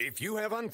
If you have 1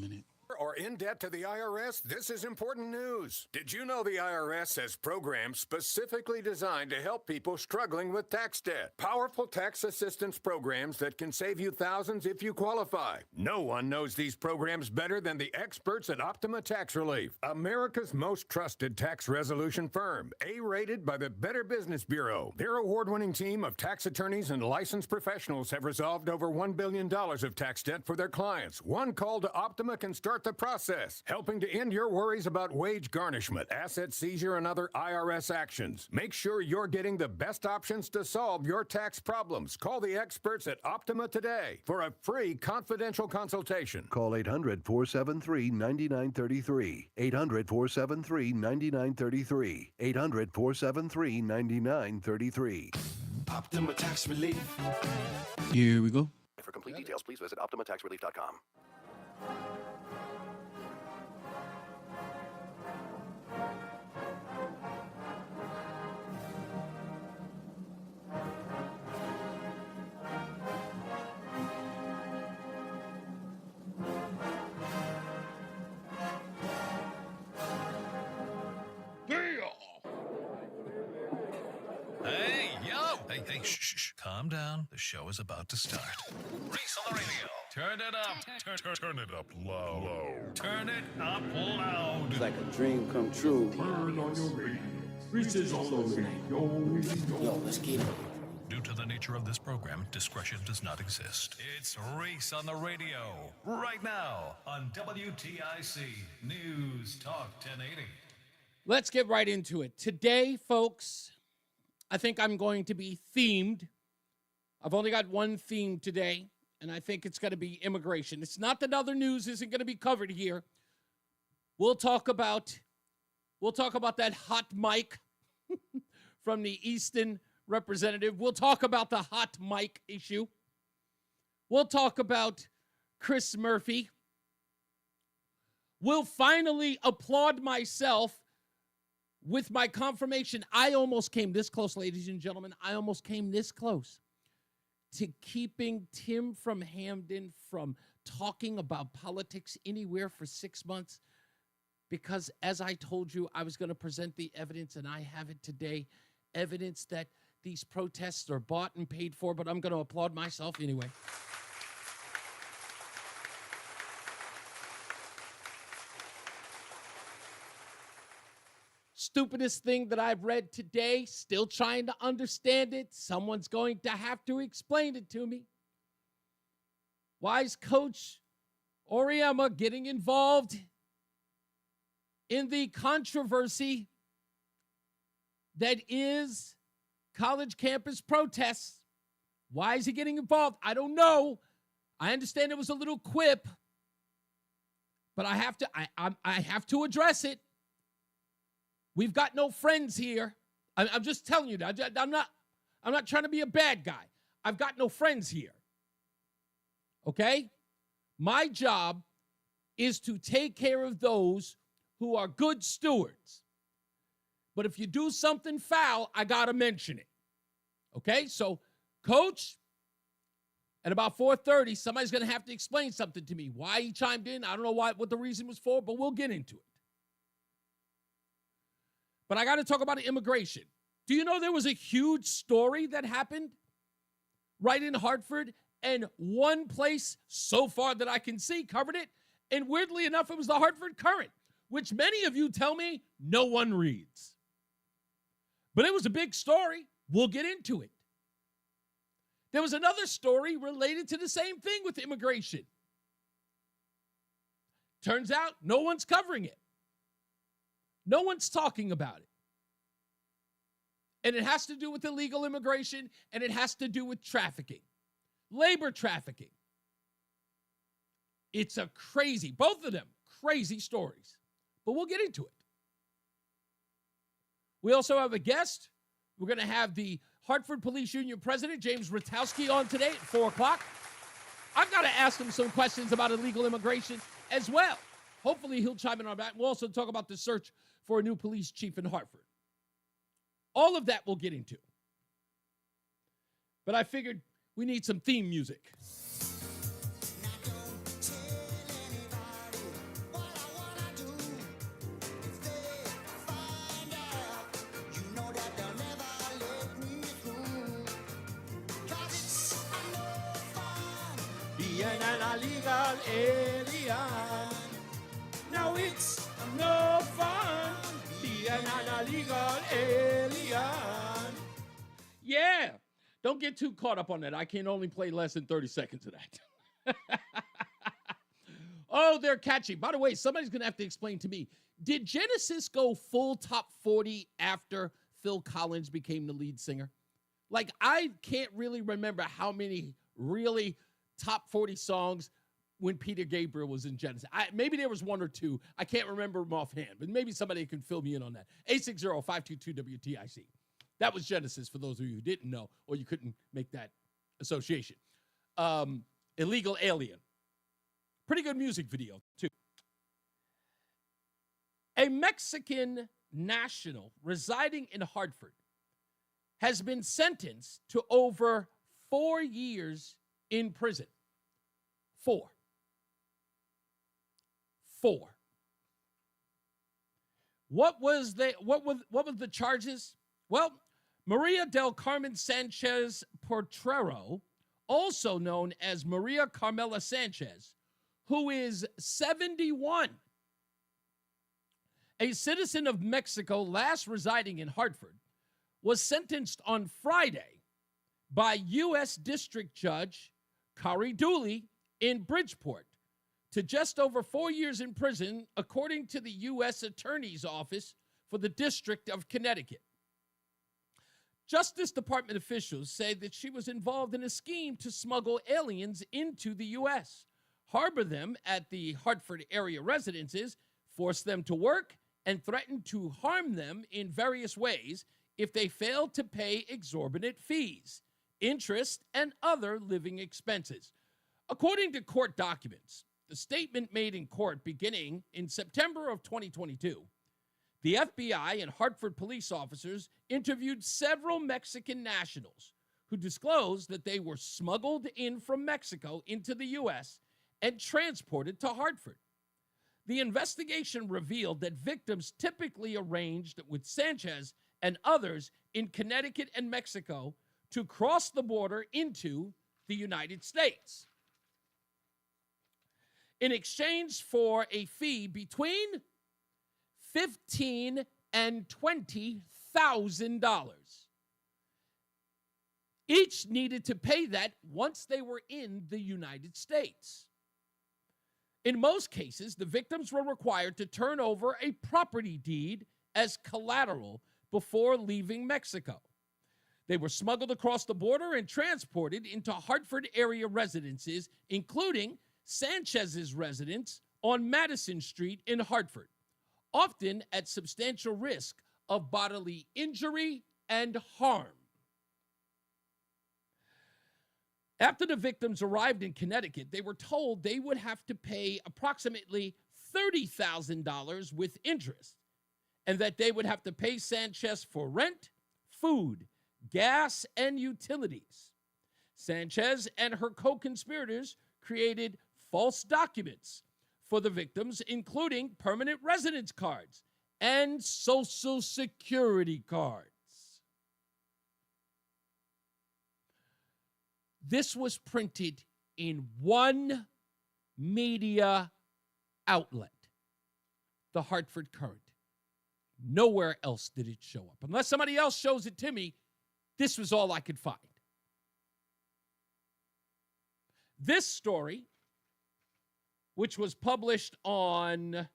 minute. or in debt to the IRS, this is important news. Did you know the IRS has programs specifically designed to help people struggling with tax debt? Powerful tax assistance programs that can save you thousands if you qualify. No one knows these programs better than the experts at Optima Tax Relief, America's most trusted tax resolution firm, A-rated by the Better Business Bureau. Their award-winning team of tax attorneys and licensed professionals have resolved over $1 billion of tax debt for their clients. One call to Optima can start the process, helping to end your worries about wage garnishment, asset seizure, and other IRS actions. Make sure you're getting the best options to solve your tax problems. Call the experts at Optima today for a free confidential consultation. Call 800-473-9933. 800-473-9933. 800-473-9933. Optima Tax Relief. Here we go. For complete details, please visit OptimaTaxRelief.com. Hey, shh, calm down. The show is about to start. Reese on the Radio. Turn it up. Turn it up low. Turn it up loud. It's like a dream come true. Turn on your radio. Reese on the Radio. Yo, let's get it. Due to the nature of this program, discretion does not exist. It's Reese on the Radio. Right now on WTIC News Talk 1080. Let's get right into it. Today, folks, I think I'm going to be themed. I've only got one theme today, and I think it's going to be immigration. It's not that other news isn't going to be covered here. We'll talk about that hot mic from the Easton representative. We'll talk about the hot mic issue. We'll talk about Chris Murphy. We'll finally applaud myself with my confirmation. I almost came this close, ladies and gentlemen. I almost came this close to keeping Tim from Hamden from talking about politics anywhere for 6 months because, as I told you, I was going to present the evidence, and I have it today, evidence that these protests are bought and paid for, but I'm going to applaud myself anyway. Stupidest thing that I've read today, still trying to understand it. Someone's going to have to explain it to me. Why is Coach Auriemma getting involved in the controversy that is college campus protests? Why is he getting involved? I don't know. I understand it was a little quip, but I have to address it. We've got no friends here. I'm just telling you that. I'm not trying to be a bad guy. I've got no friends here. Okay? My job is to take care of those who are good stewards. But if you do something foul, I got to mention it. Okay? So, Coach, at about 4:30, somebody's going to have to explain something to me. Why he chimed in, I don't know what the reason was for, but we'll get into it. But I got to talk about immigration. Do you know there was a huge story that happened right in Hartford, and one place so far that I can see covered it, and weirdly enough, it was the Hartford Courant, which many of you tell me no one reads. But it was a big story. We'll get into it. There was another story related to the same thing with immigration. Turns out no one's covering it. No one's talking about it. And it has to do with illegal immigration, and it has to do with trafficking, labor trafficking. It's a crazy, both of them, crazy stories. But we'll get into it. We also have a guest. We're going to have the Hartford Police Union President, James Rutowski, on today at 4 o'clock. I've got to ask him some questions about illegal immigration as well. Hopefully he'll chime in on that. We'll also talk about the search for a new police chief in Hartford. All of that we'll get into. But I figured we need some theme music. being an illegal alien. Now it's no fun being an illegal alien. Yeah. Don't get too caught up on that. I can only play less than 30 seconds of that. Oh, they're catchy. By the way, somebody's going to have to explain to me, did Genesis go full top 40 after Phil Collins became the lead singer? Like, I can't really remember how many really top 40 songs when Peter Gabriel was in Genesis. Maybe there was one or two. I can't remember them offhand, but maybe somebody can fill me in on that. 860-522-WTIC. That was Genesis, for those of you who didn't know, or you couldn't make that association. Illegal Alien. Pretty good music video, too. A Mexican national residing in Hartford has been sentenced to over 4 years in prison. 4. What was the charges? Well, Maria del Carmen Sanchez Portrero, also known as Maria Carmela Sanchez, who is 71, a citizen of Mexico last residing in Hartford, was sentenced on Friday by U.S. District Judge Kari Dooley in Bridgeport to just over 4 years in prison, according to the U.S. Attorney's Office for the District of Connecticut. Justice Department officials say that she was involved in a scheme to smuggle aliens into the U.S., harbor them at the Hartford area residences, force them to work, and threaten to harm them in various ways if they failed to pay exorbitant fees, interest, and other living expenses. According to court documents, the statement made in court beginning in September of 2022, the FBI and Hartford police officers interviewed several Mexican nationals who disclosed that they were smuggled in from Mexico into the U.S. and transported to Hartford. The investigation revealed that victims typically arranged with Sanchez and others in Connecticut and Mexico to cross the border into the United States in exchange for a fee between $15,000 and $20,000. Each needed to pay that once they were in the United States. In most cases, the victims were required to turn over a property deed as collateral before leaving Mexico. They were smuggled across the border and transported into Hartford area residences, including Sanchez's residence on Madison Street in Hartford, often at substantial risk of bodily injury and harm. After the victims arrived in Connecticut, they were told they would have to pay approximately $30,000 with interest, and that they would have to pay Sanchez for rent, food, gas, and utilities. Sanchez and her co-conspirators created false documents for the victims, including permanent residence cards and Social Security cards. This was printed in one media outlet, the Hartford Courant. Nowhere else did it show up. Unless somebody else shows it to me, this was all I could find. This story, which was published on,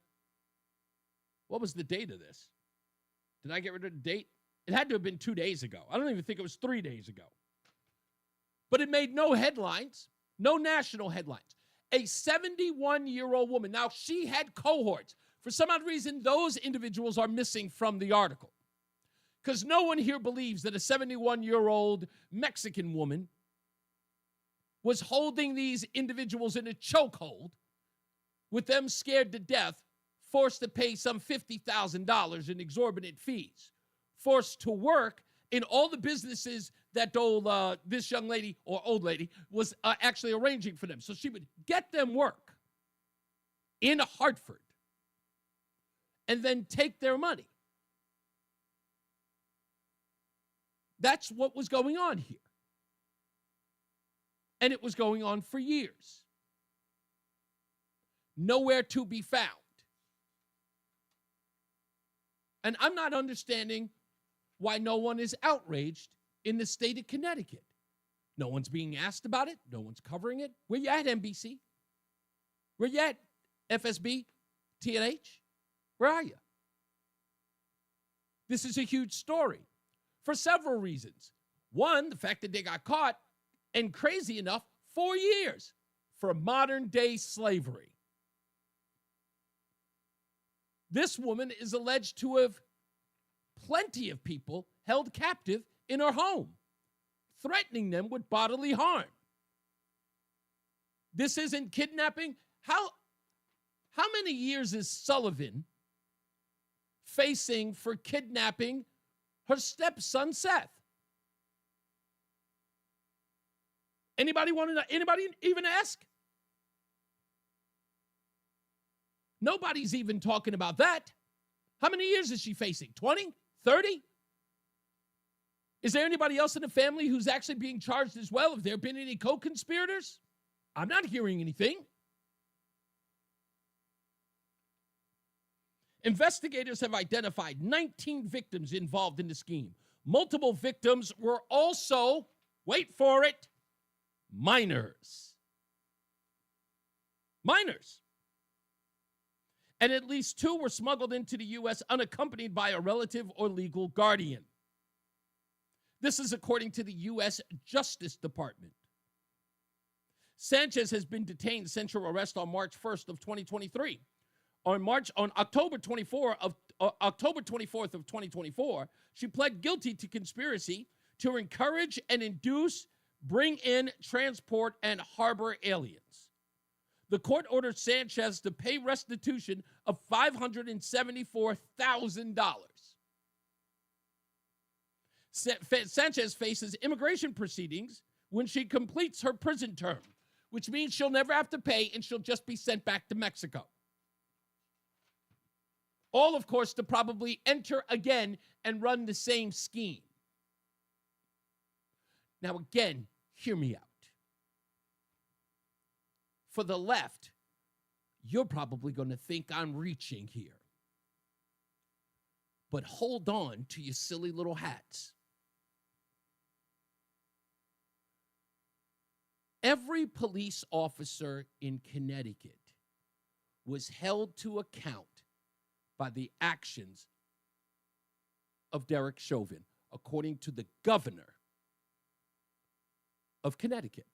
what was the date of this? Did I get rid of the date? It had to have been 2 days ago. I don't even think it was 3 days ago. But it made no headlines, no national headlines. A 71-year-old woman. Now, she had cohorts. For some odd reason, those individuals are missing from the article. Because no one here believes that a 71-year-old Mexican woman was holding these individuals in a chokehold with them scared to death, forced to pay some $50,000 in exorbitant fees, forced to work in all the businesses that this young lady or old lady was actually arranging for them. So she would get them work in Hartford and then take their money. That's what was going on here. And it was going on for years. nowhere to be found. And I'm not understanding why no one is outraged in the state of Connecticut. No one's being asked about it. No one's covering it. Where you at, NBC? Where you at, FSB, TNH? Where are you? This is a huge story for several reasons. One, the fact that they got caught, and crazy enough, 4 years for modern-day slavery. This woman is alleged to have plenty of people held captive in her home, threatening them with bodily harm. This isn't kidnapping. How many years is Sullivan facing for kidnapping her stepson, Seth? Anybody want to know? Anybody even ask? Nobody's even talking about that. How many years is she facing? 20? 30? Is there anybody else in the family who's actually being charged as well? Have there been any co-conspirators? I'm not hearing anything. Investigators have identified 19 victims involved in the scheme. Multiple victims were also, wait for it, minors. Minors. And at least 2 were smuggled into the U.S. unaccompanied by a relative or legal guardian. This is according to the U.S. Justice Department. Sanchez has been detained since her arrest on March 1st of 2023. On October 24th of 2024, she pled guilty to conspiracy to encourage and induce, bring in, transport, and harbor aliens. The court ordered Sanchez to pay restitution of $574,000. Sanchez faces immigration proceedings when she completes her prison term, which means she'll never have to pay and she'll just be sent back to Mexico. All, of course, to probably enter again and run the same scheme. Now, again, hear me out. For the left, you're probably going to think I'm reaching here. But hold on to your silly little hats. Every police officer in Connecticut was held to account by the actions of Derek Chauvin, according to the governor of Connecticut,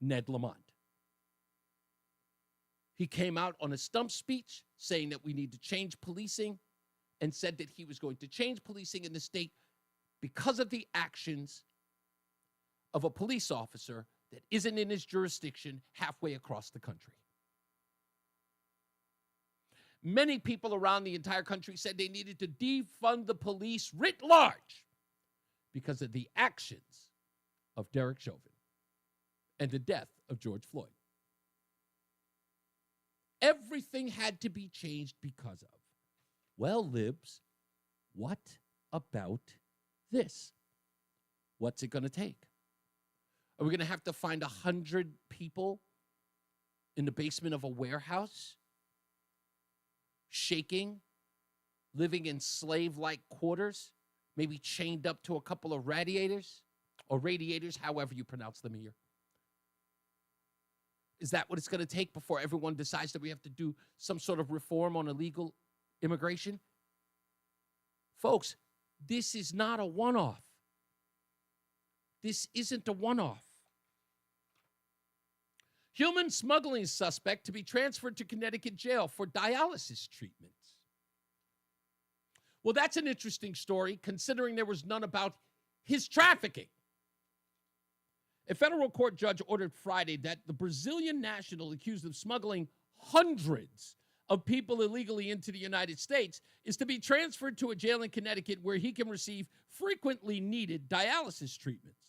Ned Lamont. He came out on a stump speech saying that we need to change policing and said that he was going to change policing in the state because of the actions of a police officer that isn't in his jurisdiction halfway across the country. Many people around the entire country said they needed to defund the police writ large because of the actions of Derek Chauvin and the death of George Floyd. Everything had to be changed because of. Well, libs, what about this? What's it going to take? Are we going to have to find 100 people in the basement of a warehouse, shaking, living in slave-like quarters, maybe chained up to a couple of radiators, or radiators, however you pronounce them here? Is that what it's going to take before everyone decides that we have to do some sort of reform on illegal immigration? Folks, this is not a one-off. This isn't a one-off. Human smuggling suspect to be transferred to Connecticut jail for dialysis treatments. Well, that's an interesting story, considering there was none about his trafficking. A federal court judge ordered Friday that the Brazilian national accused of smuggling hundreds of people illegally into the United States is to be transferred to a jail in Connecticut where he can receive frequently needed dialysis treatments.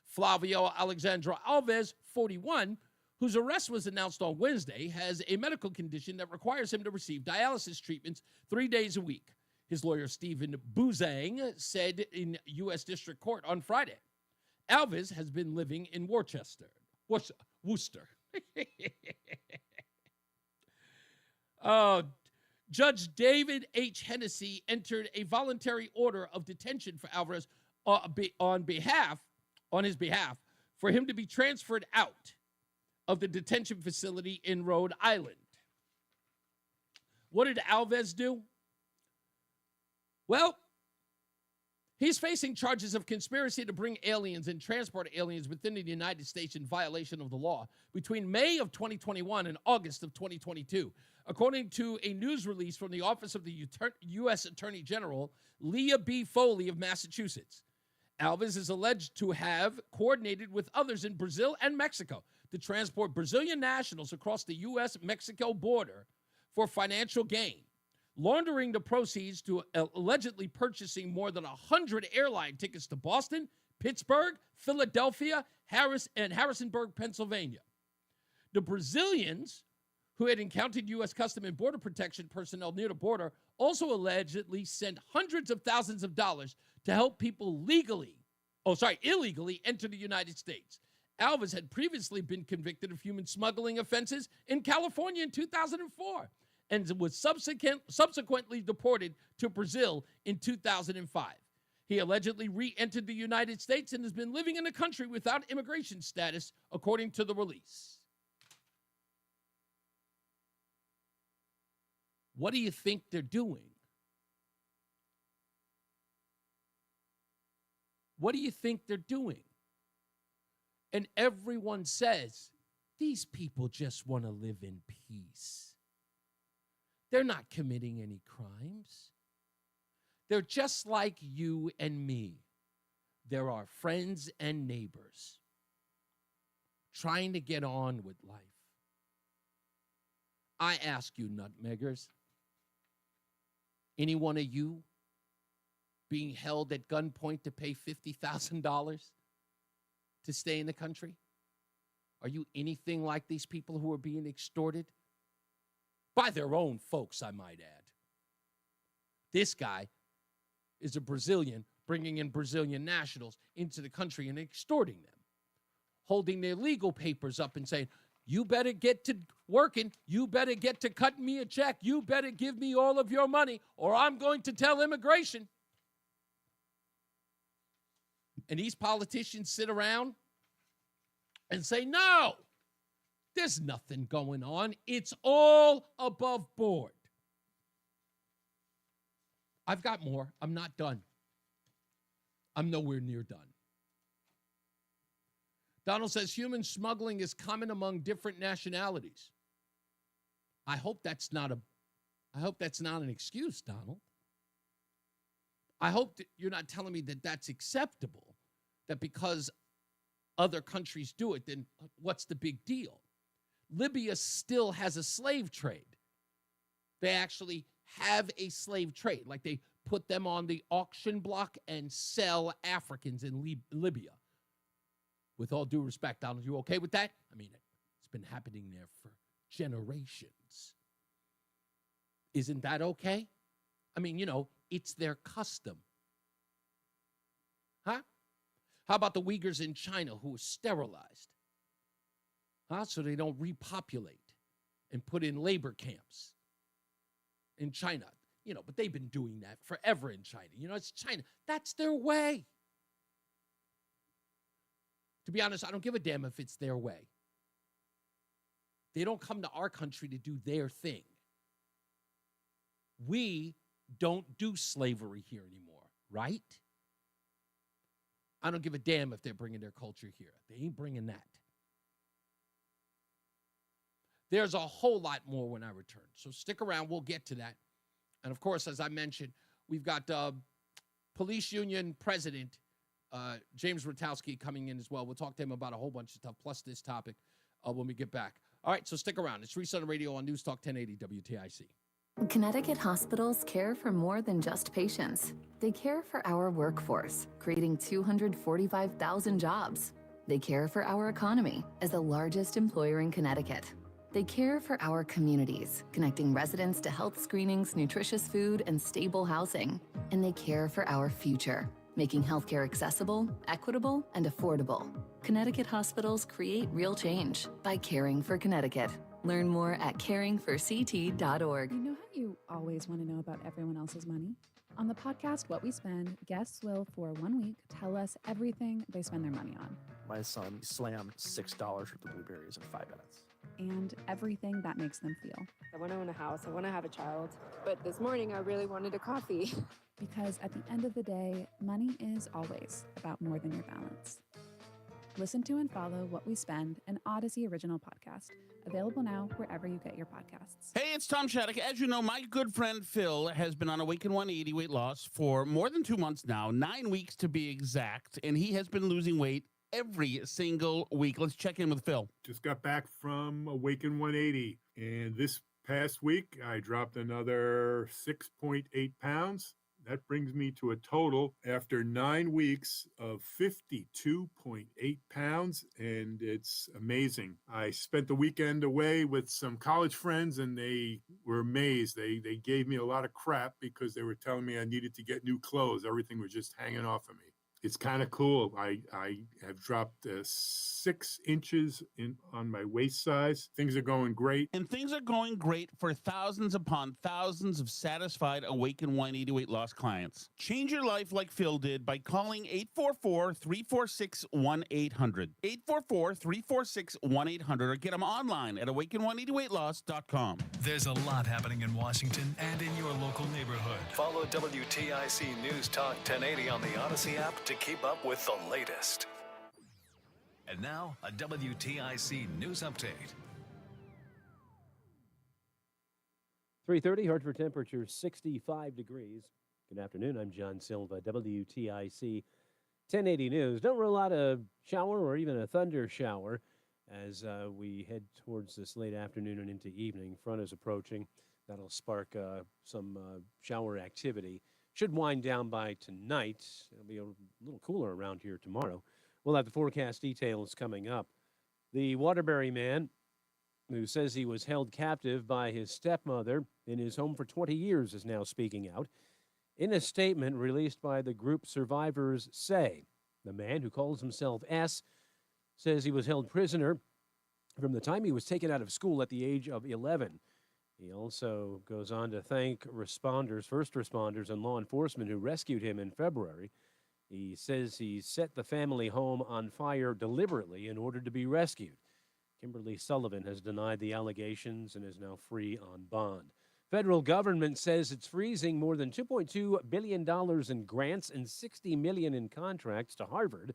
Flavio Alexandre Alves, 41, whose arrest was announced on Wednesday, has a medical condition that requires him to receive dialysis treatments 3 days a week. His lawyer, Stephen Buzang, said in U.S. District Court on Friday. Alves has been living in Worcester. Judge David H. Hennessy entered a voluntary order of detention for Alvarez on his behalf for him to be transferred out of the detention facility in Rhode Island. What did Alvarez do? Well, he's facing charges of conspiracy to bring aliens and transport aliens within the United States in violation of the law between May of 2021 and August of 2022. According to a news release from the Office of the U.S. Attorney General, Leah B. Foley of Massachusetts, Alvarez is alleged to have coordinated with others in Brazil and Mexico to transport Brazilian nationals across the U.S.-Mexico border for financial gain, laundering the proceeds to allegedly purchasing more than 100 airline tickets to Boston, Pittsburgh, Philadelphia, and Harrisonburg, Pennsylvania. The Brazilians, who had encountered U.S. Custom and Border Protection personnel near the border, also allegedly sent hundreds of thousands of dollars to help people illegally enter the United States. Alvarez had previously been convicted of human smuggling offenses in California in 2004 and was subsequently deported to Brazil in 2005. He allegedly re-entered the United States and has been living in the country without immigration status, according to the release. What do you think they're doing? What do you think they're doing? And everyone says, these people just want to live in peace. They're not committing any crimes. They're just like you and me. They're our friends and neighbors trying to get on with life. I ask you, nutmeggers, any one of you being held at gunpoint to pay $50,000 to stay in the country? Are you anything like these people who are being extorted? By their own folks, I might add. This guy is a Brazilian bringing in Brazilian nationals into the country and extorting them, holding their legal papers up and saying, you better get to working. You better get to cutting me a check. You better give me all of your money or I'm going to tell immigration. And these politicians sit around and say, no, there's nothing going on. It's all above board. I've got more. I'm not done. I'm nowhere near done. Donald says human smuggling is common among different nationalities. I hope that's not an excuse, Donald. I hope that you're not telling me that that's acceptable, that because other countries do it, then what's the big deal? Libya still has a slave trade. They actually have a slave trade. Like they put them on the auction block and sell Africans in Libya. With all due respect, Donald, you okay with that? I mean, it's been happening there for generations. Isn't that okay? I mean, it's their custom. Huh? How about the Uyghurs in China who are sterilized? So they don't repopulate and put in labor camps in China. But they've been doing that forever in China. It's China. That's their way. To be honest, I don't give a damn if it's their way. They don't come to our country to do their thing. We don't do slavery here anymore, right? I don't give a damn if they're bringing their culture here. They ain't bringing that. There's a whole lot more when I return. So stick around. We'll get to that. And, of course, as I mentioned, we've got police union president James Rutowski coming in as well. We'll talk to him about a whole bunch of stuff, plus this topic when we get back. All right, so stick around. It's Reese On The Radio on NewsTalk 1080 WTIC. Connecticut hospitals care for more than just patients. They care for our workforce, creating 245,000 jobs. They care for our economy as the largest employer in Connecticut. They care for our communities, connecting residents to health screenings, nutritious food, and stable housing. And they care for our future, making healthcare accessible, equitable, and affordable. Connecticut hospitals create real change by caring for Connecticut. Learn more at caringforct.org. You know how you always want to know about everyone else's money? On the podcast, What We Spend, guests will, for 1 week, tell us everything they spend their money on. My son slammed $6 worth of blueberries in 5 minutes. And everything that makes them feel. I want to own a house. I want to have a child. But this morning, I really wanted a coffee. Because at the end of the day, money is always about more than your balance. Listen to and follow What We Spend, an Odyssey original podcast. Available now wherever you get your podcasts. Hey, it's Tom Shattuck. As you know, my good friend Phil has been on Awaken 180 weight loss for more than 2 months now, 9 weeks to be exact, and he has been losing weight every single week. Let's check in with Phil. Just got back from Awaken 180, and this past week I dropped another 6.8 pounds. That brings me to a total after 9 weeks of 52.8 pounds, and it's amazing. I spent the weekend away with some college friends, and they were amazed. They gave me a lot of crap because they were telling me I needed to get new clothes. Everything was just hanging off of me. It's kind of cool. I have dropped 6 inches on my waist size. Things are going great. And things are going great for thousands upon thousands of satisfied Awaken 180 weight loss clients. Change your life like Phil did by calling 844-346-1800. 844-346-1800 or get them online at awaken180weightloss.com. There's a lot happening in Washington and in your local neighborhood. Follow WTIC News Talk 1080 on the Odyssey app to keep up with the latest. And now, a WTIC news update. 3:30, Hartford temperature 65 degrees. Good afternoon, I'm John Silva, WTIC 1080 News. Don't rule out a shower or even a thunder shower as we head towards this late afternoon and into evening. Front is approaching. That'll spark some shower activity. Should wind down by tonight. It'll be a little cooler around here tomorrow. We'll have the forecast details coming up. The Waterbury man who says he was held captive by his stepmother in his home for 20 years is now speaking out. In a statement released by the group Survivors Say, the man, who calls himself S, says he was held prisoner from the time he was taken out of school at the age of 11. He also goes on to thank responders, first responders, and law enforcement who rescued him in February. He says he set the family home on fire deliberately in order to be rescued. Kimberly Sullivan has denied the allegations and is now free on bond. Federal government says it's freezing more than $2.2 billion in grants and $60 million in contracts to Harvard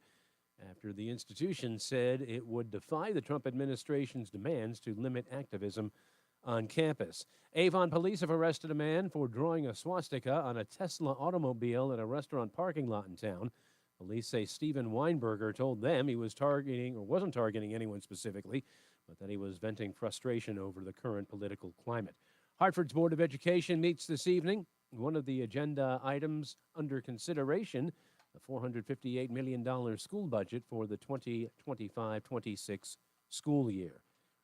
after the institution said it would defy the Trump administration's demands to limit activism on campus. Avon police have arrested a man for drawing a swastika on a Tesla automobile at a restaurant parking lot in town. Police say Stephen Weinberger told them he was targeting, or wasn't targeting anyone specifically, but that he was venting frustration over the current political climate. Hartford's Board of Education meets this evening. One of the agenda items under consideration, the $458 million school budget for the 2025-26 school year.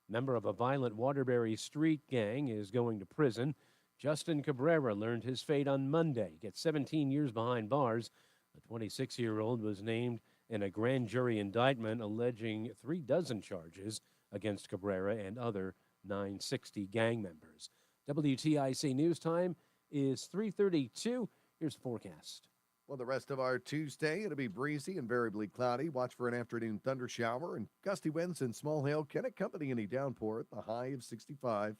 Member of a violent Waterbury street gang is going to prison. Justin Cabrera learned his fate on Monday. Gets 17 years behind bars. The 26-year-old was named in a grand jury indictment alleging 36 charges against Cabrera and other 960 gang members. WTIC News Time is 3:32. Here's the forecast. Well, the rest of our Tuesday, it'll be breezy and variably cloudy. Watch for an afternoon thunder shower, and gusty winds and small hail can accompany any downpour at the high of 65.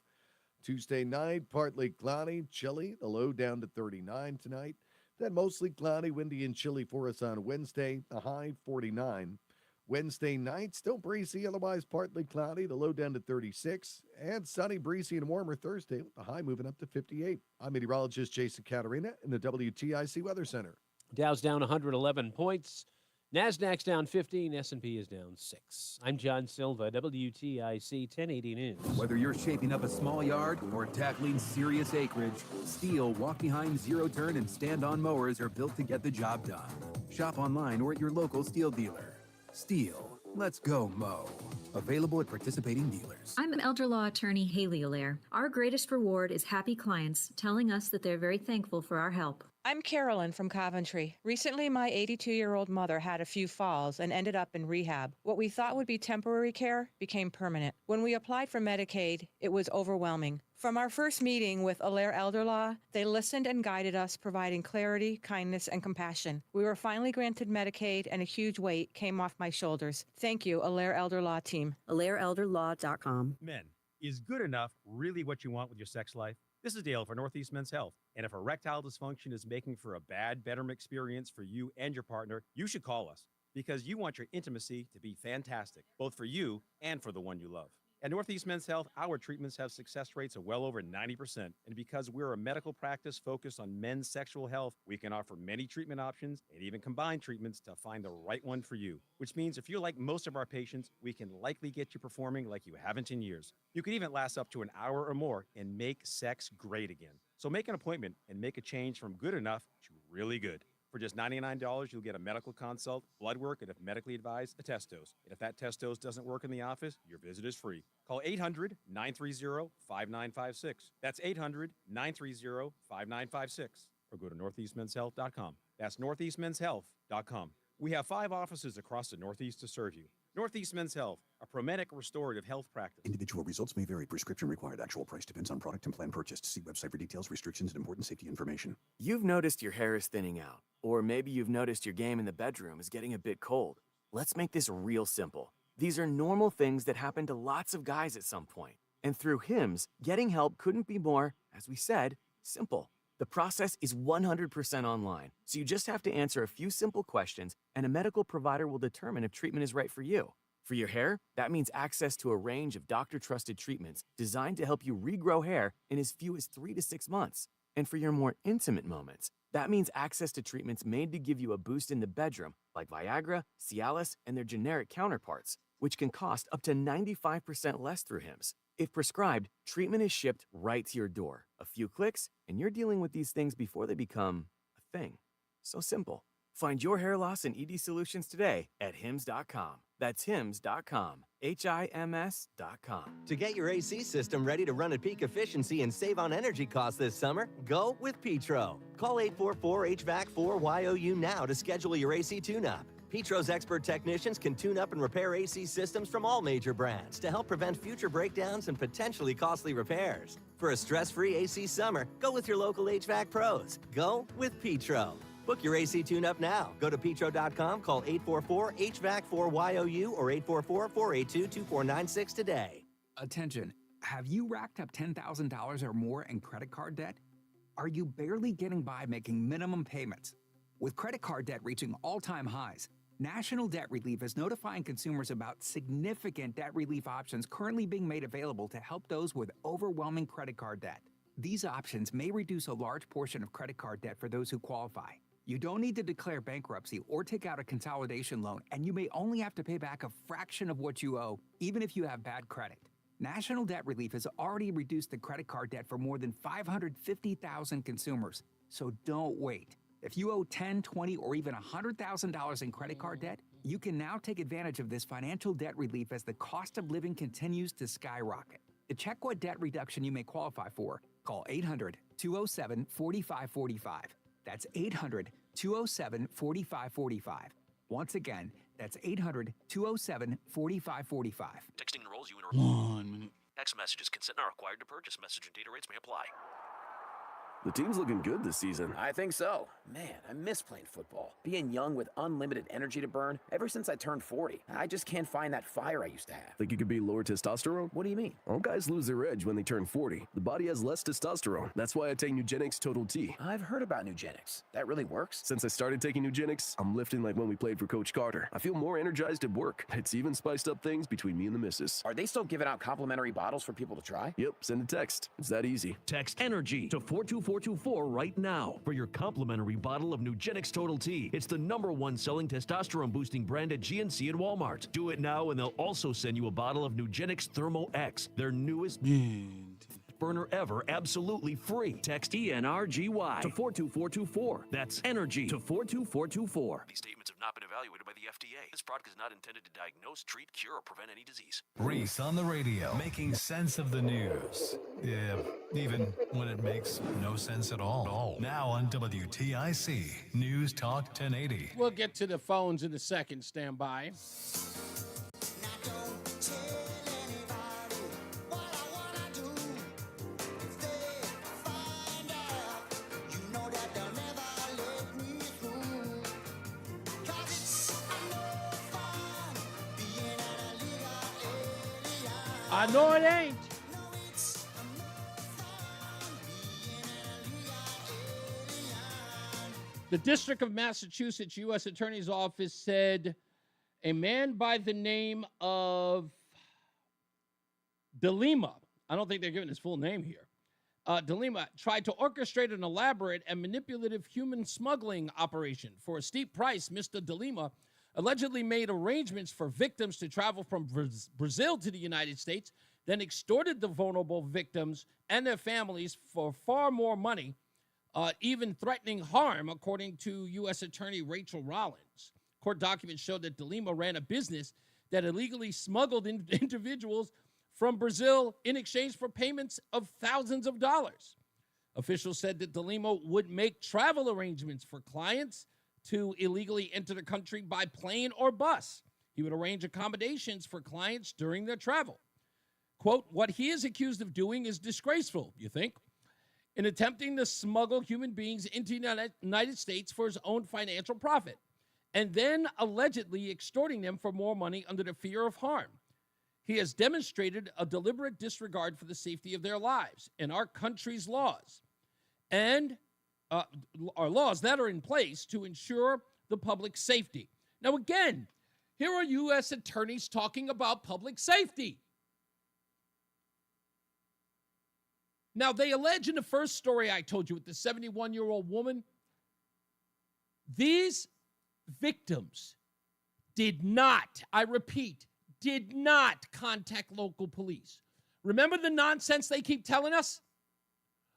Tuesday night, partly cloudy, chilly, the low down to 39 tonight. Then mostly cloudy, windy, and chilly for us on Wednesday, the high 49. Wednesday night, still breezy, otherwise partly cloudy, the low down to 36. And sunny, breezy, and warmer Thursday with the high moving up to 58. I'm meteorologist Jason Caterina in the WTIC Weather Center. Dow's down 111 points. NASDAQ's down 15. S&P is down 6. I'm John Silva, WTIC 1080 News. Whether you're shaping up a small yard or tackling serious acreage, Steel walk-behind, zero-turn, and stand-on mowers are built to get the job done. Shop online or at your local Steel dealer. Steel, let's go mow. Available at participating dealers. I'm elder law attorney Haley Allaire. Our greatest reward is happy clients telling us that they're very thankful for our help. I'm Carolyn from Coventry. Recently, my 82-year-old mother had a few falls and ended up in rehab. What we thought would be temporary care became permanent. When we applied for Medicaid, it was overwhelming. From our first meeting with Alair Elder Law, they listened and guided us, providing clarity, kindness, and compassion. We were finally granted Medicaid, and a huge weight came off my shoulders. Thank you, Alair Elder Law team. AlairElderLaw.com. Men, is good enough really what you want with your sex life? This is Dale for Northeast Men's Health. And if erectile dysfunction is making for a bad bedroom experience for you and your partner, you should call us because you want your intimacy to be fantastic, both for you and for the one you love. At Northeast Men's Health, our treatments have success rates of well over 90%. And because we're a medical practice focused on men's sexual health, we can offer many treatment options and even combine treatments to find the right one for you. Which means if you're like most of our patients, we can likely get you performing like you haven't in years. You could even last up to an hour or more and make sex great again. So make an appointment and make a change from good enough to really good. For just $99, you'll get a medical consult, blood work, and if medically advised, a test dose. And if that test dose doesn't work in the office, your visit is free. Call 800-930-5956. That's 800-930-5956. Or go to northeastmenshealth.com. That's northeastmenshealth.com. We have 5 offices across the Northeast to serve you. Northeast Men's Health, a Promedic restorative health practice. Individual results may vary. Prescription required. Actual price depends on product and plan purchased. See website for details, restrictions, and important safety information. You've noticed your hair is thinning out, or maybe you've noticed your game in the bedroom is getting a bit cold. Let's make this real simple. These are normal things that happen to lots of guys at some point. And through HIMS, getting help couldn't be more, as we said, simple. The process is 100% online, so you just have to answer a few simple questions, and a medical provider will determine if treatment is right for you. For your hair, that means access to a range of doctor-trusted treatments designed to help you regrow hair in as few as 3 to 6 months. And for your more intimate moments, that means access to treatments made to give you a boost in the bedroom, like Viagra, Cialis, and their generic counterparts, which can cost up to 95% less through HIMS. If prescribed, treatment is shipped right to your door. A few clicks, and you're dealing with these things before they become a thing. So simple. Find your hair loss and ED solutions today at HIMS.com. That's HIMS.com. HIMS.com. To get your AC system ready to run at peak efficiency and save on energy costs this summer, go with Petro. Call 844-HVAC-4YOU now to schedule your AC tune-up. Petro's expert technicians can tune up and repair AC systems from all major brands to help prevent future breakdowns and potentially costly repairs. For a stress-free AC summer, go with your local HVAC pros. Go with Petro. Book your AC tune-up now. Go to petro.com, call 844-HVAC-4YOU or 844-482-2496 today. Attention, have you racked up $10,000 or more in credit card debt? Are you barely getting by making minimum payments? With credit card debt reaching all-time highs, National Debt Relief is notifying consumers about significant debt relief options currently being made available to help those with overwhelming credit card debt. These options may reduce a large portion of credit card debt for those who qualify. You don't need to declare bankruptcy or take out a consolidation loan, and you may only have to pay back a fraction of what you owe, even if you have bad credit. National Debt Relief has already reduced the credit card debt for more than 550,000 consumers, so don't wait. If you owe $10,000, $20,000, or even $100,000 in credit card debt, you can now take advantage of this financial debt relief as the cost of living continues to skyrocket. To check what debt reduction you may qualify for, call 800-207-4545. That's 800-207-4545. Once again, that's 800-207-4545. Texting enrolls you in a 1 minute. Text messages consent are required to purchase. Message and data rates may apply. The team's looking good this season. I think so. Man, I miss playing football. Being young with unlimited energy to burn. Ever since I turned 40, I just can't find that fire I used to have. Think you could be lower testosterone? What do you mean? All guys lose their edge when they turn 40. The body has less testosterone. That's why I take Nugenix Total T. I've heard about Nugenix. That really works? Since I started taking Nugenix, I'm lifting like when we played for Coach Carter. I feel more energized at work. It's even spiced up things between me and the missus. Are they still giving out complimentary bottles for people to try? Yep, send a text. It's that easy. Text ENERGY to 42424 right now for your complimentary bottle of Nugenix Total T. It's the #1 selling testosterone boosting brand at GNC and Walmart. Do it now and they'll also send you a bottle of Nugenix Thermo X, their newest... Man, cheapest burner ever absolutely free. Text ENRGY to 42424. That's energy to 42424. These statements have not been evaluated by the FDA. This product is not intended to diagnose, treat, cure, or prevent any disease. Reese on the radio, making sense of the news. Yeah, even when it makes no sense at all. Now on WTIC, News Talk 1080. We'll get to the phones in a second. Stand by. I know it ain't. The District of Massachusetts U.S. Attorney's Office said a man by the name of DeLima, I don't think they're giving his full name here, DeLima tried to orchestrate an elaborate and manipulative human smuggling operation. For a steep price, Mr. DeLima allegedly made arrangements for victims to travel from Brazil to the United States, then extorted the vulnerable victims and their families for far more money, even threatening harm, according to U.S. Attorney Rachel Rollins. Court documents showed that DeLima ran a business that illegally smuggled individuals from Brazil in exchange for payments of thousands of dollars. Officials said that DeLima would make travel arrangements for clients to illegally enter the country by plane or bus. He would arrange accommodations for clients during their travel. Quote, what he is accused of doing is disgraceful, you think? In attempting to smuggle human beings into the United States for his own financial profit, and then allegedly extorting them for more money under the fear of harm. He has demonstrated a deliberate disregard for the safety of their lives and our country's laws, and our laws that are in place to ensure the public safety. Now, again, here are U.S. attorneys talking about public safety. Now, they allege in the first story I told you with the 71-year-old woman, these victims did not, I repeat, did not contact local police. Remember the nonsense they keep telling us?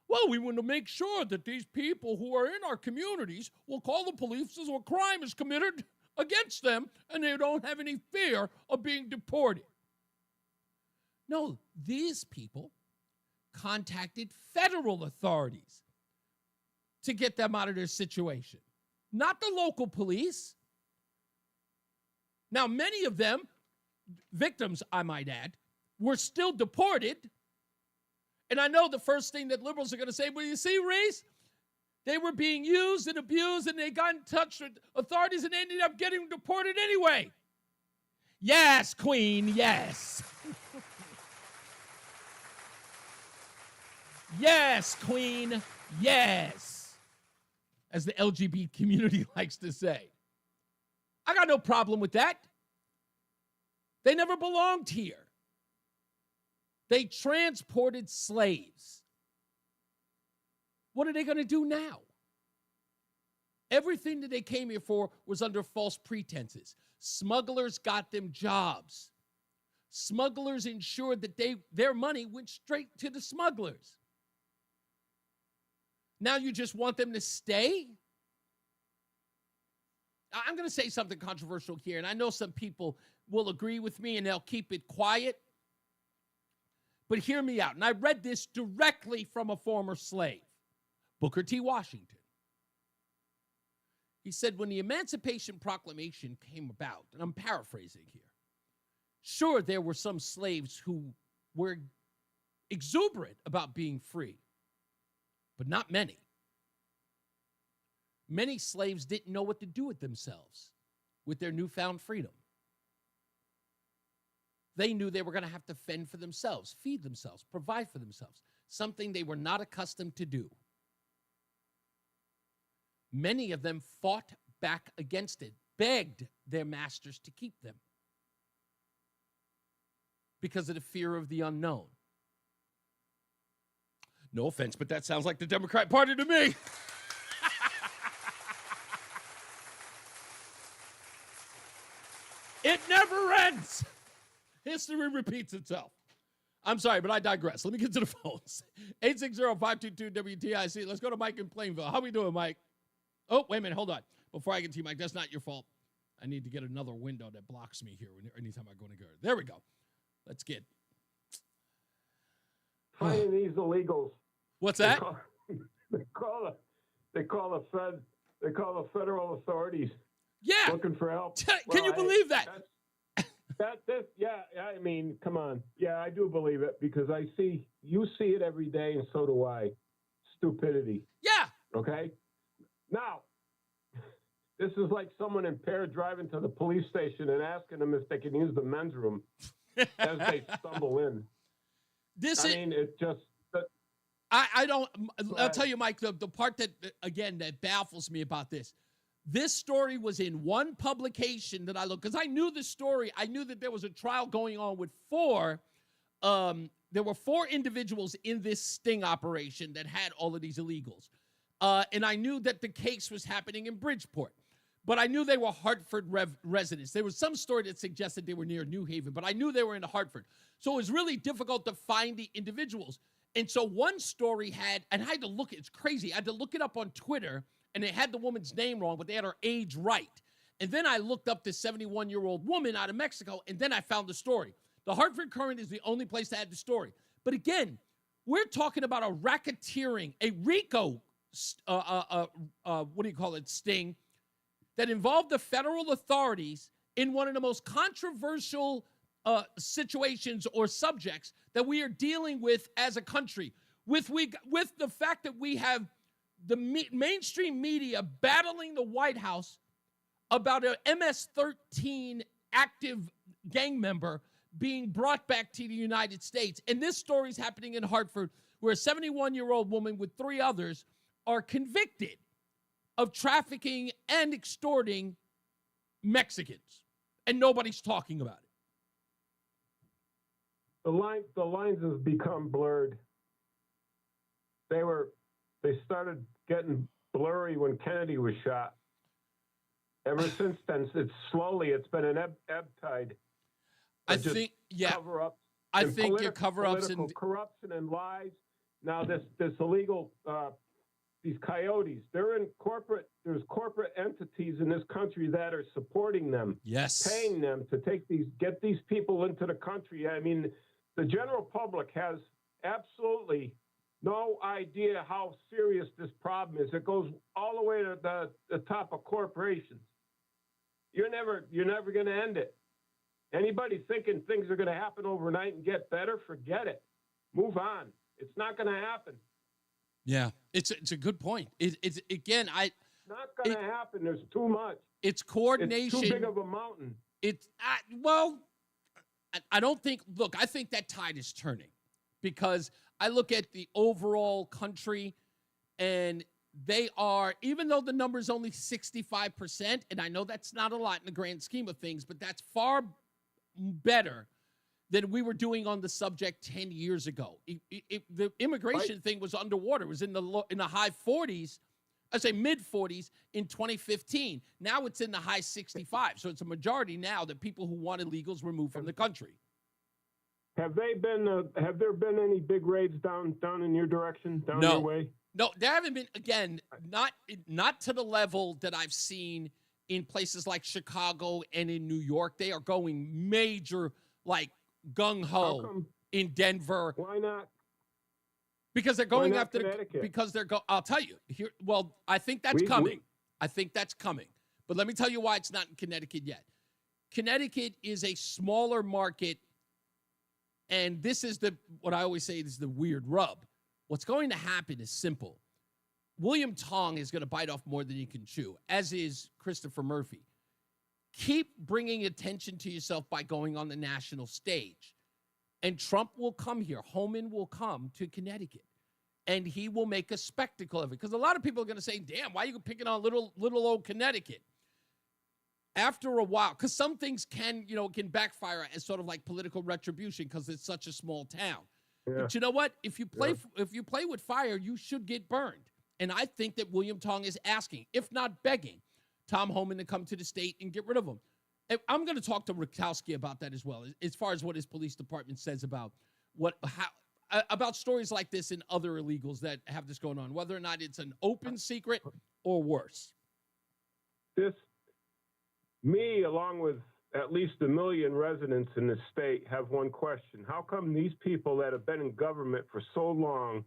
Well, we want to make sure that these people who are in our communities will call the police as a crime is committed against them and they don't have any fear of being deported. No, these people contacted federal authorities to get them out of their situation, not the local police. Now, many of them, victims, I might add, were still deported. And I know the first thing that liberals are going to say, well, you see, Reese, they were being used and abused and they got in touch with authorities and they ended up getting deported anyway. Yes, Queen, yes. Yes, Queen, yes. As the LGBT community likes to say. I got no problem with that. They never belonged here. They transported slaves. What are they going to do now? Everything that they came here for was under false pretenses. Smugglers got them jobs. Smugglers ensured that their money went straight to the smugglers. Now you just want them to stay? I'm going to say something controversial here, and I know some people will agree with me and they'll keep it quiet. But hear me out. And I read this directly from a former slave, Booker T. Washington. He said, when the Emancipation Proclamation came about, and I'm paraphrasing here, sure, there were some slaves who were exuberant about being free, but not many. Many slaves didn't know what to do with themselves with their newfound freedom. They knew they were going to have to fend for themselves, feed themselves, provide for themselves, something they were not accustomed to do. Many of them fought back against it, begged their masters to keep them because of the fear of the unknown. No offense, but that sounds like the Democrat Party to me. It never ends. History repeats itself. I'm sorry, but I digress. Let me get to the phones. 860-522-WTIC. Let's go to Mike in Plainville. How we doing, Mike? Oh, wait a minute. Hold on. Before I get to you, Mike, that's not your fault. I need to get another window that blocks me here anytime I go to go. There we go. Let's get. Finding these illegals. What's that? They call the federal authorities. Yeah. Looking for help. Can you believe that? I mean, come on. Yeah, I do believe it because you see it every day, and so do I. Stupidity. Yeah. Okay. Now, this is like someone impaired driving to the police station and asking them if they can use the men's room as they stumble in. It just. I don't. I'll tell you, Mike. The part that baffles me about this. This story was in one publication that I looked, because I knew the story. I knew that there was a trial going on with there were 4 individuals in this sting operation that had all of these illegals. And I knew that the case was happening in Bridgeport. But I knew they were Hartford residents. There was some story that suggested they were near New Haven, but I knew they were in Hartford. So it was really difficult to find the individuals. And so one story had, and I had to look, it's crazy. I had to look it up on Twitter, and they had the woman's name wrong, but they had her age right. And then I looked up this 71-year-old woman out of Mexico, and then I found the story. The Hartford Courant is the only place that had the story. But again, we're talking about a racketeering, a RICO, sting that involved the federal authorities in one of the most controversial situations or subjects that we are dealing with as a country. With the fact that we have the mainstream media battling the White House about an MS-13 active gang member being brought back to the United States. And this story is happening in Hartford, where a 71-year-old woman with 3 others are convicted of trafficking and extorting Mexicans. And nobody's talking about it. The lines have become blurred. They started getting blurry when Kennedy was shot. Ever since then, it's been an ebb tide. I think cover-ups. I think your cover-ups and corruption and lies. Now this illegal these coyotes, they're in corporate. There's corporate entities in this country that are supporting them. Yes, paying them to get these people into the country. I mean, the general public has absolutely no idea how serious this problem is. It goes all the way to the top of corporations. You're never going to end it. Anybody thinking things are going to happen overnight and get better, forget it. Move on. It's not going to happen. Yeah, it's a good point. It's again, not going to happen. There's too much. It's coordination. It's too big of a mountain. I don't think. Look, I think that tide is turning, because I look at the overall country, and they are, even though the number is only 65%, and I know that's not a lot in the grand scheme of things, but that's far better than we were doing on the subject 10 years ago. The immigration thing was underwater. It was in the high 40s, I say mid 40s in 2015. Now it's in the high 65. So it's a majority now that people who want illegals removed from the country. Have there been any big raids down in your direction, your way? No, there haven't been. Again, not to the level that I've seen in places like Chicago and in New York. They are going major, like gung-ho in Denver. Why not? Because they're going after Connecticut? because they're I'll tell you here. Well, I think that's coming. I think that's coming. But let me tell you why it's not in Connecticut yet. Connecticut is a smaller market, and this is what I always say is the weird rub. What's going to happen is simple. William Tong is going to bite off more than he can chew, as is Christopher Murphy. Keep bringing attention to yourself by going on the national stage. And Trump will come here. Homan will come to Connecticut. And he will make a spectacle of it. Because a lot of people are going to say, damn, why are you picking on little old Connecticut? After a while, because some things can backfire as sort of like political retribution because it's such a small town. Yeah. But you know what? If you play with fire, you should get burned. And I think that William Tong is asking, if not begging, Tom Homan to come to the state and get rid of him. And I'm going to talk to Rukowski about that as well, as far as what his police department says about about stories like this and other illegals that have this going on, whether or not it's an open secret or worse. Me, along with at least 1 million residents in the state, have one question. How come these people that have been in government for so long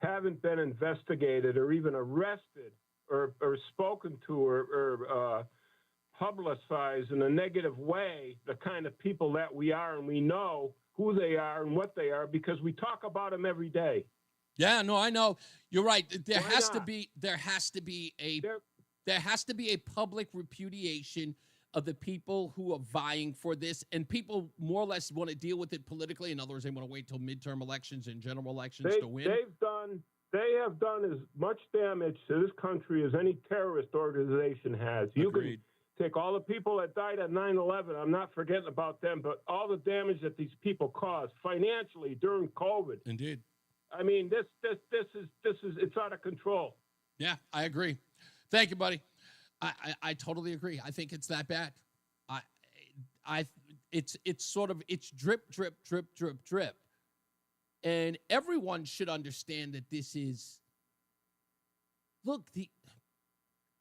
haven't been investigated or even arrested or spoken to or publicized in a negative way, the kind of people that we are, and we know who they are and what they are because we talk about them every day? Yeah, no, I know. You're right. There Why has to not? be a public repudiation of the people who are vying for this, and people more or less want to deal with it politically. In other words, they want to wait till midterm elections and general elections to win. They have done as much damage to this country as any terrorist organization has. You Agreed. can take all the people that died at 9/11. I'm not forgetting about them, but all the damage that these people caused financially during COVID. Indeed. I mean, this is it's out of control. Yeah, I agree. Thank you, buddy. I totally agree. I think it's that bad. It's drip, drip, drip, drip, drip. And everyone should understand that this is, look,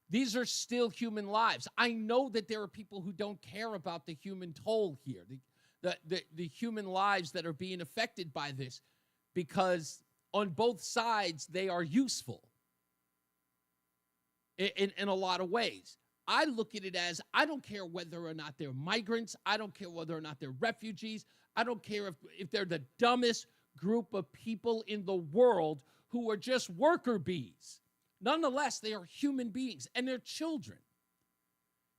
these are still human lives. I know that there are people who don't care about the human toll here, the human lives that are being affected by this, because on both sides, they are useful in a lot of ways. I look at it as, I don't care whether or not they're migrants. I don't care whether or not they're refugees. I don't care if they're the dumbest group of people in the world who are just worker bees. Nonetheless, they are human beings and they're children.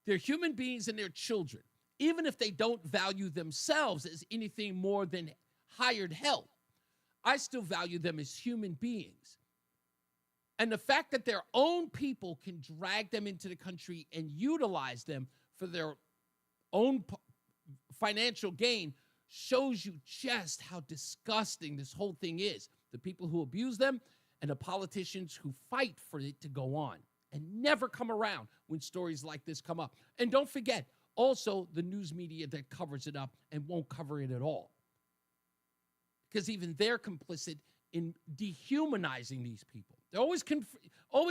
They're human beings and they're children. Even if they don't value themselves as anything more than hired help, I still value them as human beings. And the fact that their own people can drag them into the country and utilize them for their own financial gain shows you just how disgusting this whole thing is. The people who abuse them and the politicians who fight for it to go on and never come around when stories like this come up. And don't forget, also the news media that covers it up and won't cover it at all. Because even they're complicit in dehumanizing these people. They're always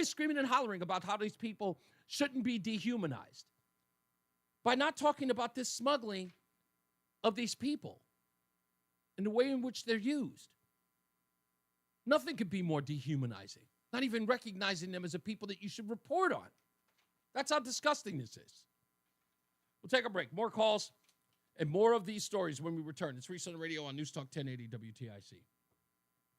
screaming and hollering about how these people shouldn't be dehumanized by not talking about this smuggling of these people and the way in which they're used. Nothing could be more dehumanizing, not even recognizing them as a people that you should report on. That's how disgusting this is. We'll take a break. More calls and more of these stories when we return. It's Reese on the Radio on NewsTalk 1080 WTIC.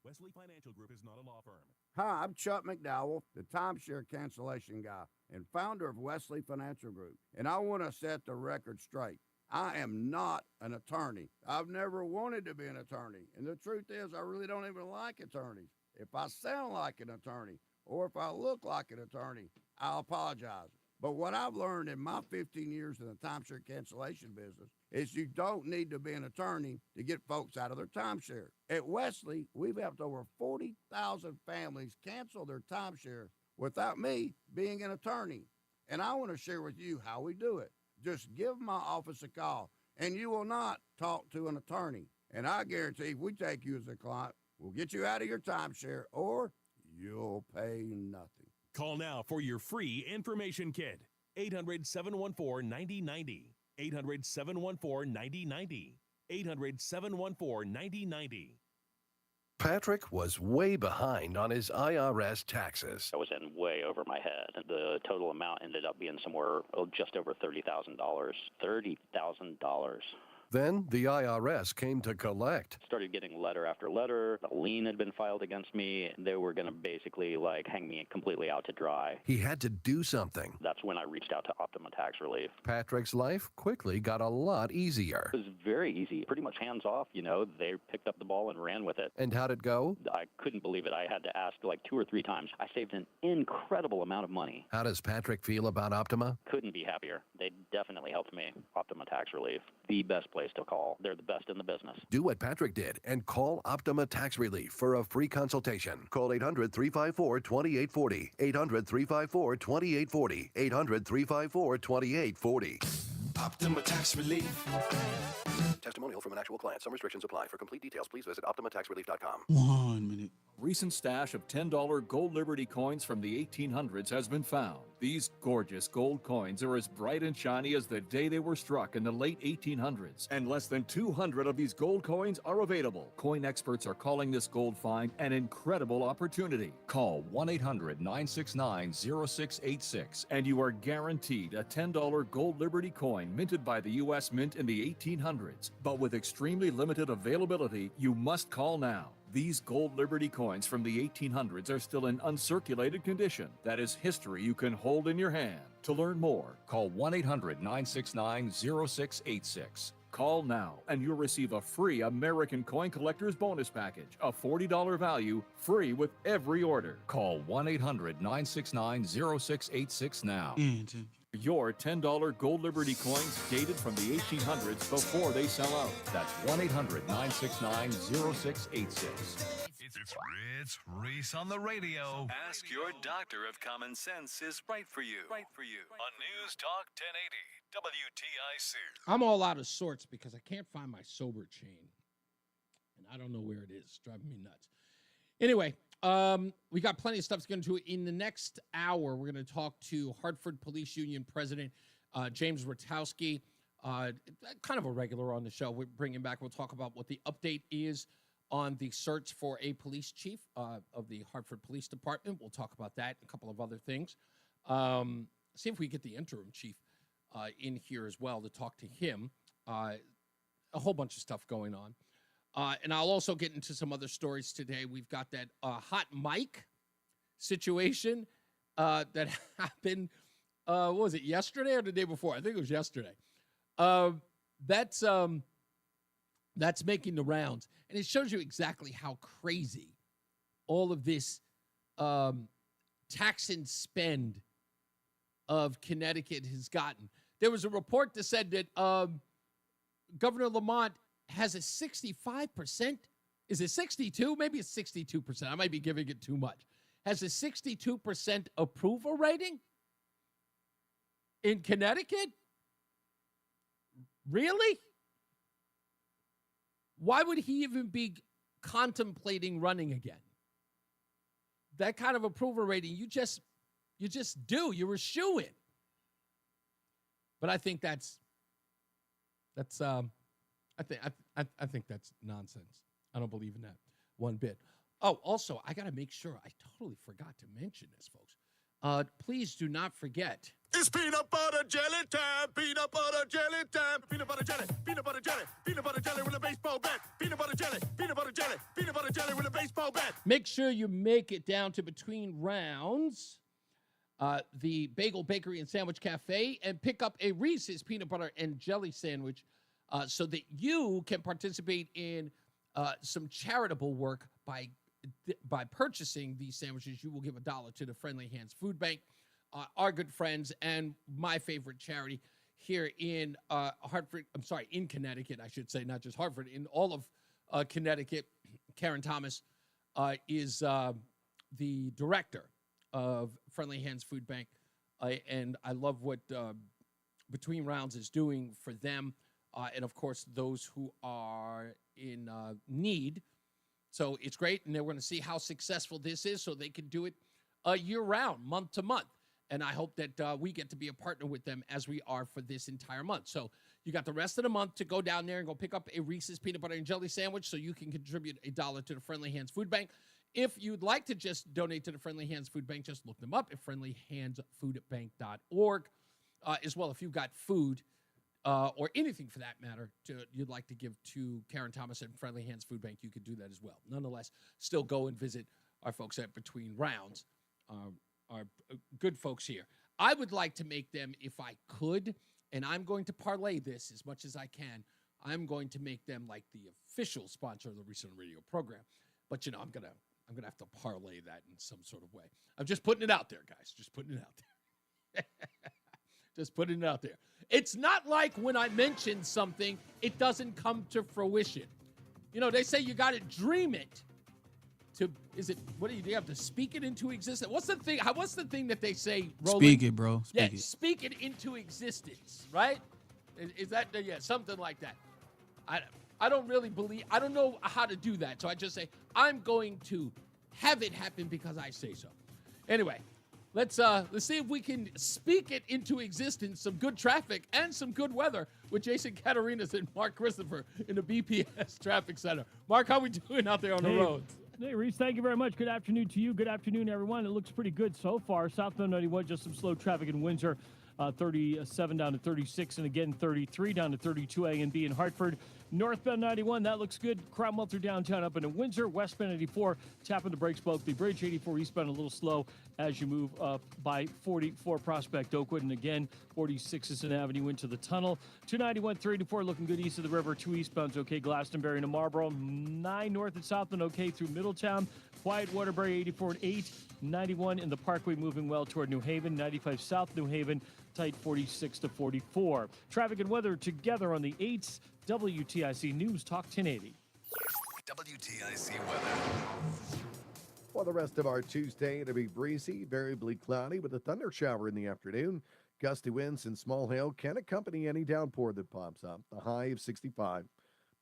Wesley Financial Group is not a law firm. Hi, I'm Chuck McDowell, the timeshare cancellation guy and founder of Wesley Financial Group. And I want to set the record straight. I am not an attorney. I've never wanted to be an attorney. And the truth is, I really don't even like attorneys. If I sound like an attorney or if I look like an attorney, I'll apologize. But what I've learned in my 15 years in the timeshare cancellation business is you don't need to be an attorney to get folks out of their timeshare. At Wesley, we've helped over 40,000 families cancel their timeshare without me being an attorney. And I want to share with you how we do it. Just give my office a call, and you will not talk to an attorney. And I guarantee if we take you as a client, we'll get you out of your timeshare, or you'll pay nothing. Call now for your free information kit. 800-714-9090. 800-714-9090. 800-714-9090. Patrick was way behind on his IRS taxes. I was in way over my head. The total amount ended up being somewhere just over $30,000. $30,000. Then the IRS came to collect. Started getting letter after letter. A lien had been filed against me. They were going to basically hang me completely out to dry. He had to do something. That's when I reached out to Optima Tax Relief. Patrick's life quickly got a lot easier. It was very easy, pretty much hands off. They picked up the ball and ran with it. And how'd it go? I couldn't believe it. I had to ask 2 or 3 times. I saved an incredible amount of money. How does Patrick feel about Optima? Couldn't be happier. They definitely helped me. Optima Tax Relief, the best place to call. They're the best in the business. Do what Patrick did and call Optima Tax Relief for a free consultation. Call 800-354-2840. 800-354-2840. 800-354-2840. Optima Tax Relief. Testimonial from an actual client. Some restrictions apply. For complete details, please visit OptimaTaxRelief.com. 1 minute. Recent stash of $10 gold Liberty coins from the 1800s has been found. These gorgeous gold coins are as bright and shiny as the day they were struck in the late 1800s, and less than 200 of these gold coins are available. Coin experts are calling this gold find an incredible opportunity. Call 1-800-969-0686 and you are guaranteed a $10 gold Liberty coin minted by the U.S. Mint in the 1800s. But with extremely limited availability, you must call now. These gold Liberty coins from the 1800s are still in uncirculated condition. That is history you can hold in your hand. To learn more, call 1-800-969-0686. Call now and you'll receive a free American Coin Collector's Bonus Package, a $40 value, free with every order. Call 1-800-969-0686 now. Your $10 gold Liberty coins dated from the 1800s before they sell out. That's 1-800-969-0686. It's Reese on the radio. Ask your doctor if common sense is right for you. On News Talk 1080 WTIC. I'm all out of sorts because I can't find my sober chain. And I don't know where it is. It's driving me nuts. Anyway, we got plenty of stuff to get into. In the next hour, we're going to talk to Hartford Police Union President James Rutowski, kind of a regular on the show. We'll bring him back. We'll talk about what the update is on the search for a police chief of the Hartford Police Department. We'll talk about that and a couple of other things. See if we get the interim chief in here as well to talk to him. A whole bunch of stuff going on. And I'll also get into some other stories today. We've got that hot mic situation that happened, what was it, yesterday or the day before? I think it was yesterday. That's making the rounds. And it shows you exactly how crazy all of this tax and spend of Connecticut has gotten. There was a report that said that Governor Lamont has a 65%. Is it 62? Maybe it's 62%. I might be giving it too much. Has a 62% approval rating in Connecticut? Really? Why would he even be contemplating running again? That kind of approval rating, you just do. You're a shoo-in. But I think I think that's nonsense. I don't believe in that one bit. Oh, also, I got to make sure. I totally forgot to mention this, folks. Please do not forget. It's peanut butter jelly time, peanut butter jelly time, peanut butter jelly, peanut butter jelly, peanut butter jelly with a baseball bat, peanut butter jelly, peanut butter jelly, peanut butter jelly with a baseball bat. Make sure you make it down to Between Rounds, the Bagel Bakery and Sandwich Cafe, and pick up a Reese's peanut butter and jelly sandwich so that you can participate in some charitable work by purchasing these sandwiches. You will give $1 to the Friendly Hands Food Bank, our good friends, and my favorite charity here in Hartford. I'm sorry, in Connecticut, I should say, not just Hartford. In all of Connecticut, Karen Thomas is the director of Friendly Hands Food Bank, and I love what Between Rounds is doing for them, and of course those who are in need. So it's great, and they're going to see how successful this is so they can do it year-round, month to month. And I hope that we get to be a partner with them as we are for this entire month. So you got the rest of the month to go down there and go pick up a Reese's peanut butter and jelly sandwich so you can contribute $1 to the Friendly Hands Food Bank. If you'd like to just donate to the Friendly Hands Food Bank, just look them up at friendlyhandsfoodbank.org. As well, if you've got food or anything for that matter you'd like to give to Karen Thomas and Friendly Hands Food Bank, you could do that as well. Nonetheless, still go and visit our folks at Between Rounds, our good folks here. I would like to make them, if I could, and I'm going to parlay this as much as I can, I'm going to make them like the official sponsor of the Reese On The Radio program. But, I'm going to have to parlay that in some sort of way. I'm just putting it out there, guys. Just putting it out there. Just putting it out there. It's not like when I mention something, it doesn't come to fruition. They say you got to dream it. What do you have to speak it into existence? What's the thing that they say, Roland? Speak it, bro. Speak it into existence, right? Is that, something like that. I don't really believe, I don't know how to do that. So I just say, I'm going to have it happen because I say so. Anyway, let's see if we can speak it into existence, some good traffic and some good weather with Jason Catarinas and Mark Christopher in the BPS Traffic Center. Mark, how we doing out there on the roads? Hey, Reese, thank you very much. Good afternoon to you. Good afternoon, everyone. It looks pretty good so far. Southbound 91, just some slow traffic in Windsor. 37 down to 36, and again 33 down to 32 A and B in Hartford. Northbound 91, that looks good. Cromwell through downtown up into Windsor. Westbound 84, tapping the brakes both the bridge. 84 eastbound a little slow as you move up by 44 Prospect Oakwood, and again 46 is an avenue into the tunnel. 291, 384 looking good east of the river. 2 eastbound's okay. Glastonbury to Marlboro. 9 north and southbound okay through Middletown. Quiet Waterbury 84 and 8. 91 in the Parkway moving well toward New Haven. 95 South New Haven. Tight 46 to 44. Traffic and weather together on the 8th. WTIC News Talk 1080. WTIC weather. For the rest of our Tuesday, it'll be breezy, variably cloudy with a thunder shower in the afternoon. Gusty winds and small hail can accompany any downpour that pops up. The high of 65.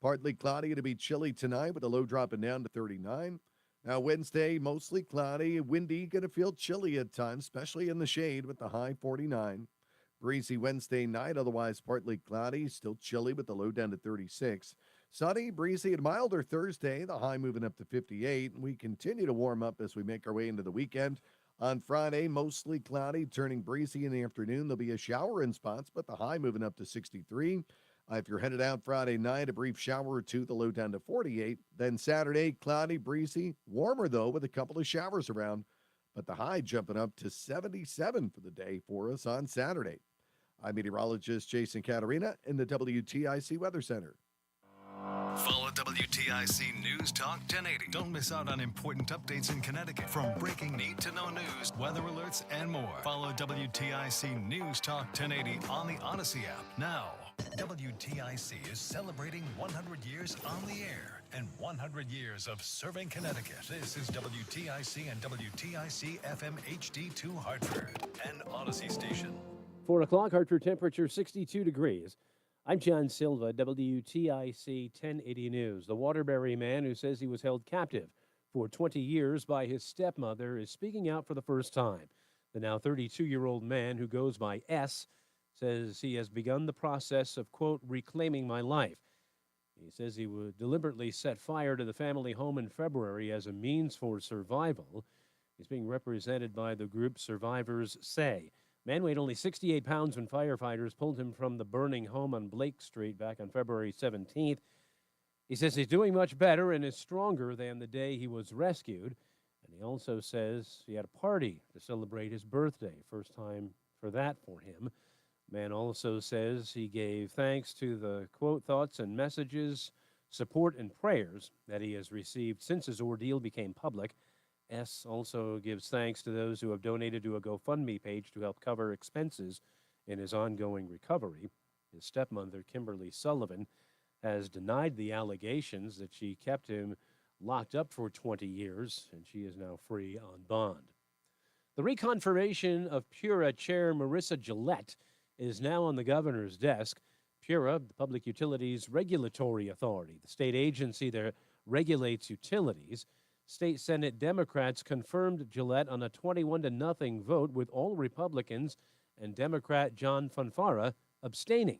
Partly cloudy, it'll be chilly tonight with a low dropping down to 39. Now Wednesday, mostly cloudy, windy, going to feel chilly at times, especially in the shade with the high 49. Breezy Wednesday night, otherwise partly cloudy, still chilly with the low down to 36. Sunny, breezy, and milder Thursday, the high moving up to 58. And we continue to warm up as we make our way into the weekend. On Friday, mostly cloudy, turning breezy in the afternoon. There'll be a shower in spots, but the high moving up to 63. If you're headed out Friday night, a brief shower or two, the low down to 48. Then Saturday, cloudy, breezy, warmer though, with a couple of showers around. But the high jumping up to 77 for the day for us on Saturday. I'm meteorologist Jason Catarina in the WTIC Weather Center. Follow WTIC News Talk 1080. Don't miss out on important updates in Connecticut, from breaking need-to-know news, weather alerts, and more. Follow WTIC News Talk 1080 on the Odyssey app. Now, WTIC is celebrating 100 years on the air and 100 years of serving Connecticut. This is WTIC and WTIC FM HD2 Hartford, an Odyssey station. 4 o'clock, Hartford temperature 62 degrees. I'm John Silva, WTIC 1080 News. The Waterbury man who says he was held captive for 20 years by his stepmother is speaking out for the first time. The now 32-year-old man, who goes by S, says he has begun the process of, quote, reclaiming my life. He says he would deliberately set fire to the family home in February as a means for survival. He's being represented by the group Survivors Say. Man weighed only 68 pounds when firefighters pulled him from the burning home on Blake Street back on February 17th. He says he's doing much better and is stronger than the day he was rescued. And he also says he had a party to celebrate his birthday, first time for that for him. Man also says he gave thanks to the, quote, thoughts and messages, support and prayers that he has received since his ordeal became public. S also gives thanks to those who have donated to a GoFundMe page to help cover expenses in his ongoing recovery. His stepmother, Kimberly Sullivan, has denied the allegations that she kept him locked up for 20 years, and she is now free on bond. The reconfirmation of PURA Chair Marissa Gillette is now on the governor's desk. PURA, the Public Utilities Regulatory Authority, the state agency that regulates utilities. State Senate Democrats confirmed Gillette on a 21-0 vote, with all Republicans and Democrat John Fonfara abstaining.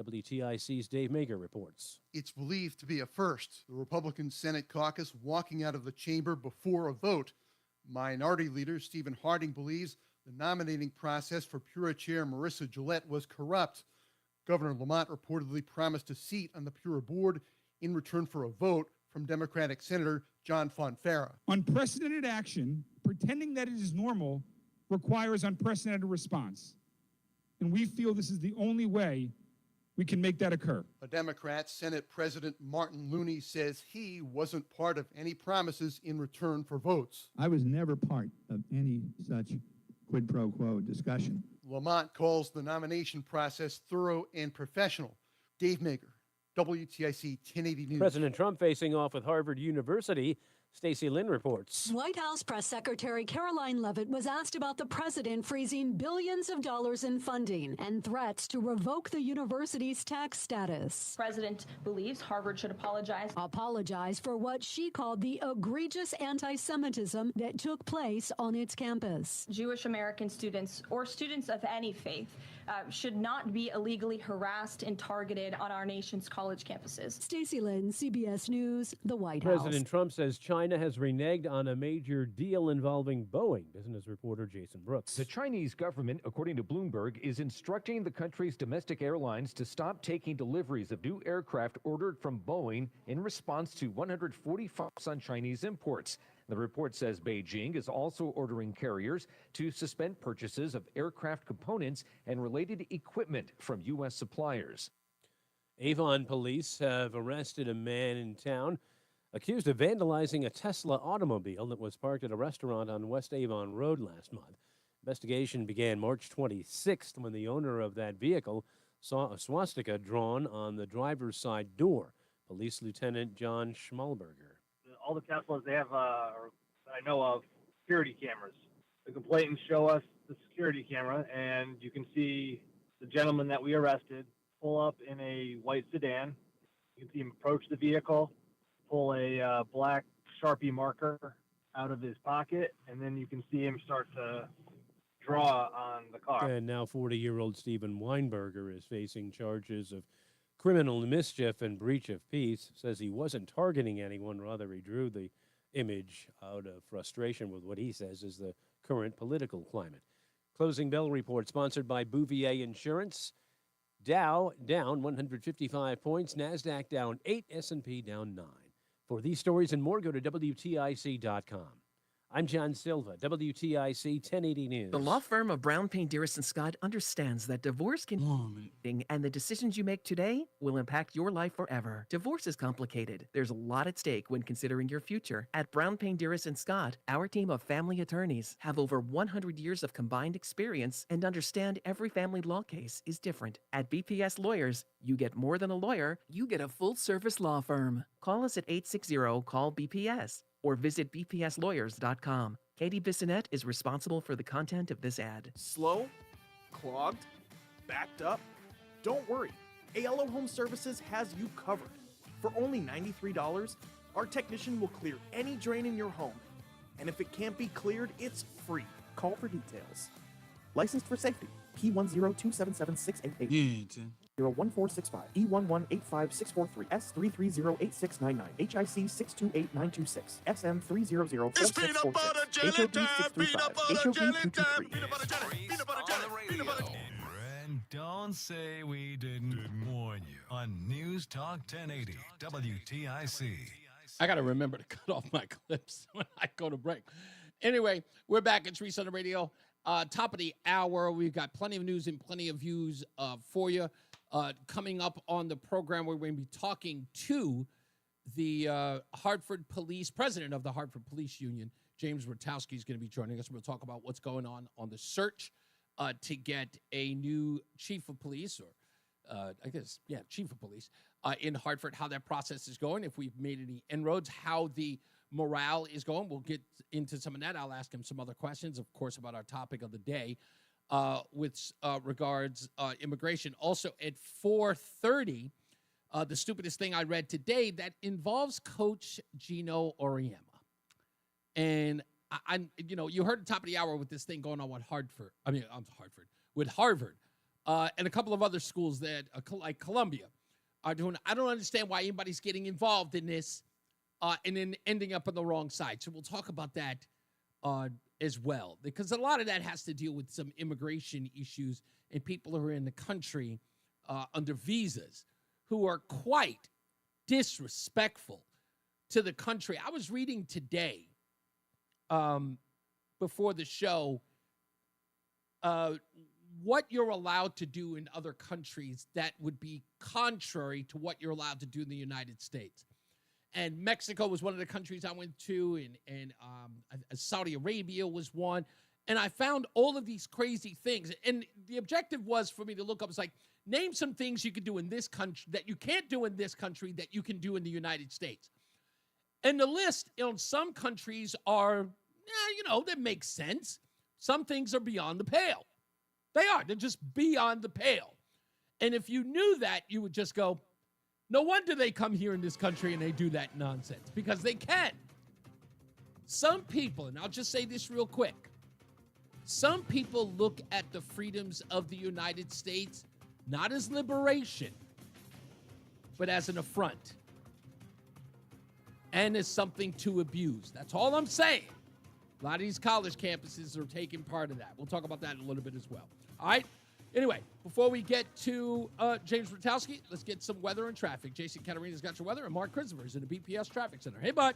WTIC's Dave Mager reports. It's believed to be a first, the Republican Senate caucus walking out of the chamber before a vote. Minority Leader Stephen Harding believes the nominating process for PURA Chair Marissa Gillette was corrupt. Governor Lamont reportedly promised a seat on the PURA board in return for a vote from Democratic Senator John Fonfara. Unprecedented action, pretending that it is normal, requires unprecedented response. And we feel this is the only way we can make that occur. A Democrat, Senate President Martin Looney, says he wasn't part of any promises in return for votes. I was never part of any such quid pro quo discussion. Lamont calls the nomination process thorough and professional. Dave Mager, WTIC 1080 News. President Trump facing off with Harvard University Stacey Lynn reports. White House Press Secretary Caroline Leavitt was asked about the president freezing billions of dollars in funding and threats to revoke the university's tax status. President believes Harvard should apologize for what she called the egregious anti-Semitism that took place on its campus. Jewish American students or students of any faith should not be illegally harassed and targeted on our nation's college campuses. Stacey Lynn, CBS News, the White House. President Trump says China has reneged on a major deal involving Boeing. Business reporter Jason Brooks. The Chinese government, according to Bloomberg, is instructing the country's domestic airlines to stop taking deliveries of new aircraft ordered from Boeing in response to 145 on Chinese imports. The report says Beijing is also ordering carriers to suspend purchases of aircraft components and related equipment from U.S. suppliers. Avon police have arrested a man in town accused of vandalizing a Tesla automobile that was parked at a restaurant on West Avon Road last month. Investigation began March 26th when the owner of that vehicle saw a swastika drawn on the driver's side door. Police Lieutenant John Schmalberger. All the Teslas, they have, that I know of, security cameras. The complainants show us the security camera, and you can see the gentleman that we arrested pull up in a white sedan. You can see him approach the vehicle, pull a black Sharpie marker out of his pocket, and then you can see him start to draw on the car. And now 40-year-old Stephen Weinberger is facing charges of criminal mischief and breach of peace. Says he wasn't targeting anyone, rather he drew the image out of frustration with what he says is the current political climate. Closing bell report sponsored by Bouvier Insurance. Dow down 155 points, NASDAQ down 8, S&P down 9. For these stories and more, go to WTIC.com. I'm John Silva, WTIC 1080 News. The law firm of Brown, Payne, Dearest & Scott understands that divorce can... and the decisions you make today will impact your life forever. Divorce is complicated. There's a lot at stake when considering your future. At Brown, Payne, Dearest & Scott, our team of family attorneys have over 100 years of combined experience and understand every family law case is different. At BPS Lawyers, you get more than a lawyer, you get a full-service law firm. Call us at 860-CALL-BPS. or visit bpslawyers.com. Katie Bissonette is responsible for the content of this ad. Slow? Clogged? Backed up? Don't worry. ALO Home Services has you covered. For only $93, our technician will clear any drain in your home. And if it can't be cleared, it's free. Call for details. Licensed for safety. P102776888. Yeah, Tim. 01465 E1185643 S3308699 HIC 628926 SM 3004646 It's peanut butter jelly time, peanut butter jelly time, peanut butter jelly, peanut butter jelly, peanut butter jelly. And don't say we didn't warn you on News Talk 1080 WTIC. I got to remember to cut off my clips when I go to break. Anyway, we're back. It's Reese on the Radio. Top of the hour. We've got plenty of news and plenty of views for you. Coming up on the program, we're going to be talking to the Hartford Police, president of the Hartford Police Union, James Rutowski, is going to be joining us. We'll talk about what's going on the search to get a new chief of police, or chief of police in Hartford, how that process is going, if we've made any inroads, how the morale is going. We'll get into some of that. I'll ask him some other questions, of course, about our topic of the day. With regards immigration. Also at 4:30, the stupidest thing I read today that involves Coach Gino Auriemma. And you heard the top of the hour with this thing going on with Harvard, and a couple of other schools that, like Columbia, are doing. I don't understand why anybody's getting involved in this and then ending up on the wrong side. So we'll talk about that as well, because a lot of that has to deal with some immigration issues and people who are in the country under visas who are quite disrespectful to the country. I was reading today before the show what you're allowed to do in other countries that would be contrary to what you're allowed to do in the United States. And Mexico was one of the countries I went to, and Saudi Arabia was one. And I found all of these crazy things. And the objective was for me to look up, it's like, name some things you could do in this country that you can't do in this country that you can do in the United States. And the list in some countries are, that makes sense. Some things are beyond the pale. They are. They're just beyond the pale. And if you knew that, you would just go, no wonder they come here in this country and they do that nonsense, because they can. Some people, and I'll just say this real quick, some people look at the freedoms of the United States not as liberation, but as an affront and as something to abuse. That's all I'm saying. A lot of these college campuses are taking part of that. We'll talk about that in a little bit as well. All right? Anyway, before we get to James Rutowski, let's get some weather and traffic. Jason Caterina's got your weather, and Mark Christopher is in the BPS Traffic Center. Hey, bud.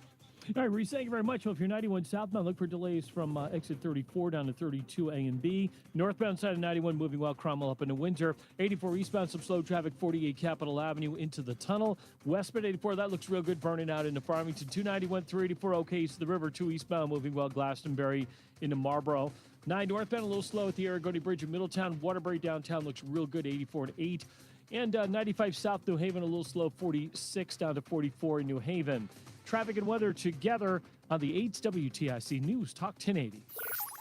All right, Reese, thank you very much. Well, if you're 91 southbound, look for delays from exit 34 down to 32 A and B. Northbound side of 91 moving well, Cromwell up into Windsor. 84 eastbound, some slow traffic, 48 Capitol Avenue into the tunnel. Westbound 84, that looks real good, burning out into Farmington. 291 through 84, okay, east of the river. 2 eastbound moving well, Glastonbury into Marlboro. 9 northbound, a little slow at the Aragoni Bridge in Middletown. Waterbury downtown looks real good, 84 and 8. And 95 South New Haven, a little slow, 46 down to 44 in New Haven. Traffic and weather together on the 8's WTIC News Talk 1080.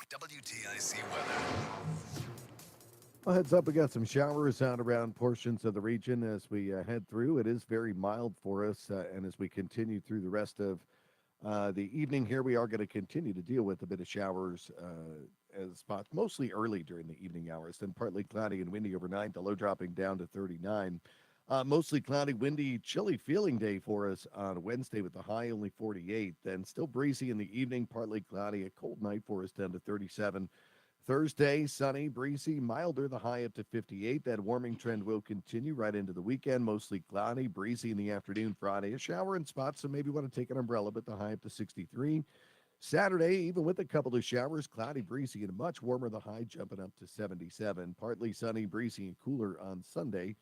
WTIC weather. Well, heads up, we got some showers out around portions of the region as we head through. It is very mild for us, and as we continue through the rest of the evening here, we are going to continue to deal with a bit of showers as spots, mostly early during the evening hours, then partly cloudy and windy overnight, the low dropping down to 39. Mostly cloudy, windy, chilly feeling day for us on Wednesday with the high only 48. Then still breezy in the evening, partly cloudy, a cold night for us down to 37. Thursday, sunny, breezy, milder, the high up to 58. That warming trend will continue right into the weekend. Mostly cloudy, breezy in the afternoon Friday. A shower in spots, so maybe want to take an umbrella, but the high up to 63. Saturday, even with a couple of showers, cloudy, breezy, and much warmer, the high jumping up to 77. Partly sunny, breezy, and cooler on Sunday.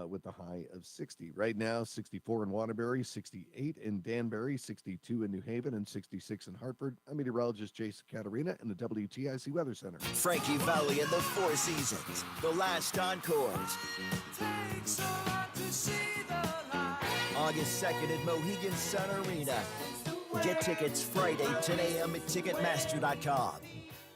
With the high of 60. Right now, 64 in Waterbury, 68 in Danbury, 62 in New Haven, and 66 in Hartford. I'm meteorologist Jason Caterina in the WTIC Weather Center. Frankie Valli and the Four Seasons, the last encores. August 2nd at Mohegan Sun Arena. Get tickets Friday, 10 a.m. at Ticketmaster.com.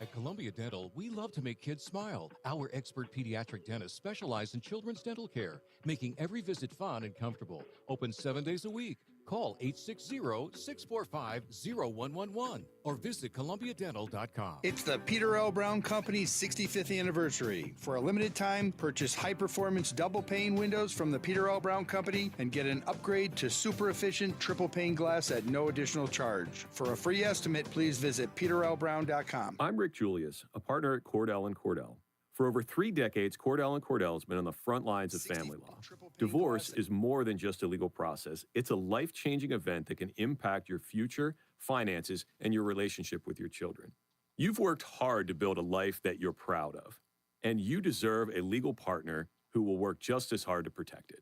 At Columbia Dental, we love to make kids smile. Our expert pediatric dentists specialize in children's dental care, making every visit fun and comfortable. Open 7 days a week. Call 860-645-0111 or visit columbiadental.com. It's the Peter L. Brown Company's 65th anniversary. For a limited time, purchase high-performance double-pane windows from the Peter L. Brown Company and get an upgrade to super-efficient triple-pane glass at no additional charge. For a free estimate, please visit peterlbrown.com. I'm Rick Julius, a partner at Cordell & Cordell. For over 3 decades, Cordell & Cordell has been on the front lines of family law. Divorce is more than just a legal process. It's a life-changing event that can impact your future, finances, and your relationship with your children. You've worked hard to build a life that you're proud of, and you deserve a legal partner who will work just as hard to protect it.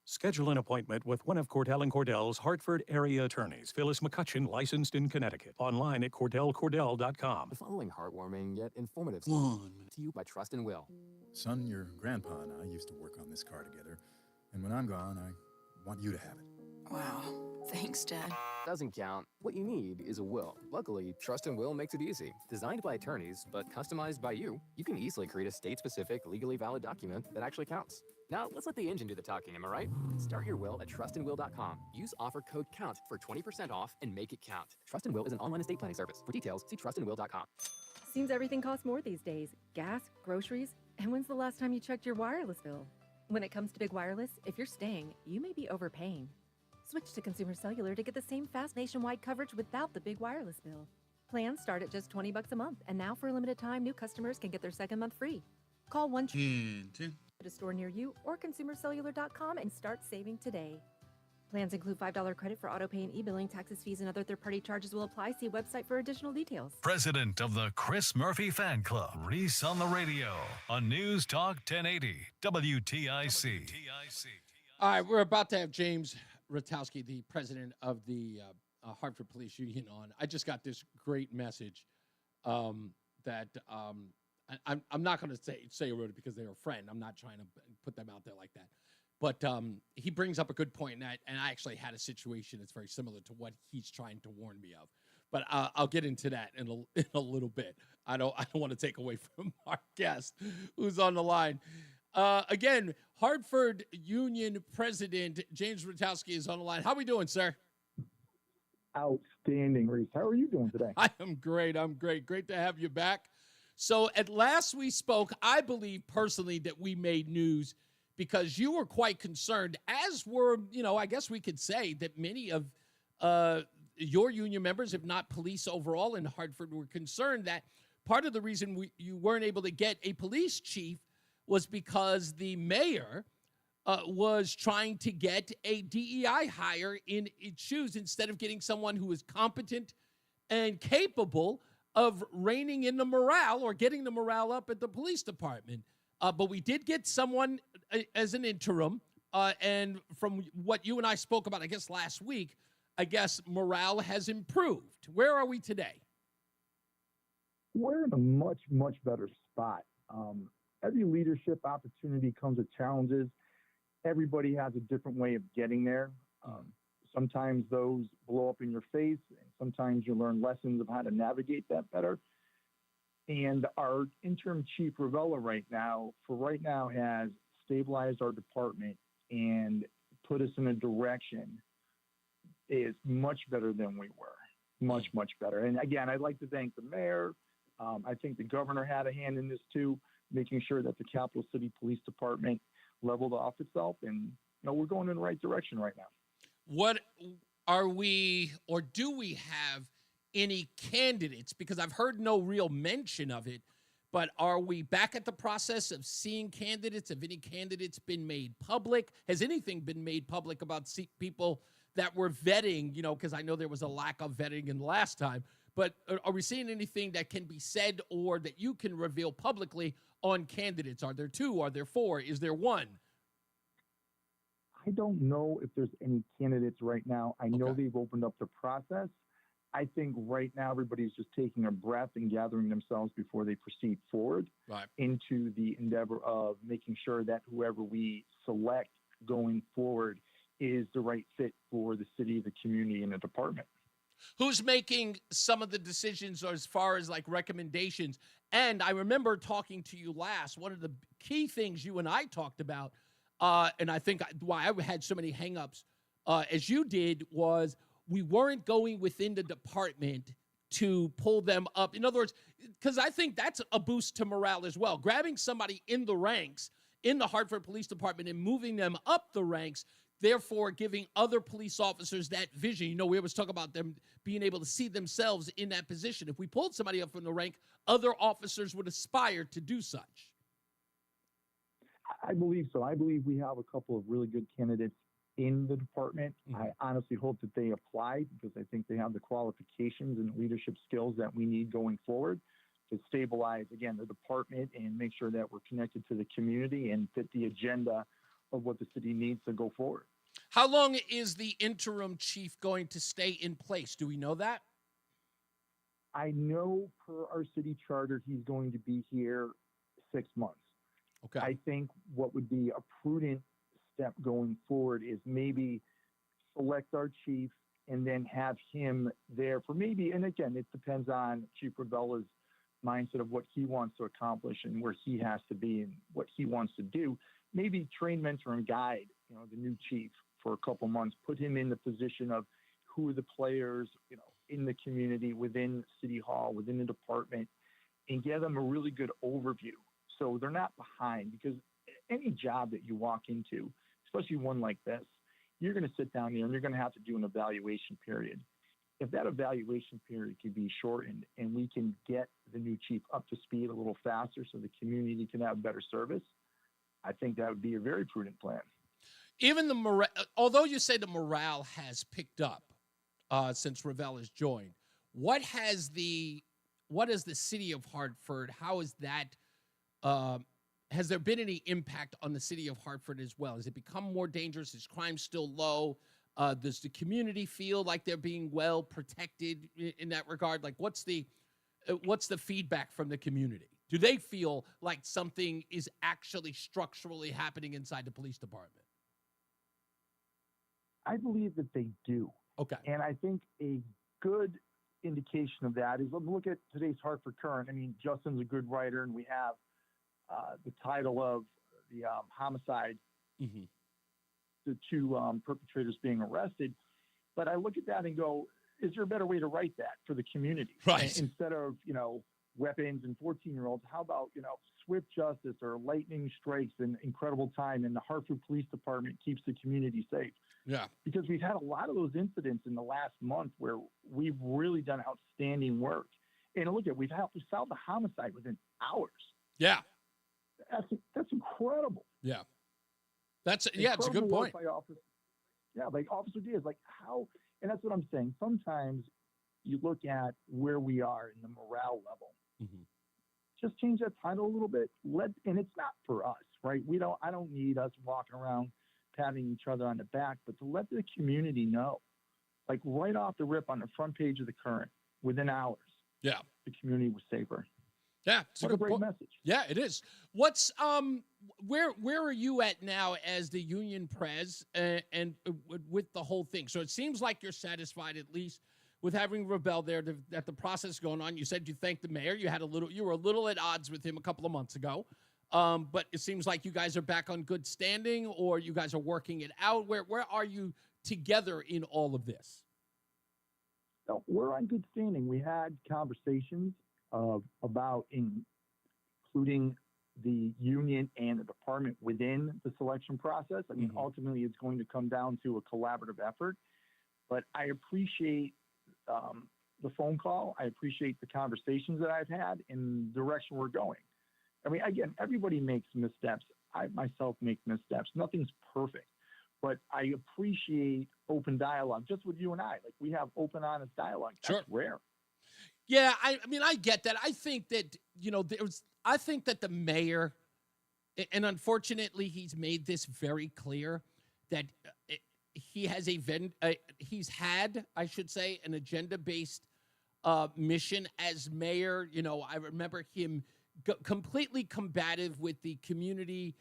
Schedule an appointment with one of Cordell & Cordell's Hartford area attorneys. Phyllis McCutcheon, licensed in Connecticut. Online at CordellCordell.com. The following heartwarming yet informative to you by Trust and Will. Son, your grandpa and I used to work on this car together, and when I'm gone, I want you to have it. Wow. Thanks, Dad. Doesn't count. What you need is a will. Luckily, Trust and Will makes it easy. Designed by attorneys, but customized by you, you can easily create a state-specific, legally valid document that actually counts. Now, let's let the engine do the talking, am I right? Start your will at trustandwill.com. Use offer code COUNT for 20% off and make it count. Trust and Will is an online estate planning service. For details, see trustandwill.com. Seems everything costs more these days. Gas, groceries, and when's the last time you checked your wireless bill? When it comes to big wireless, if you're staying, you may be overpaying. Switch to Consumer Cellular to get the same fast nationwide coverage without the big wireless bill. Plans start at just $20 a month, and now for a limited time, new customers can get their second month free. Call 1 at a store near you or consumercellular.com and start saving today. Plans include $5 credit for auto pay and e-billing. Taxes, fees, and other third-party charges will apply. See website for additional details. President of the Chris Murphy Fan Club, Reese on the Radio on News Talk 1080 WTIC. All right, we're about to have James Rutowski, the president of the Hartford Police Union, on. I just got this great message that I'm not going to say who wrote it because they're a friend. I'm not trying to put them out there like that. But he brings up a good point, and I actually had a situation that's very similar to what he's trying to warn me of. But I'll get into that in a little bit. I don't want to take away from our guest who's on the line. Again, Hartford Union President James Rutowski is on the line. How are we doing, sir? Outstanding, Reese. How are you doing today? I am great. I'm great. Great to have you back. So at last we spoke, I believe personally that we made news because you were quite concerned, as were, I guess we could say that many of your union members, if not police overall in Hartford, were concerned that part of the reason you weren't able to get a police chief was because the mayor was trying to get a DEI hire in its shoes instead of getting someone who is competent and capable of reining in the morale or getting the morale up at the police department. But we did get someone as an interim, and from what you and I spoke about, I guess, last week, I guess morale has improved. Where are we today? We're in a much, much better spot. Every leadership opportunity comes with challenges. Everybody has a different way of getting there. Sometimes those blow up in your face, and sometimes you learn lessons of how to navigate that better. And our interim chief Ravella right now has stabilized our department and put us in a direction is much better than we were. Much, much better. And again, I'd like to thank the mayor. I think the governor had a hand in this too, making sure that the Capital City Police Department leveled off itself. And we're going in the right direction right now. What are we, or do we have any candidates? Because I've heard no real mention of it, but are we back at the process of seeing candidates? Have any candidates been made public? Has anything been made public about people that were vetting, because I know there was a lack of vetting in the last time, but are we seeing anything that can be said or that you can reveal publicly on candidates? Are there 2? Are there 4? Is there 1? I don't know if there's any candidates right now. I know they've opened up the process. I think right now everybody's just taking a breath and gathering themselves before they proceed forward into the endeavor of making sure that whoever we select going forward is the right fit for the city, the community, and the department. Who's making some of the decisions as far as like recommendations? And I remember talking to you last, one of the key things you and I talked about, and I think why I had so many hangups as you did, was we weren't going within the department to pull them up. In other words, because I think that's a boost to morale as well. Grabbing somebody in the ranks in the Hartford Police Department and moving them up the ranks, therefore giving other police officers that vision. We always talk about them being able to see themselves in that position. If we pulled somebody up from the rank, other officers would aspire to do such. I believe so. I believe we have a couple of really good candidates in the department. I honestly hope that they apply because I think they have the qualifications and leadership skills that we need going forward to stabilize, again, the department and make sure that we're connected to the community and fit the agenda of what the city needs to go forward. How long is the interim chief going to stay in place? Do we know that? I know per our city charter, he's going to be here 6 months. Okay. I think what would be a prudent step going forward is maybe select our chief and then have him there for maybe, and again, it depends on Chief Ravella's mindset of what he wants to accomplish and where he has to be and what he wants to do. Maybe train, mentor, and guide, the new chief for a couple months, put him in the position of who are the players, in the community, within City Hall, within the department, and give them a really good overview. So they're not behind, because any job that you walk into, especially one like this, you're going to sit down there and you're going to have to do an evaluation period. If that evaluation period can be shortened and we can get the new chief up to speed a little faster so the community can have better service, I think that would be a very prudent plan. Even the morale, although you say the morale has picked up since Ravella's joined, what is the city of Hartford? How is that? Has there been any impact on the city of Hartford as well? Has it become more dangerous? Is crime still low? Does the community feel like they're being well protected in that regard? Like, what's the feedback from the community? Do they feel like something is actually structurally happening inside the police department? I believe that they do. Okay. And I think a good indication of that is, look at today's Hartford Current. I mean, Justin's a good writer, and we have the title of the homicide, the two perpetrators being arrested. But I look at that and go, is there a better way to write that for the community? Right. Instead of, weapons and 14-year-olds, how about, swift justice or lightning strikes in incredible time, and the Hartford Police Department keeps the community safe? Yeah. Because we've had a lot of those incidents in the last month where we've really done outstanding work. And look at, we solved the homicide within hours. Yeah. That's incredible. Yeah. It's a good point. Like Officer Diaz, like how, and that's what I'm saying. Sometimes you look at where we are in the morale level. Just change that title a little bit. And it's not for us, right? I don't need us walking around patting each other on the back, but to let the community know, like right off the rip on the front page of the Current, within hours, yeah, the community was safer. Yeah, what a great message. Yeah, it is. What's where are you at now as the union pres and with the whole thing? So it seems like you're satisfied at least with having Rebel there, that the process is going on. You said you thanked the mayor. You were a little at odds with him a couple of months ago. But it seems like you guys are back on good standing, or you guys are working it out. Where are you together in all of this? No, we're on good standing. We had conversations about including the union and the department within the selection process. I mean, ultimately, it's going to come down to a collaborative effort. But I appreciate the phone call. I appreciate the conversations that I've had in the direction we're going. I mean, again, everybody makes missteps. I myself make missteps. Nothing's perfect. But I appreciate open dialogue, just with you and I. Like, we have open, honest dialogue. That's rare. Yeah, I mean, I get that. I think that, I think that the mayor, and unfortunately, he's made this very clear, that he has he's had, I should say, an agenda-based mission as mayor. I remember him completely combative with the community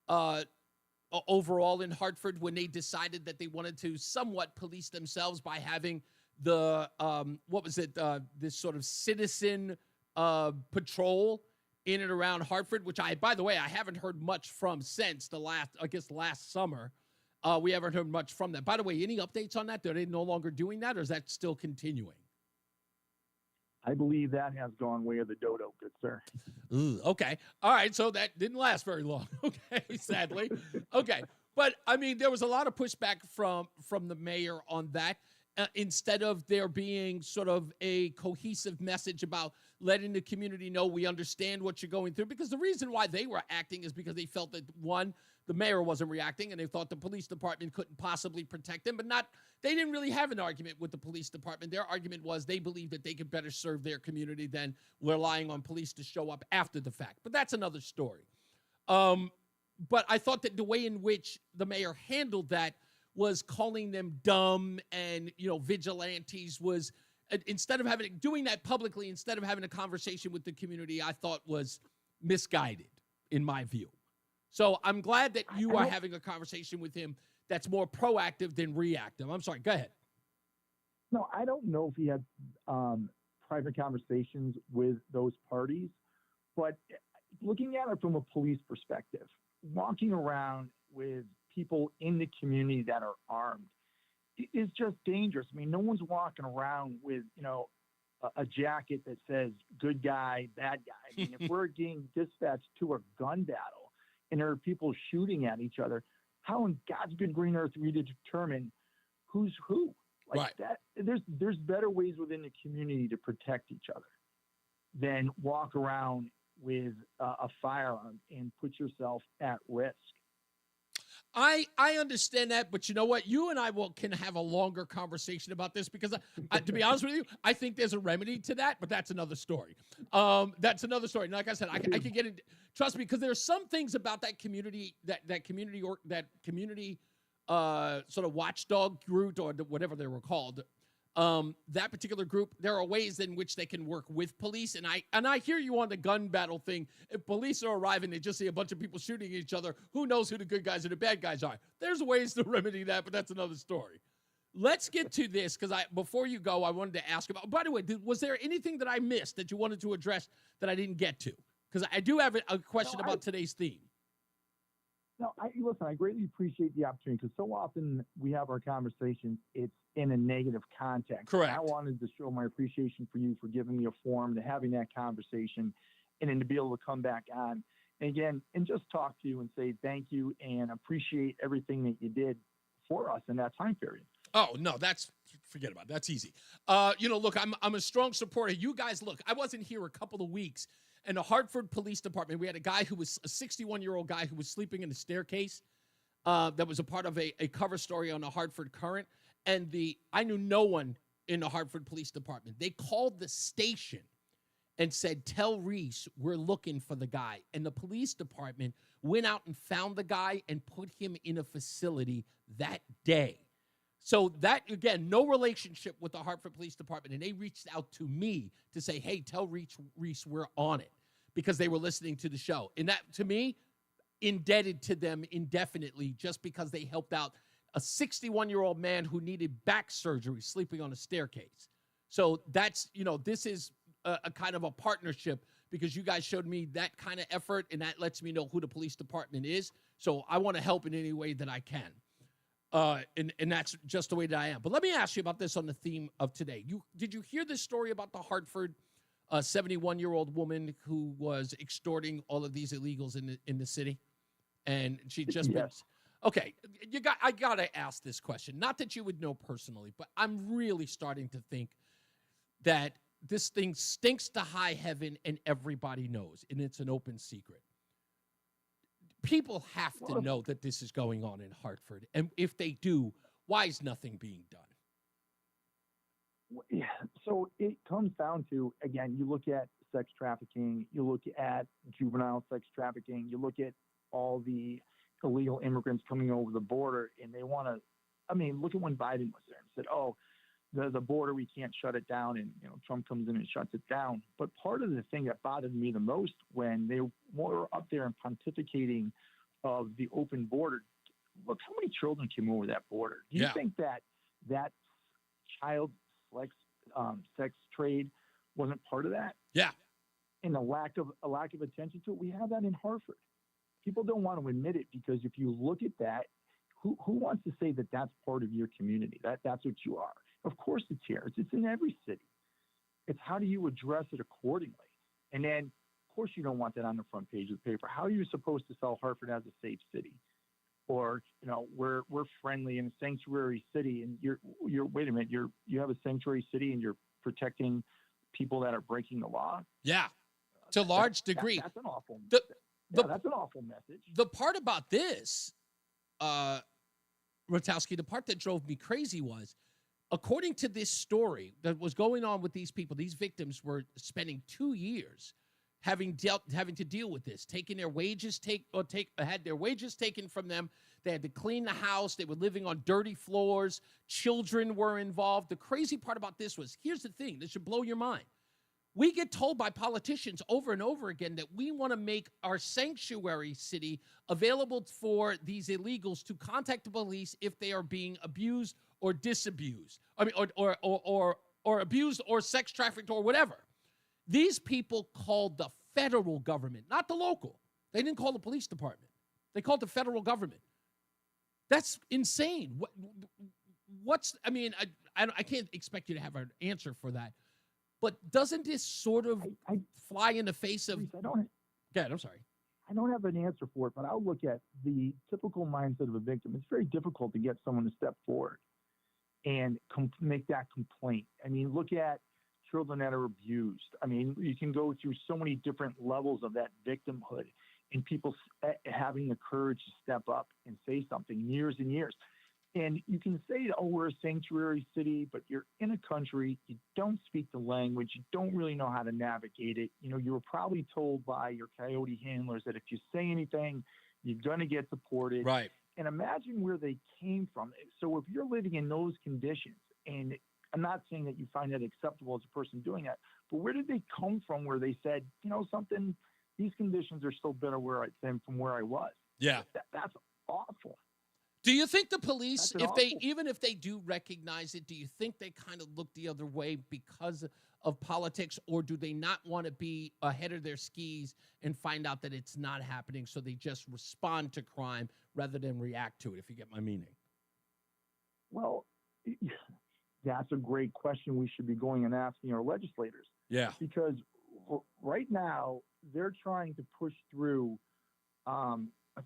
overall in Hartford when they decided that they wanted to somewhat police themselves by having the this sort of citizen patrol in and around Hartford, which by the way, I haven't heard much from since last summer. We haven't heard much from them. By the way, any updates on that? Are they no longer doing that, or is that still continuing? I believe that has gone way of the dodo, good sir. Ooh, okay. All right. So that didn't last very long. Okay. Sadly. Okay. But I mean, there was a lot of pushback from the mayor on that. Instead of there being sort of a cohesive message about letting the community know we understand what you're going through, because the reason why they were acting is because they felt that, one, the mayor wasn't reacting, and they thought the police department couldn't possibly protect them, they didn't really have an argument with the police department. Their argument was they believed that they could better serve their community than relying on police to show up after the fact. But that's another story. But I thought that the way in which the mayor handled that was calling them dumb and, vigilantes, was doing that publicly, instead of having a conversation with the community, I thought was misguided in my view. So I'm glad that you are having a conversation with him that's more proactive than reactive. I'm sorry, go ahead. No, I don't know if he had private conversations with those parties, but looking at it from a police perspective, walking around with people in the community that are armed is just dangerous. I mean, no one's walking around with, a jacket that says good guy, bad guy. I mean, if we're getting dispatched to a gun battle and there are people shooting at each other, how in God's good green earth are we to determine who's who? Like that, there's better ways within the community to protect each other than walk around with a firearm and put yourself at risk. I understand that, but you know what? You and I can have a longer conversation about this, because to be honest with you, I think there's a remedy to that, but that's another story. That's another story. And like I said, I can get it. Trust me, because there's some things about that community, that community sort of watchdog group, or whatever they were called, that particular group, there are ways in which they can work with police. And I hear you on the gun battle thing. If police are arriving, they just see a bunch of people shooting each other. Who knows who the good guys and the bad guys are? There's ways to remedy that, but that's another story. Let's get to this, because before you go, I wanted to ask about, by the way, was there anything that I missed that you wanted to address that I didn't get to? Because I do have a question about today's theme. No, listen, I greatly appreciate the opportunity, because so often we have our conversations, it's in a negative context. Correct. I wanted to show my appreciation for you for giving me a forum, to having that conversation, and then to be able to come back on again and just talk to you and say thank you and appreciate everything that you did for us in that time period. Oh, no, forget about it. That's easy. Look, I'm a strong supporter. You guys, look, I wasn't here a couple of weeks, and the Hartford Police Department, we had a guy who was a 61-year-old guy who was sleeping in the staircase. That was a part of a cover story on the Hartford Current. And I knew no one in the Hartford Police Department. They called the station and said, tell Reese we're looking for the guy. And the police department went out and found the guy and put him in a facility that day. So that, again, no relationship with the Hartford Police Department. And they reached out to me to say, hey, tell Reese we're on it, because they were listening to the show. And that, to me, indebted to them indefinitely, just because they helped out a 61-year-old man who needed back surgery sleeping on a staircase. So that's, this is a kind of a partnership, because you guys showed me that kind of effort, and that lets me know who the police department is. So I want to help in any way that I can. And that's just the way that I am. But let me ask you about this on the theme of today. Did you hear this story about the Hartford 71-year-old woman who was extorting all of these illegals in the city? And she just Yes. Okay, I got to ask this question. Not that you would know personally, but I'm really starting to think that this thing stinks to high heaven and everybody knows, and it's an open secret. People have to know that this is going on in Hartford. And if they do, why is nothing being done? Yeah, so it comes down to, again, you look at sex trafficking, you look at juvenile sex trafficking, you look at all the illegal immigrants coming over the border, and they want to, look at when Biden was there and said, oh, the border, we can't shut it down, and Trump comes in and shuts it down. But part of the thing that bothered me the most when they were up there and pontificating of the open border, look how many children came over that border. Do you think that child sex trade wasn't part of that? Yeah. And a lack of attention to it. We have that in Hartford. People don't want to admit it, because if you look at that, who wants to say that that's part of your community? That's what you are. Of course it's here. It's in every city. It's how do you address it accordingly? And then, of course, you don't want that on the front page of the paper. How are you supposed to sell Hartford as a safe city? Or, we're friendly in a sanctuary city, and you're wait a minute, you have a sanctuary city and you're protecting people that are breaking the law? Yeah, to a large degree. That's an awful that's an awful message. The part about this, Rotowski, the part that drove me crazy was, according to this story that was going on with these people, these victims were spending 2 years having to deal with this, taking their wages had their wages taken from them. They had to clean the house. They were living on dirty floors. Children were involved. The crazy part about this was, here's the thing, this should blow your mind. We get told by politicians over and over again that we want to make our sanctuary city available for these illegals to contact the police if they are being abused or disabused. Or abused or sex trafficked or whatever. These people called the federal government, not the local. They didn't call the police department. They called the federal government. That's insane. I can't expect you to have an answer for that. But doesn't this sort of fly in the face of... I'm sorry. I don't have an answer for it, but I'll look at the typical mindset of a victim. It's very difficult to get someone to step forward and make that complaint. Look at children that are abused. You can go through so many different levels of that victimhood, and people having the courage to step up and say something years and years. And you can say, oh, we're a sanctuary city, but you're in a country, you don't speak the language, you don't really know how to navigate it. You were probably told by your coyote handlers that if you say anything, you're going to get deported. Right. And imagine where they came from. So if you're living in those conditions, and I'm not saying that you find that acceptable as a person doing it, but where did they come from where they said, you know, something, these conditions are still better than from where I was? Yeah. That's awful. Do you think the police, That's even if they do recognize it, do you think they kind of look the other way because of politics, or do they not want to be ahead of their skis and find out that it's not happening, so they just respond to crime rather than react to it, if you get my meaning? Well, that's a great question we should be going and asking our legislators. Yeah. Because right now, they're trying to push through, I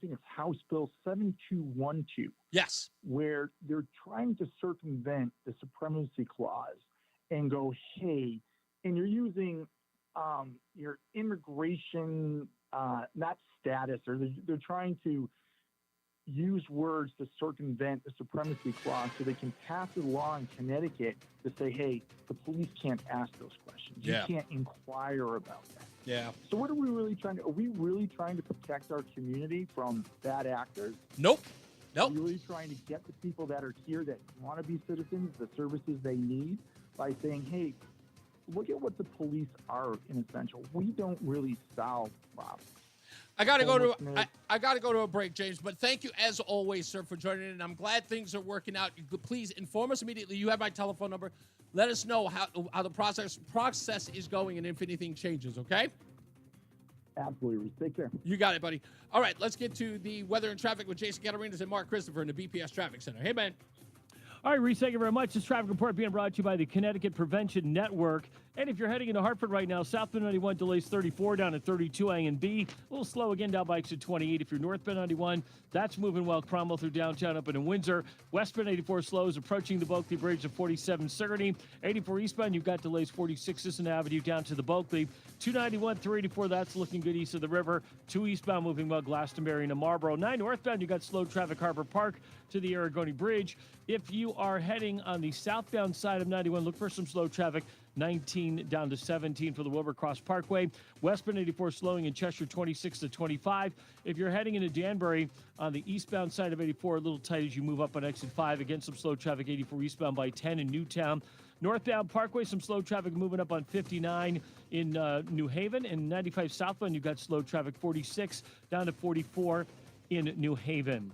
think it's House Bill 7212. Yes. Where they're trying to circumvent the supremacy clause and go, hey, and you're using your immigration, not status, or they're trying to use words to circumvent the supremacy clause so they can pass a law in Connecticut to say, hey, the police can't ask those questions. Yeah. You can't inquire about that. Yeah. So what are we really trying to, are we really trying to protect our community from bad actors? Nope. Are we really trying to get the people that are here that want to be citizens, the services they need, by saying, hey, look at what the police are in essential. We don't really solve problems. I got to go to a break, James, but thank you as always, sir, for joining in. And I'm glad things are working out. Please inform us immediately. You have my telephone number. Let us know how the process is going and if anything changes, okay? Absolutely, Reese. Take care. You got it, buddy. All right, let's get to the weather and traffic with Jason Catarinas and Mark Christopher in the BPS Traffic Center. Hey, man. All right, Reese, thank you very much. This traffic report being brought to you by the Connecticut Prevention Network. And if you're heading into Hartford right now, southbound 91 delays 34 down at 32 A and B. A little slow again down by exit 28. If you're northbound 91, that's moving well. Cromwell through downtown up in Windsor. Westbound 84 slows approaching the Bulkley Bridge of 47 Sigourney. 84 eastbound, you've got delays 46 Sisson Avenue down to the Bulkley. 291 through 84, that's looking good east of the river. 2 eastbound moving well, Glastonbury to Marlboro. 9 northbound, you've got slow traffic Harbor Park to the Aragoni Bridge. If you are heading on the southbound side of 91, look for some slow traffic. 19 down to 17 for the Wilbur-Cross Parkway. Westbound 84 slowing in Cheshire 26 to 25. If you're heading into Danbury on the eastbound side of 84, a little tight as you move up on exit 5. Again, some slow traffic 84 eastbound by 10 in Newtown. Northbound Parkway, some slow traffic moving up on 59 in New Haven. And 95 southbound, you've got slow traffic 46 down to 44 in New Haven.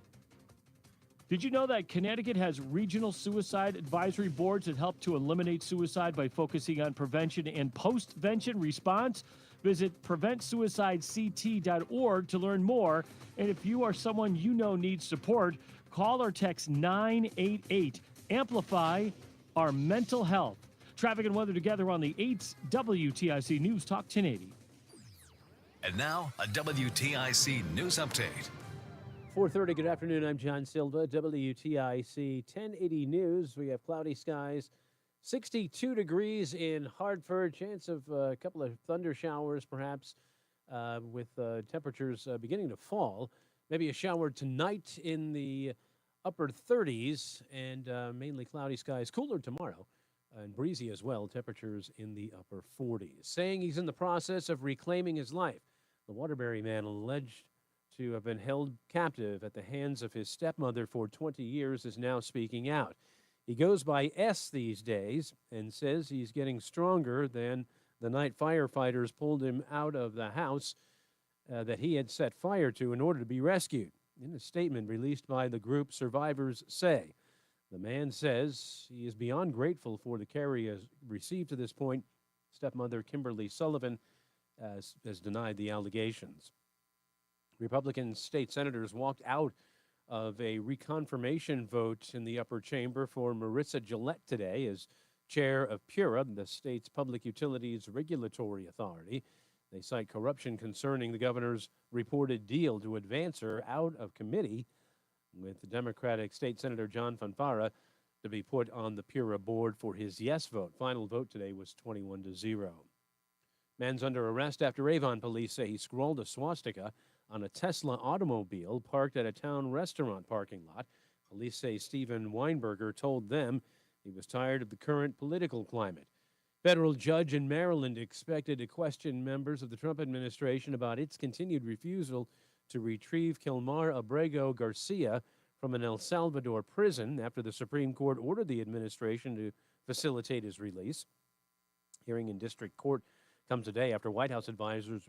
Did you know that Connecticut has regional suicide advisory boards that help to eliminate suicide by focusing on prevention and post-vention response? Visit preventsuicidect.org to learn more. And if you or someone you know needs support, call or text 988. Amplify our mental health. Traffic and weather together on the 8th WTIC News Talk 1080. And now, a WTIC news update. 4:30, good afternoon. I'm John Silva, WTIC 1080 News. We have cloudy skies, 62 degrees in Hartford, chance of a couple of thunder showers perhaps with temperatures beginning to fall. Maybe a shower tonight in the upper 30s and mainly cloudy skies, cooler tomorrow and breezy as well, temperatures in the upper 40s. Saying he's in the process of reclaiming his life. The Waterbury man alleged to have been held captive at the hands of his stepmother for 20 years is now speaking out. He goes by S these days and says he's getting stronger than the night firefighters pulled him out of the house that he had set fire to in order to be rescued. In a statement released by the group Survivors Say, the man says he is beyond grateful for the care he has received to this point. Stepmother Kimberly Sullivan has denied the allegations. Republican state senators walked out of a reconfirmation vote in the upper chamber for Marissa Gillette today as chair of PURA, the state's Public Utilities Regulatory Authority. They cite corruption concerning the governor's reported deal to advance her out of committee, with the Democratic State Senator John Fanfara to be put on the PURA board for his yes vote. Final vote today was 21-0. Man's under arrest after Avon police say he scrawled a swastika on a Tesla automobile parked at a town restaurant parking lot. Police say Stephen Weinberger told them he was tired of the current political climate. Federal judge in Maryland expected to question members of the Trump administration about its continued refusal to retrieve Kilmar Abrego Garcia from an El Salvador prison after the Supreme Court ordered the administration to facilitate his release. Hearing in district court comes a day after White House advisors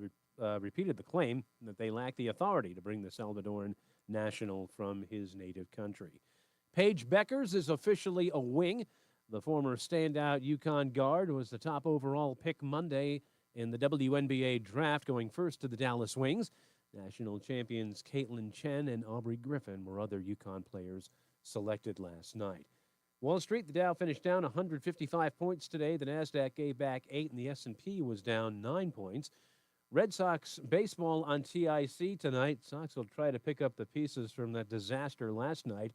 repeated the claim that they lack the authority to bring the Salvadoran national from his native country. Paige Beckers is officially a wing. The former standout UConn guard was the top overall pick Monday in the WNBA draft, going first to the Dallas Wings. National champions Caitlin Chen and Aubrey Griffin were other UConn players selected last night. Wall Street, the Dow finished down 155 points today. The Nasdaq gave back 8, and the S&P was down 9 points. Red Sox baseball on TIC tonight. Sox will try to pick up the pieces from that disaster last night.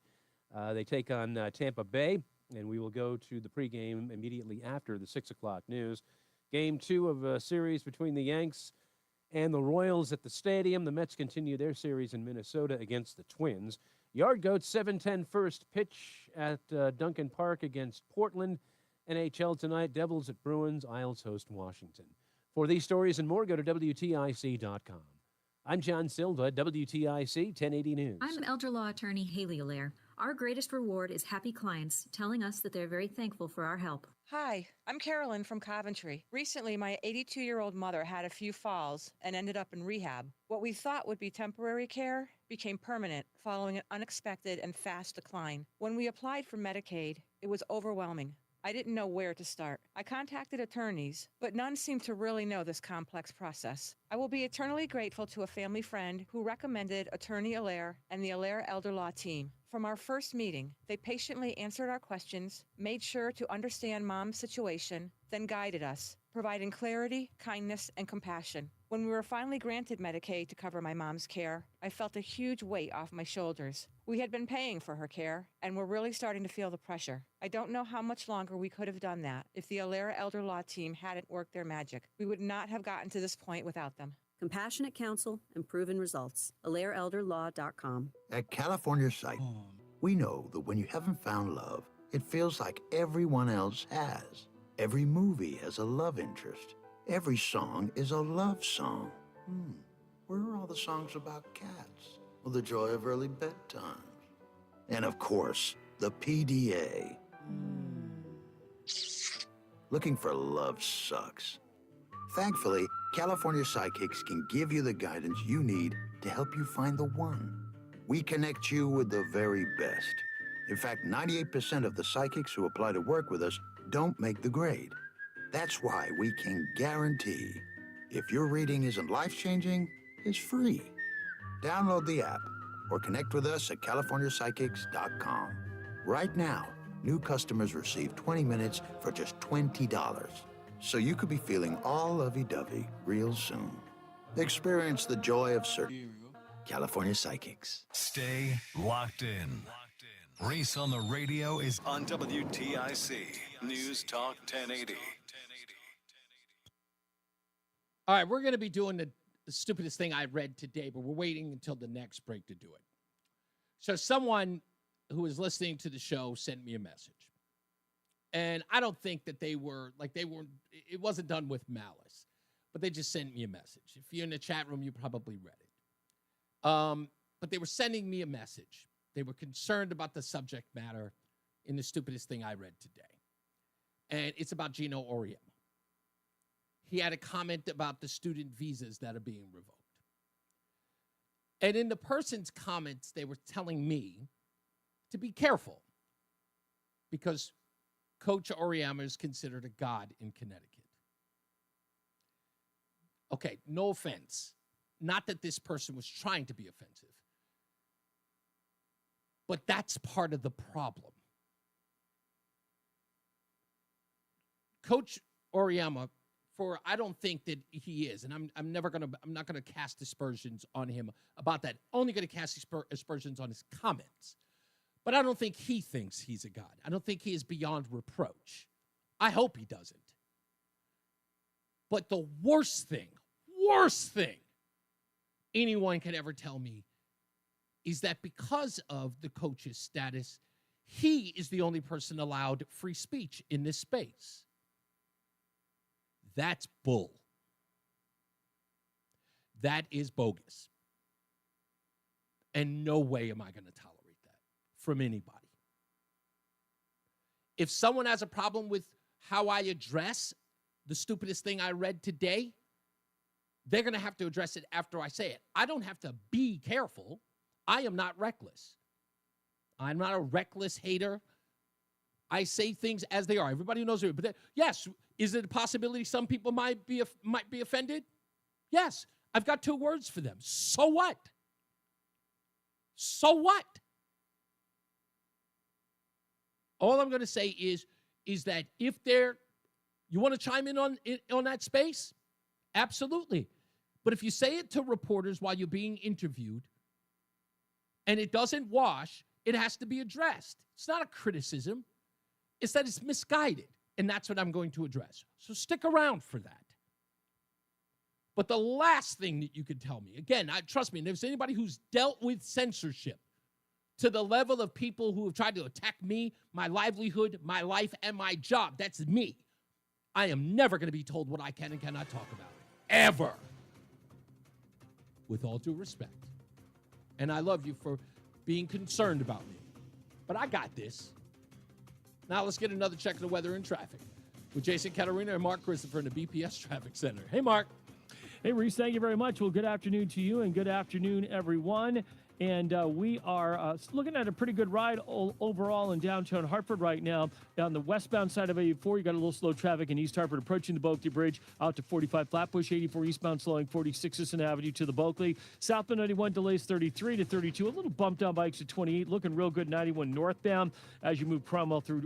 They take on Tampa Bay, and we will go to the pregame immediately after the 6 o'clock news. Game 2 of a series between the Yanks and the Royals at the stadium. The Mets continue their series in Minnesota against the Twins. Yard Goats 7:10 first pitch at Duncan Park against Portland. NHL tonight, Devils at Bruins. Isles host Washington. For these stories and more, go to WTIC.com. I'm John Silva, WTIC 1080 News. I'm elder law attorney Haley Allaire. Our greatest reward is happy clients telling us that they're very thankful for our help. Hi, I'm Carolyn from Coventry. Recently, my 82-year-old mother had a few falls and ended up in rehab. What we thought would be temporary care became permanent following an unexpected and fast decline. When we applied for Medicaid, it was overwhelming. I didn't know where to start. I contacted attorneys, but none seemed to really know this complex process. I will be eternally grateful to a family friend who recommended Attorney Allaire and the Allaire Elder Law team. From our first meeting, they patiently answered our questions, made sure to understand Mom's situation, then guided us, providing clarity, kindness, and compassion. When we were finally granted Medicaid to cover my mom's care, I felt a huge weight off my shoulders. We had been paying for her care, and were really starting to feel the pressure. I don't know how much longer we could have done that if the Allaire Elder Law team hadn't worked their magic. We would not have gotten to this point without them. Compassionate counsel and proven results. AllaireElderLaw.com. At California Psych, we know that when you haven't found love, it feels like everyone else has. Every movie has a love interest. Every song is a love song. Where are all the songs about cats? Or the joy of early bedtimes? And of course, the PDA. Looking for love sucks. Thankfully, California Psychics can give you the guidance you need to help you find the one. We connect you with the very best. In fact, 98% of the psychics who apply to work with us don't make the grade. That's why we can guarantee if your reading isn't life-changing, it's free. Download the app or connect with us at CaliforniaPsychics.com. Right now, new customers receive 20 minutes for just $20. So you could be feeling all lovey-dovey real soon. Experience the joy of certainty. California Psychics. Stay locked in. Reese on the Radio is on WTIC News Talk 1080. All right, we're going to be doing the stupidest thing I read today, but we're waiting until the next break to do it. So someone who was listening to the show sent me a message. And I don't think that it wasn't done with malice, but they just sent me a message. If you're in the chat room, you probably read it. But they were sending me a message. They were concerned about the subject matter in the stupidest thing I read today. And it's about Gino Auriemma. He had a comment about the student visas that are being revoked. And in the person's comments, they were telling me to be careful because Coach Auriemma is considered a god in Connecticut. Okay, no offense. Not that this person was trying to be offensive. But that's part of the problem. Coach Auriemma, I don't think that he is, and I'm not gonna cast aspersions on him about that. Only gonna cast aspersions on his comments. But I don't think he thinks he's a god. I don't think he is beyond reproach. I hope he doesn't. But the worst thing anyone could ever tell me is that because of the coach's status, he is the only person allowed free speech in this space. That's bull. That is bogus. And no way am I going to tolerate that from anybody. If someone has a problem with how I address the stupidest thing I read today, they're going to have to address it after I say it. I don't have to be careful. I am not reckless. I'm not a reckless hater. I say things as they are. Everybody knows it. But yes, is it a possibility some people might be offended? Yes. I've got 2 words for them. So what? So what? All I'm going to say is that if you want to chime in on that space, absolutely. But if you say it to reporters while you're being interviewed and it doesn't wash, it has to be addressed. It's not a criticism. It's that it's misguided, and that's what I'm going to address. So stick around for that. But the last thing that you could tell me, again, trust me, if there's anybody who's dealt with censorship to the level of people who have tried to attack me, my livelihood, my life, and my job, that's me. I am never going to be told what I can and cannot talk about. Ever. With all due respect. And I love you for being concerned about me. But I got this. Now let's get another check of the weather and traffic with Jason Caterina and Mark Christopher in the BPS Traffic Center. Hey, Mark. Hey, Reese, thank you very much. Well, good afternoon to you and good afternoon, everyone. And we are looking at a pretty good ride overall in downtown Hartford right now. On the westbound side of 84, you got a little slow traffic in East Hartford approaching the Bulkley Bridge out to 45 Flatbush, 84 eastbound slowing 46 Sisson Avenue to the Bulkley. Southbound 91 delays 33 to 32. A little bump down by exit 28. Looking real good 91 northbound as you move Cromwell through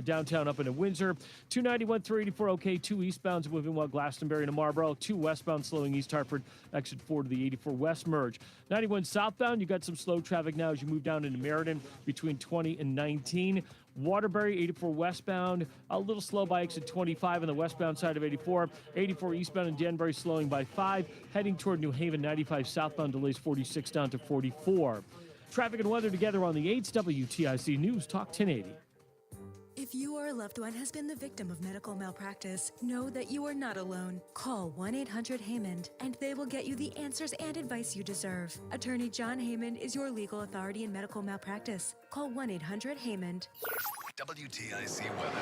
downtown up into Windsor. 291 through 84 okay. 2 eastbounds moving while Glastonbury to Marlboro. 2 westbound slowing East Hartford. Exit 4 to the 84 west merge. 91 southbound, you got some slow traffic now as you move down into Meriden between 20 and 19. Waterbury, 84 westbound, a little slow by exit 25 on the westbound side of 84. 84 eastbound in Danbury slowing by 5. Heading toward New Haven, 95 southbound delays 46 down to 44. Traffic and weather together on the 8's WTIC News Talk 1080. If you or a loved one has been the victim of medical malpractice, know that you are not alone. Call 1-800-HAYMOND and they will get you the answers and advice you deserve. Attorney John Haymond is your legal authority in medical malpractice. Call 1-800-HAYMOND. WTIC weather.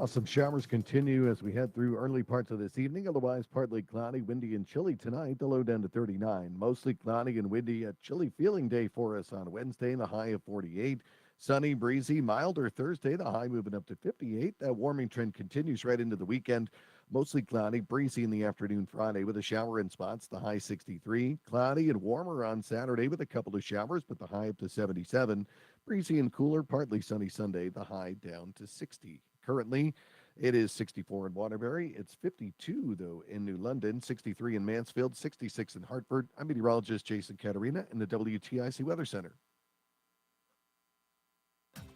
Some showers continue as we head through early parts of this evening. Otherwise, partly cloudy, windy, and chilly tonight. The low down to 39. Mostly cloudy and windy. A chilly feeling day for us on Wednesday. The high of 48. Sunny, breezy, milder Thursday, the high moving up to 58. That warming trend continues right into the weekend. Mostly cloudy, breezy in the afternoon Friday with a shower in spots, the high 63. Cloudy and warmer on Saturday with a couple of showers, but the high up to 77. Breezy and cooler, partly sunny Sunday, the high down to 60. Currently, it is 64 in Waterbury. It's 52, though, in New London, 63 in Mansfield, 66 in Hartford. I'm meteorologist Jason Caterina in the WTIC Weather Center.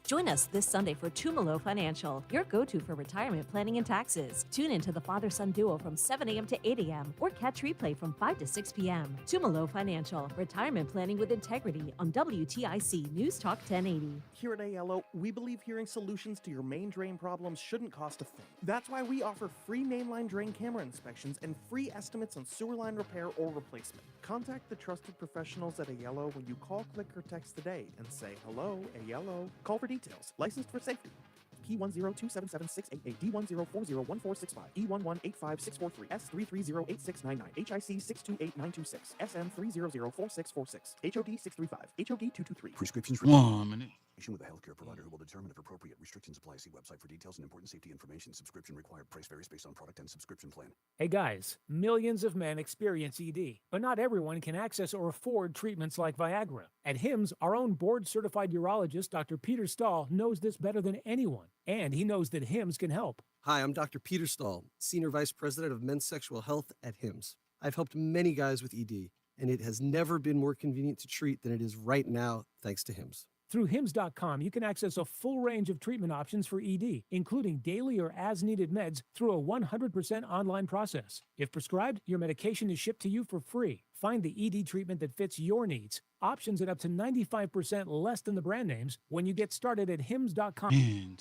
Join us this Sunday for Tumalo Financial, your go-to for retirement planning and taxes. Tune into the father-son duo from 7 a.m. to 8 a.m. or catch replay from 5 to 6 p.m. Tumalo Financial, retirement planning with integrity on WTIC News Talk 1080. Here at ALO, we believe hearing solutions to your main drain problems shouldn't cost a thing. That's why we offer free mainline drain camera inspections and free estimates on sewer line repair or replacement. Contact the trusted professionals at ALO when you call, click, or text today and say, hello, ALO. Call for details. Licensed for safety. P10277-688, D1040145, E1185643, S3308699, HIC 628926, SN3004646, HOD 635, HOD 223. Prescriptions 1 minute. With a healthcare provider who will determine if appropriate. Restrictions apply. See website for details and important safety information. Subscription required. Price varies based on product and subscription plan. Hey guys, millions of men experience ED, but not everyone can access or afford treatments like Viagra. At HIMSS, our own board-certified urologist, Dr. Peter Stahl, knows this better than anyone, and he knows that HIMSS can help. Hi, I'm Dr. Peter Stahl, Senior Vice President of Men's Sexual Health at HIMSS. I've helped many guys with ED, and it has never been more convenient to treat than it is right now, thanks to HIMSS. Through HIMSS.com, you can access a full range of treatment options for ED, including daily or as-needed meds through a 100% online process. If prescribed, your medication is shipped to you for free. Find the ED treatment that fits your needs. Options at up to 95% less than the brand names when you get started at hims.com.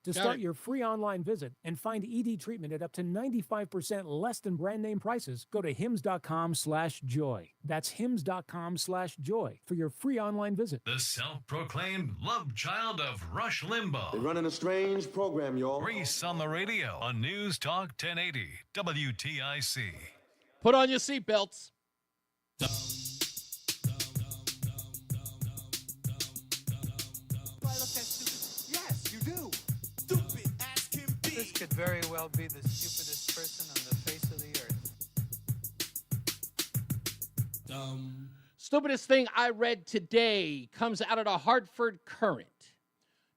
To start your free online visit and find ED treatment at up to 95% less than brand name prices, go to hims.com/joy. That's hims.com/joy for your free online visit. The self-proclaimed love child of Rush Limbaugh. They're running a strange program, y'all. Reese on the radio on News Talk 1080 WTIC. Put on your seatbelts. Yes, you do. Stupid as can be. This could very well be the stupidest person on the face of the earth. Stupidest thing I read today comes out of the Hartford Courant.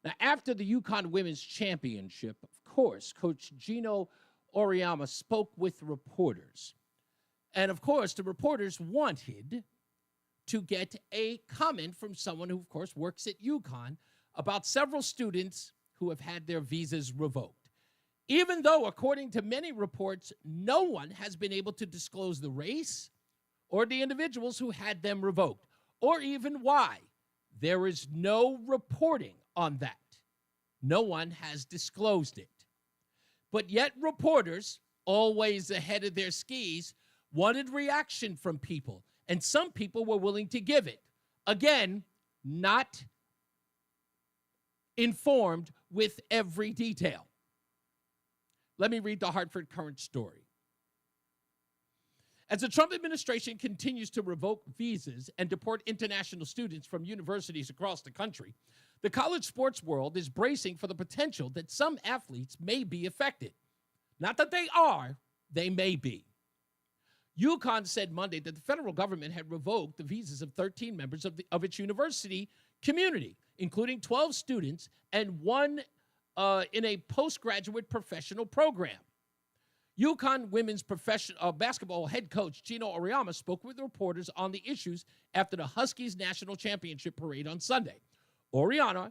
Now, after the UConn Women's Championship, of course, Coach Gino Auriemma spoke with reporters. And, of course, the reporters wanted to get a comment from someone who, of course, works at UConn about several students who have had their visas revoked. Even though, according to many reports, no one has been able to disclose the race or the individuals who had them revoked, or even why. There is no reporting on that. No one has disclosed it. But yet reporters, always ahead of their skis, wanted reaction from people, and some people were willing to give it. Again, not informed with every detail. Let me read the Hartford Courant story. As the Trump administration continues to revoke visas and deport international students from universities across the country, the college sports world is bracing for the potential that some athletes may be affected. Not that they are, they may be. UConn said Monday that the federal government had revoked the visas of 13 members of its university community, including 12 students and one in a postgraduate professional program. UConn women's basketball head coach Gino Auriemma spoke with reporters on the issues after the Huskies national championship parade on Sunday. Auriemma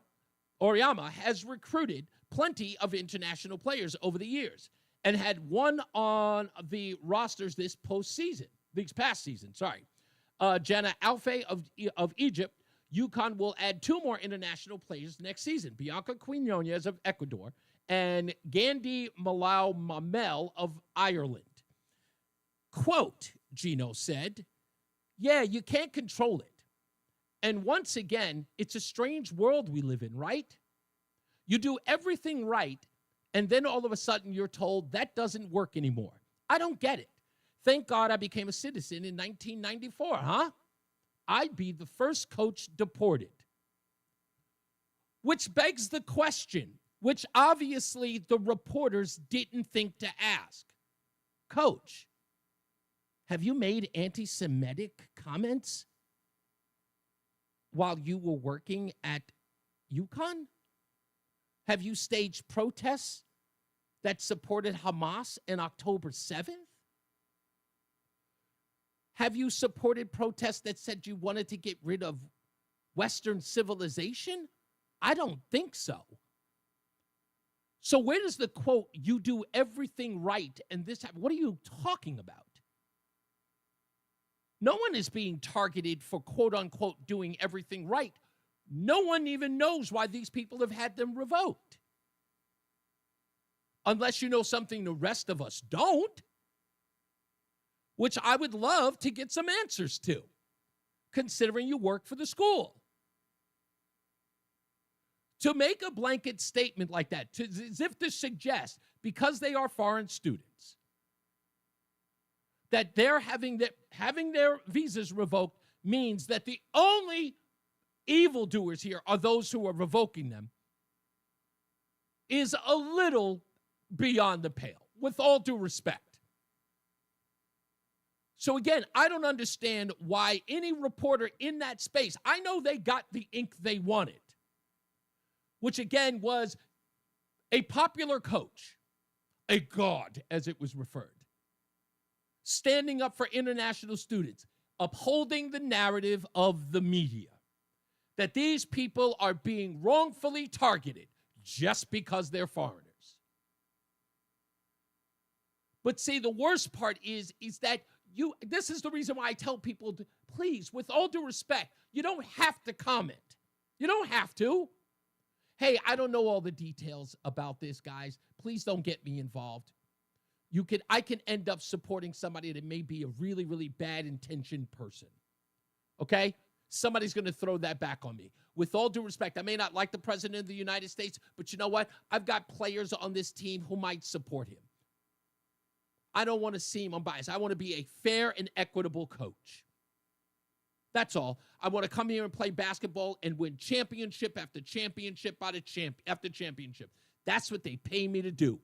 has recruited plenty of international players over the years and had one on the rosters this past season. Jana Alfei of Egypt. UConn will add 2 more international players next season, Bianca Quinones of Ecuador and Gandhi Malau Mamel of Ireland. Quote, Gino said, "Yeah, you can't control it. And once again, it's a strange world we live in, right? You do everything right, and then all of a sudden you're told that doesn't work anymore. I don't get it. Thank God I became a citizen in 1994, huh? I'd be the first coach deported." Which begs the question, which obviously the reporters didn't think to ask. Coach, have you made anti-Semitic comments while you were working at UConn? Have you staged protests that supported Hamas on October 7th? Have you supported protests that said you wanted to get rid of Western civilization? I don't think so. So where does the quote, "you do everything right," and this happen? What are you talking about? No one is being targeted for quote unquote doing everything right. No one even knows why these people have had them revoked. Unless you know something the rest of us don't, which I would love to get some answers to, considering you work for the school. To make a blanket statement like that, as if to suggest, because they are foreign students, that they're having their visas revoked means that the only evildoers here are those who are revoking them, is a little beyond the pale, with all due respect. So again, I don't understand why any reporter in that space, I know they got the ink they wanted, which again was a popular coach, a god as it was referred, standing up for international students, upholding the narrative of the media, that these people are being wrongfully targeted just because they're foreigners. But see, the worst part is that This is the reason why I tell people, please, with all due respect, you don't have to comment. You don't have to. Hey, I don't know all the details about this, guys. Please don't get me involved. I can end up supporting somebody that may be a really, really bad intentioned person. Okay? Somebody's going to throw that back on me. With all due respect, I may not like the president of the United States, but you know what? I've got players on this team who might support him. I don't want to seem unbiased. I want to be a fair and equitable coach. That's all. I want to come here and play basketball and win championship after championship after championship. That's what they pay me to do.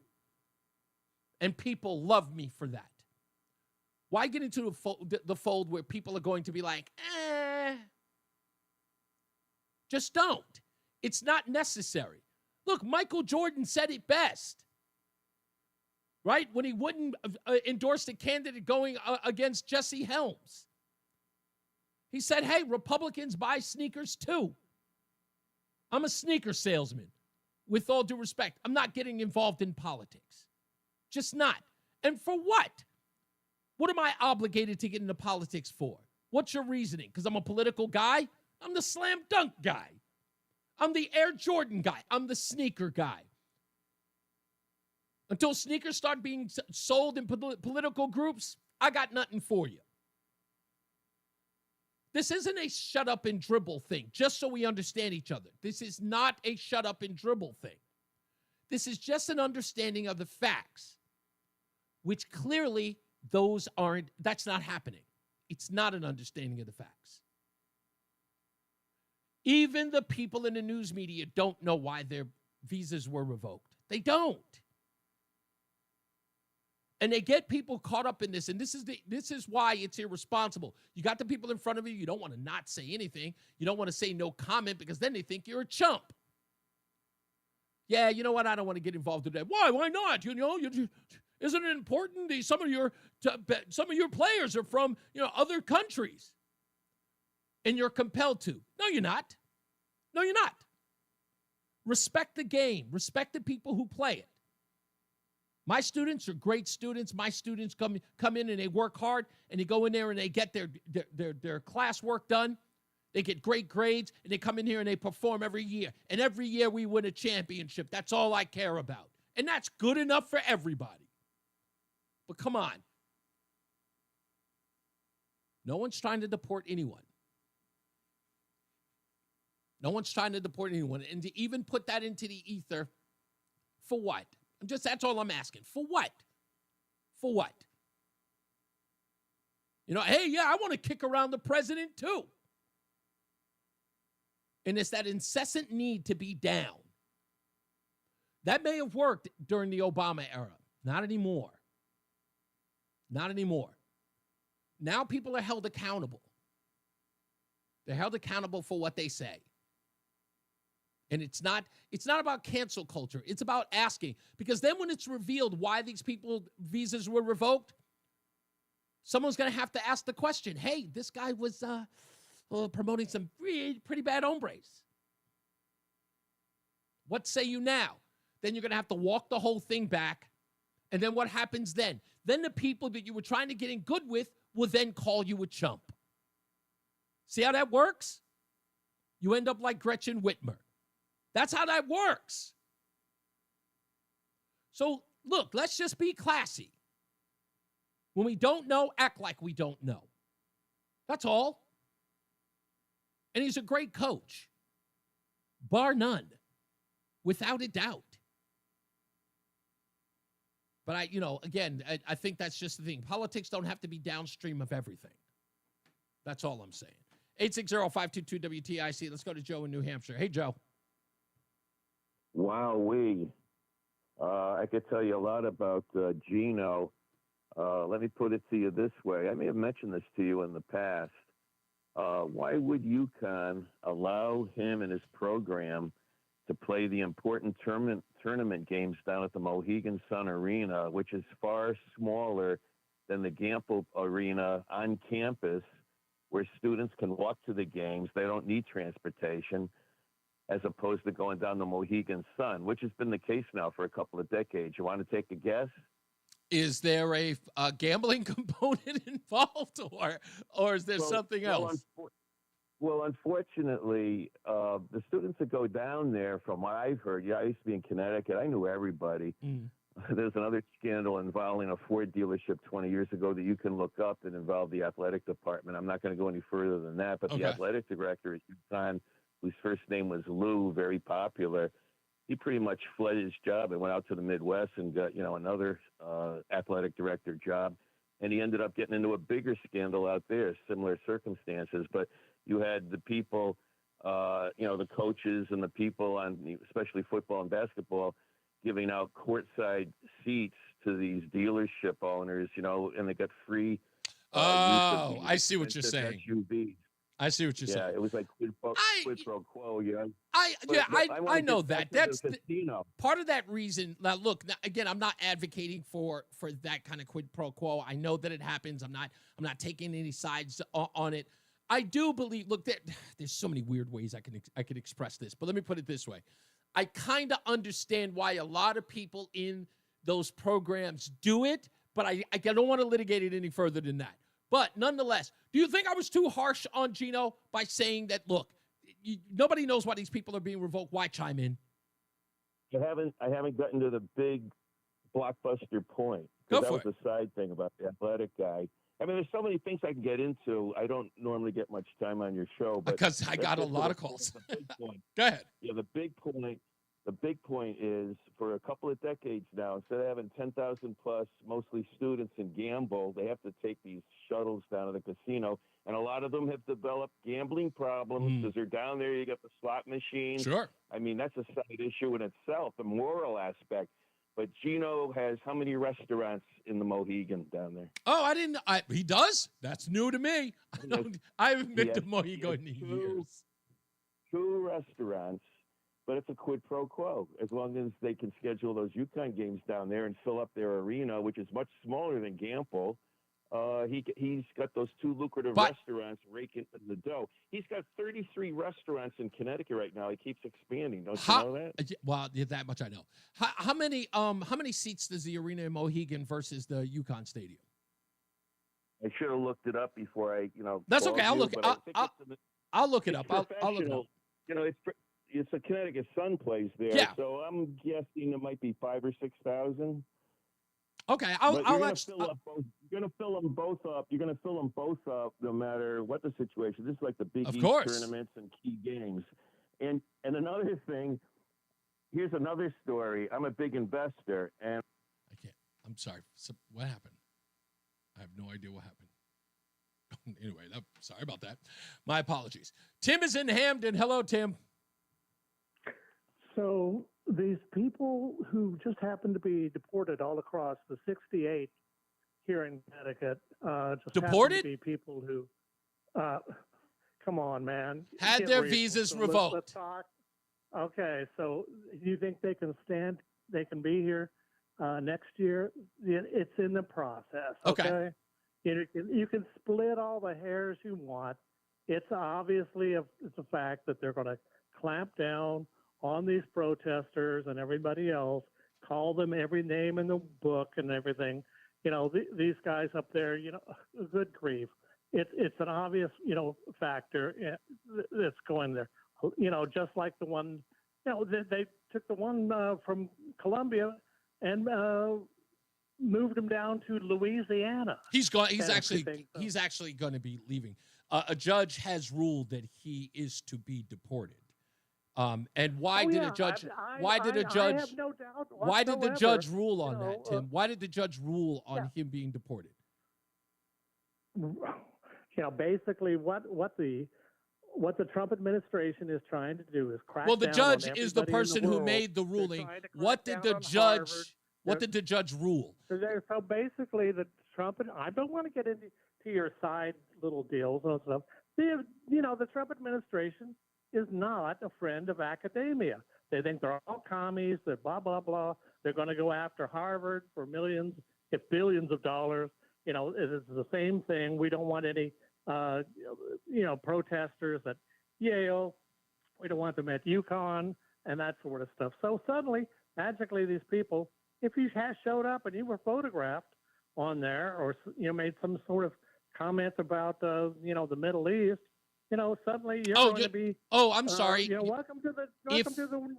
And people love me for that. Why get into the fold where people are going to be like, Just don't. It's not necessary. Look, Michael Jordan said it best. Right? When he wouldn't endorse the candidate going against Jesse Helms. He said, hey, Republicans buy sneakers too. I'm a sneaker salesman. With all due respect, I'm not getting involved in politics. Just not. And for what? What am I obligated to get into politics for? What's your reasoning? Because I'm a political guy? I'm the slam dunk guy. I'm the Air Jordan guy. I'm the sneaker guy. Until sneakers start being sold in political groups, I got nothing for you. This isn't a shut up and dribble thing, just so we understand each other. This is not a shut up and dribble thing. This is just an understanding of the facts, which clearly that's not happening. It's not an understanding of the facts. Even the people in the news media don't know why their visas were revoked. They don't. And they get people caught up in this, and this is why it's irresponsible. You got the people in front of you. You don't want to not say anything. You don't want to say no comment because then they think you're a chump. Yeah, you know what? I don't want to get involved in that. Why? Why not? Isn't it important? Some of your players are from other countries, and you're compelled to. No, you're not. No, you're not. Respect the game. Respect the people who play it. My students are great students. My students come in and they work hard, and they go in there and they get their class work done. They get great grades, and they come in here and they perform every year. And every year we win a championship. That's all I care about. And that's good enough for everybody. But come on. No one's trying to deport anyone. No one's trying to deport anyone. And to even put that into the ether, for what? That's all I'm asking. For what? For what? Hey, yeah, I want to kick around the president too. And it's that incessant need to be down. That may have worked during the Obama era. Not anymore. Not anymore. Now people are held accountable. They're held accountable for what they say. And it's not about cancel culture. It's about asking. Because then when it's revealed why these people visas were revoked, someone's going to have to ask the question, hey, this guy was promoting some pretty bad hombres. What say you now? Then you're going to have to walk the whole thing back. And then what happens then? Then the people that you were trying to get in good with will then call you a chump. See how that works? You end up like Gretchen Whitmer. That's how that works. So, look, let's just be classy. When we don't know, act like we don't know. That's all. And he's a great coach. Bar none. Without a doubt. But I think that's just the thing. Politics don't have to be downstream of everything. That's all I'm saying. 860-522-WTIC. Let's go to Joe in New Hampshire. Hey, Joe. Wowee. I could tell you a lot about Gino. Let me put it to you this way. I may have mentioned this to you in the past. Why would UConn allow him and his program to play the important tournament games down at the Mohegan Sun Arena, which is far smaller than the Gamble Arena on campus, where students can walk to the games? They don't need transportation, as opposed to going down the Mohegan Sun, which has been the case now for a couple of decades. You want to take a guess? Is there a gambling component involved, or is there something else? Well, unfortunately, the students that go down there, from what I've heard, I used to be in Connecticut. I knew everybody. There's another scandal involving a Ford dealership 20 years ago that you can look up that involved the athletic department. I'm not going to go any further than that, but the athletic director at UConn, whose first name was Lou, very popular, he pretty much fled his job and went out to the Midwest and got, another athletic director job. And he ended up getting into a bigger scandal out there, similar circumstances. But you had the people, the coaches and the people on, especially football and basketball, giving out courtside seats to these dealership owners, and they got free. I see what you're saying. SUVs. I see what you're saying. Yeah, it was like quid pro quo. I know that. That's casino. Part of that reason. Now, look, again, I'm not advocating for that kind of quid pro quo. I know that it happens. I'm not taking any sides on it. I do believe. Look, there's so many weird ways I could express this, but let me put it this way. I kind of understand why a lot of people in those programs do it, but I don't want to litigate it any further than that. But nonetheless, do you think I was too harsh on Gino by saying that, look, nobody knows why these people are being revoked? Why chime in? I haven't gotten to the big blockbuster point. Go that for was the side thing about the athletic guy. I mean, there's so many things I can get into. I don't normally get much time on your show, but because I got a lot of calls. The big point. Go ahead. Yeah, the big point is, for a couple of decades now, instead of having 10,000 plus, mostly students in gamble, they have to take these shuttles down to the casino, and a lot of them have developed gambling problems because they're down there. You got the slot machines. Sure. I mean, that's a side issue in itself, the moral aspect. But Gino has how many restaurants in the Mohegan down there? Oh, he does? That's new to me. I haven't been to Mohegan in years. 2 restaurants, but it's a quid pro quo. As long as they can schedule those UConn games down there and fill up their arena, which is much smaller than Gamble, he's got those 2 lucrative restaurants raking in the dough. He's got 33 restaurants in Connecticut right now. He keeps expanding. Don't you know that? Well, that much I know. How many seats does the arena in Mohegan versus the UConn Stadium? I should have looked it up before I, That's okay. I'll look it up. I'll look it up. It's a Connecticut Sun plays there, yeah. So I'm guessing it might be 5,000 or 6,000. Okay, you're going to fill them both up. You're going to fill them both up no matter what the situation. This is like the Big East tournaments and key games. And another thing, here's another story. I'm a big investor, and I'm sorry. So what happened? I have no idea what happened. Anyway, sorry about that. My apologies. Tim is in Hamden. Hello, Tim. So these people who just happen to be deported all across the 68 here in Connecticut, just deported? happen to be people who, come on, man, had their visas revoked. Let's talk. Okay, so you think they can stand? They can be here next year? It's in the process. Okay. You can split all the hairs you want. It's obviously it's a fact that they're going to clamp down on these protesters and everybody else, call them every name in the book and everything. These guys up there, good grief. It's an obvious, factor that's going there. Just like the one, they took the one from Colombia and moved him down to Louisiana. He's gone. He's actually going to be leaving. A judge has ruled that he is to be deported. And why did a judge? Why did a judge? I have no doubt whatsoever. Why did the judge rule on that, Tim? Why did the judge rule on him being deported? Basically, what the Trump administration is trying to do is crack. Well, the down judge on is the person who made the ruling. What did the judge? What did the judge rule? So basically, the Trump. I don't want to get into your side little deals and stuff. The Trump administration is not a friend of academia. They think they're all commies. They're blah blah blah. They're going to go after Harvard for millions, if billions of dollars. It's the same thing. We don't want any, protesters at Yale. We don't want them at UConn and that sort of stuff. So suddenly, magically, these people if you had showed up and you were photographed on there, or made some sort of comment about the Middle East, suddenly you're going to be. Oh, I'm sorry. Welcome to the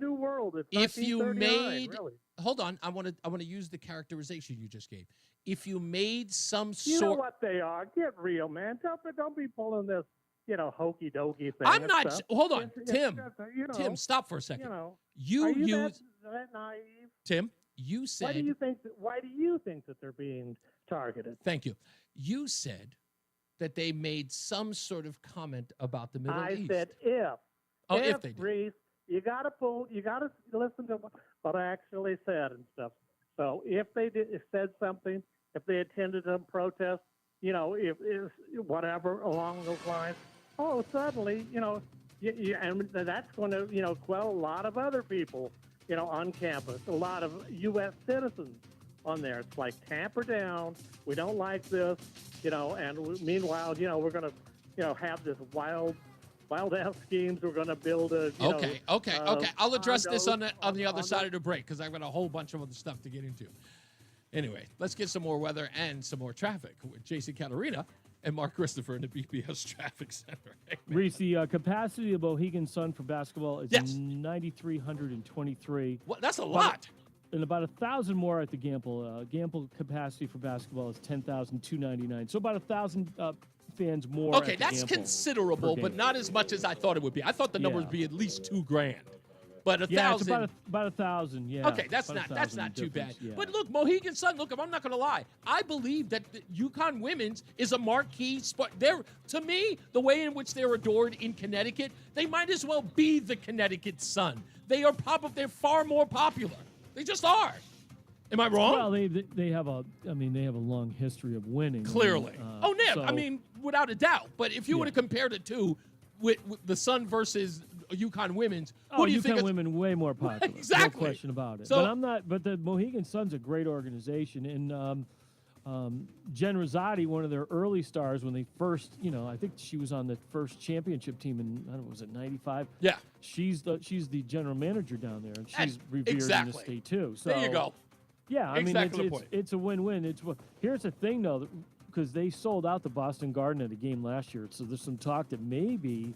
new world. It's If you 1939, made, really. hold on, I want to use the characterization you just gave. If you made some You know sort, what they are. Get real, man. Don't be pulling this, hokey dokey thing. I'm and not. stuff. Hold on, It's Tim. just, Tim, stop for a second. are You you use that naive? Tim. You said. Why do you think that they're being targeted? Thank you. You said that they made some sort of comment about the Middle East. I said if. Oh, if they did. Reese, you got to listen to what I actually said and stuff. So if they said something, if they attended a protest, if whatever along those lines, suddenly, and that's going to, quell a lot of other people, on campus, a lot of U.S. citizens on there. It's like, tamper down. We don't like this, and meanwhile, we're going to, have this wild ass schemes. We're going to build a, Okay. I'll address this on the other side of the break, because I've got a whole bunch of other stuff to get into. Anyway, let's get some more weather and some more traffic with Jason Caterina and Mark Christopher in the BPS Traffic Center. Hey, Reese, the capacity of Mohegan Sun for basketball is Yes. 9,323. What? That's a lot. And about 1,000 more at the Gamble. Gamble capacity for basketball is 10,299. So about 1,000 fans more. Okay, at the that's Gamble considerable, per but game. not as much as I thought it would be. I thought the number would be at least $2,000, but 1,000. Yeah, it's about 1,000. Yeah. Okay, that's about not 1,000 too bad. difference, yeah. But look, Mohegan Sun. Look, I'm not going to lie. I believe that the UConn women's is a marquee sport. To me, the way in which they're adored in Connecticut, they might as well be the Connecticut Sun. They're far more popular. They just are. Am I wrong? Well, they have a long history of winning. Clearly. So, Without a doubt. But if you would have compared it to with the Sun versus UConn women's, who do you think? UConn women way more popular. Exactly. No question about it. So- But the Mohegan Sun's a great organization, and Jen Rosati, one of their early stars when they first, I think she was on the first championship team in, I don't know, was it 95? Yeah. She's the general manager down there, and she's revered in exactly. the state too. So There you go. Yeah, I Exactly the mean, point. it's a win-win. Here's the thing, though, because they sold out the Boston Garden at a game last year, so there's some talk that maybe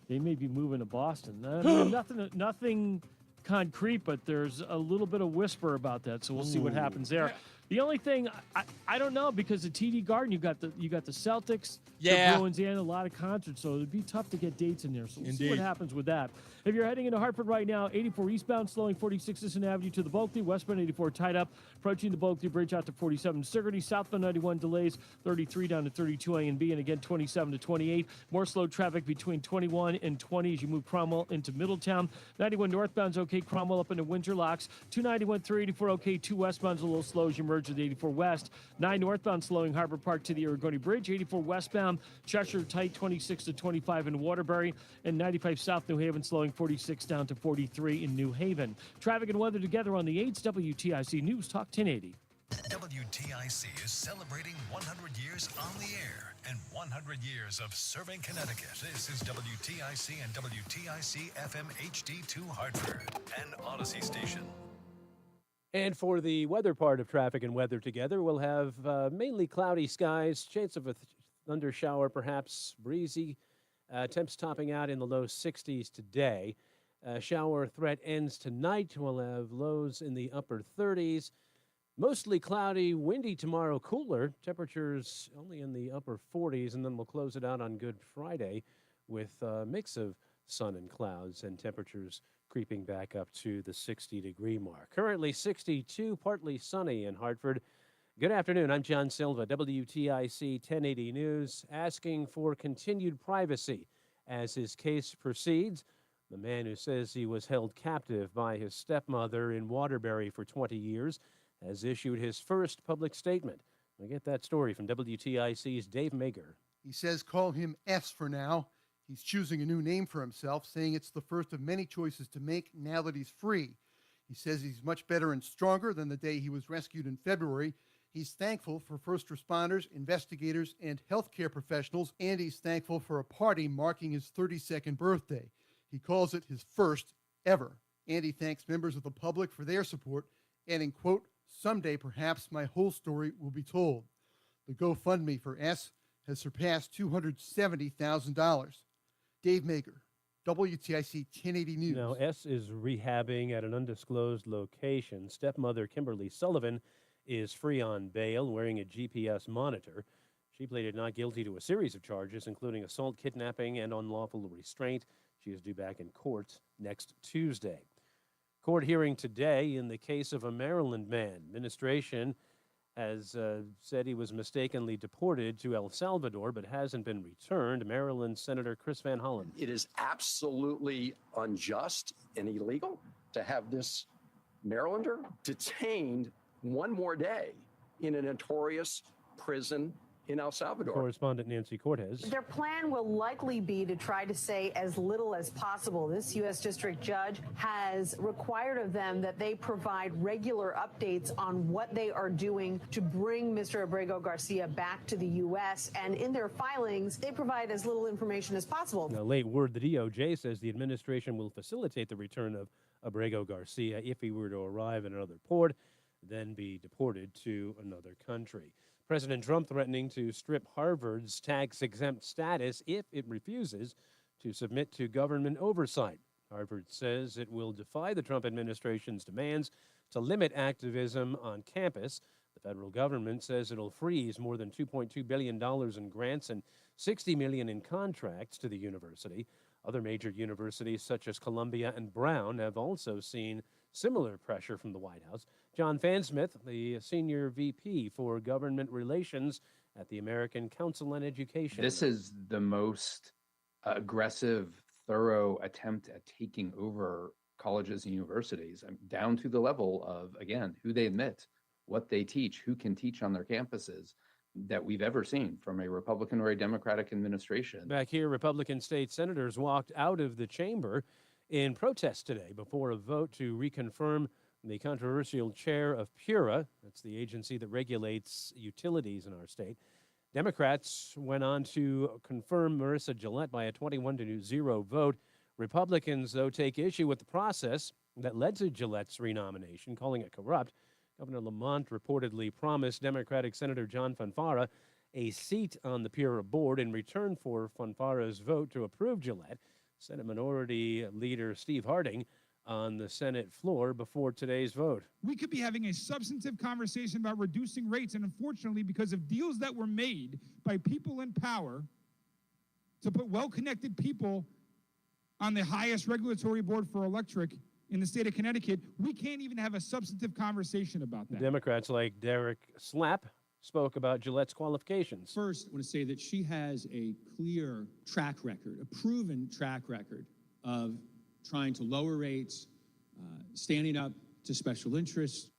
they may be moving to Boston. I mean, nothing concrete, but there's a little bit of whisper about that, so we'll see what happens there. Yeah. The only thing I don't know, because the TD Garden, you got the Celtics, Yeah. the Bruins, and a lot of concerts, so it'd be tough to get dates in there. So we'll see what Indeed. happens with that. If you're heading into Hartford right now, 84 eastbound, slowing 46 Sisson Avenue to the Bulkley, westbound 84 tied up, approaching the Bulkley Bridge out to 47 Sigourney, southbound 91 delays, 33 down to 32 A and B, and again 27 to 28. More slow traffic between 21 and 20 as you move Cromwell into Middletown. 91 northbound's okay, Cromwell up into Windsor Locks. 291 384 okay, 2 westbound's a little slow as you merge with 84 west. 9 northbound slowing Harbor Park to the Aragoni Bridge. 84 westbound Cheshire tight 26 to 25 in Waterbury, and 95 South New Haven slowing 46 down to 43 in New Haven. Traffic and weather together on the 8's WTIC News Talk 1080. WTIC is celebrating 100 years on the air and 100 years of serving Connecticut. This is WTIC and WTIC FM HD2 Hartford, an Odyssey station. And for the weather part of traffic and weather together, we'll have mainly cloudy skies, chance of a thunder shower, perhaps breezy. Temps topping out in the low 60s today. Shower threat ends tonight. We'll have lows in the upper 30s. Mostly cloudy, windy tomorrow, cooler. Temperatures only in the upper 40s, and then we'll close it out on Good Friday with a mix of sun and clouds and temperatures creeping back up to the 60-degree mark. Currently 62, partly sunny in Hartford. Good afternoon. I'm John Silva, WTIC 1080 News, asking for continued privacy as his case proceeds. The man who says he was held captive by his stepmother in Waterbury for 20 years has issued his first public statement. We'll get that story from WTIC's Dave Mager. He says call him F's for now. He's choosing a new name for himself, saying it's the first of many choices to make now that he's free. He says he's much better and stronger than the day he was rescued in February. He's thankful for first responders, investigators, and healthcare professionals, and he's thankful for a party marking his 32nd birthday. He calls it his first ever, and he thanks members of the public for their support, adding, quote, Someday, perhaps, my whole story will be told. The GoFundMe for S has surpassed $270,000. Dave Maker, WTIC 1080 News. Now, S is rehabbing at an undisclosed location. Stepmother Kimberly Sullivan is free on bail, wearing a GPS monitor. She pleaded not guilty to a series of charges, including assault, kidnapping, and unlawful restraint. She is due back in court next Tuesday. Court hearing today in the case of a Maryland man. Administration has said he was mistakenly deported to El Salvador but hasn't been returned. Maryland Senator Chris Van Hollen. It is absolutely unjust and illegal to have this Marylander detained one more day in a notorious prison in El Salvador. Correspondent Nancy Cortez. Their plan will likely be to try to say as little as possible. This U.S. District Judge has required of them that they provide regular updates on what they are doing to bring Mr. Abrego Garcia back to the U.S. And in their filings, they provide as little information as possible. Now, late word, the DOJ says the administration will facilitate the return of Abrego Garcia if he were to arrive in another port, then be deported to another country. President Trump threatening to strip Harvard's tax-exempt status if it refuses to submit to government oversight. Harvard says it will defy the Trump administration's demands to limit activism on campus. The federal government says it'll freeze more than $2.2 billion in grants and $60 million in contracts to the university. Other major universities, such as Columbia and Brown, have also seen similar pressure from the White House. John Fansmith, the senior VP for government relations at the American Council on Education. This is the most aggressive, thorough attempt at taking over colleges and universities, down to the level of, again, who they admit, what they teach, who can teach on their campuses, that we've ever seen from a Republican or a Democratic administration. Back here, Republican state senators walked out of the chamber in protest today before a vote to reconfirm the controversial chair of PURA. That's the agency that regulates utilities in our state. Democrats went on to confirm Marissa Gillette by a 21-0 vote. Republicans, though, take issue with the process that led to Gillette's renomination, calling it corrupt. Governor Lamont reportedly promised Democratic Senator John Fonfara a seat on the PURA board in return for Fonfara's vote to approve Gillette. Senate Minority Leader Steve Harding on the Senate floor before today's vote. We could be having a substantive conversation about reducing rates, and unfortunately, because of deals that were made by people in power to put well-connected people on the highest regulatory board for electric in the state of Connecticut, we can't even have a substantive conversation about that. Democrats like Derek Slapp spoke about Gillette's qualifications. First, I want to say that she has a clear track record, a proven track record of trying to lower rates, standing up to special interests.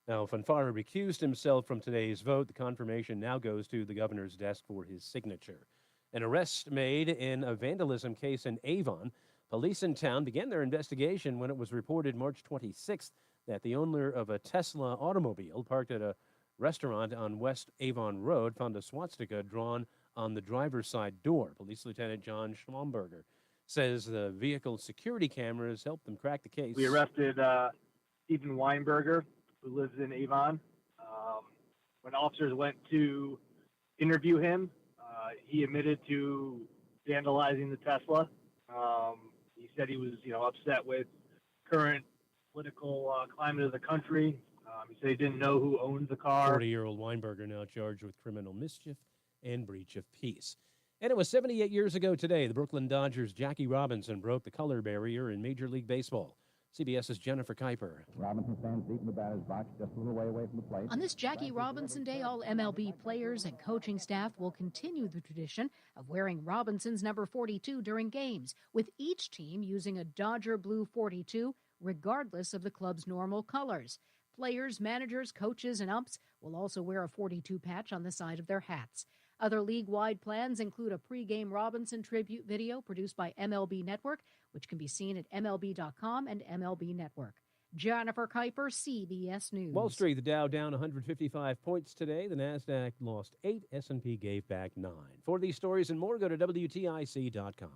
Now, Fonfara recused himself from today's vote. The confirmation now goes to the governor's desk for his signature. An arrest made in a vandalism case in Avon. Police in town began their investigation when it was reported March 26th that the owner of a Tesla automobile parked at a restaurant on West Avon Road found a swastika drawn on the driver's side door. Police Lieutenant John Schlomberger says the vehicle security cameras helped them crack the case. We arrested Stephen Weinberger, who lives in Avon. When officers went to interview him, he admitted to vandalizing the Tesla. He said he was, upset with current political climate of the country. He said he didn't know who owned the car. 40-year-old Weinberger now charged with criminal mischief and breach of peace. And it was 78 years ago today, the Brooklyn Dodgers' Jackie Robinson broke the color barrier in Major League Baseball. CBS's Jennifer Kuiper. Robinson stands deep in the batter's box, just a little way away from the plate. On this Jackie Robinson Day, all MLB players and coaching staff will continue the tradition of wearing Robinson's number 42 during games, with each team using a Dodger blue 42, regardless of the club's normal colors. Players, managers, coaches, and umps will also wear a 42 patch on the side of their hats. Other league-wide plans include a pregame Robinson tribute video produced by MLB Network, which can be seen at MLB.com and MLB Network. Jennifer Kuiper, CBS News. Wall Street, the Dow down 155 points today. The NASDAQ lost 8. S&P gave back 9. For these stories and more, go to WTIC.com.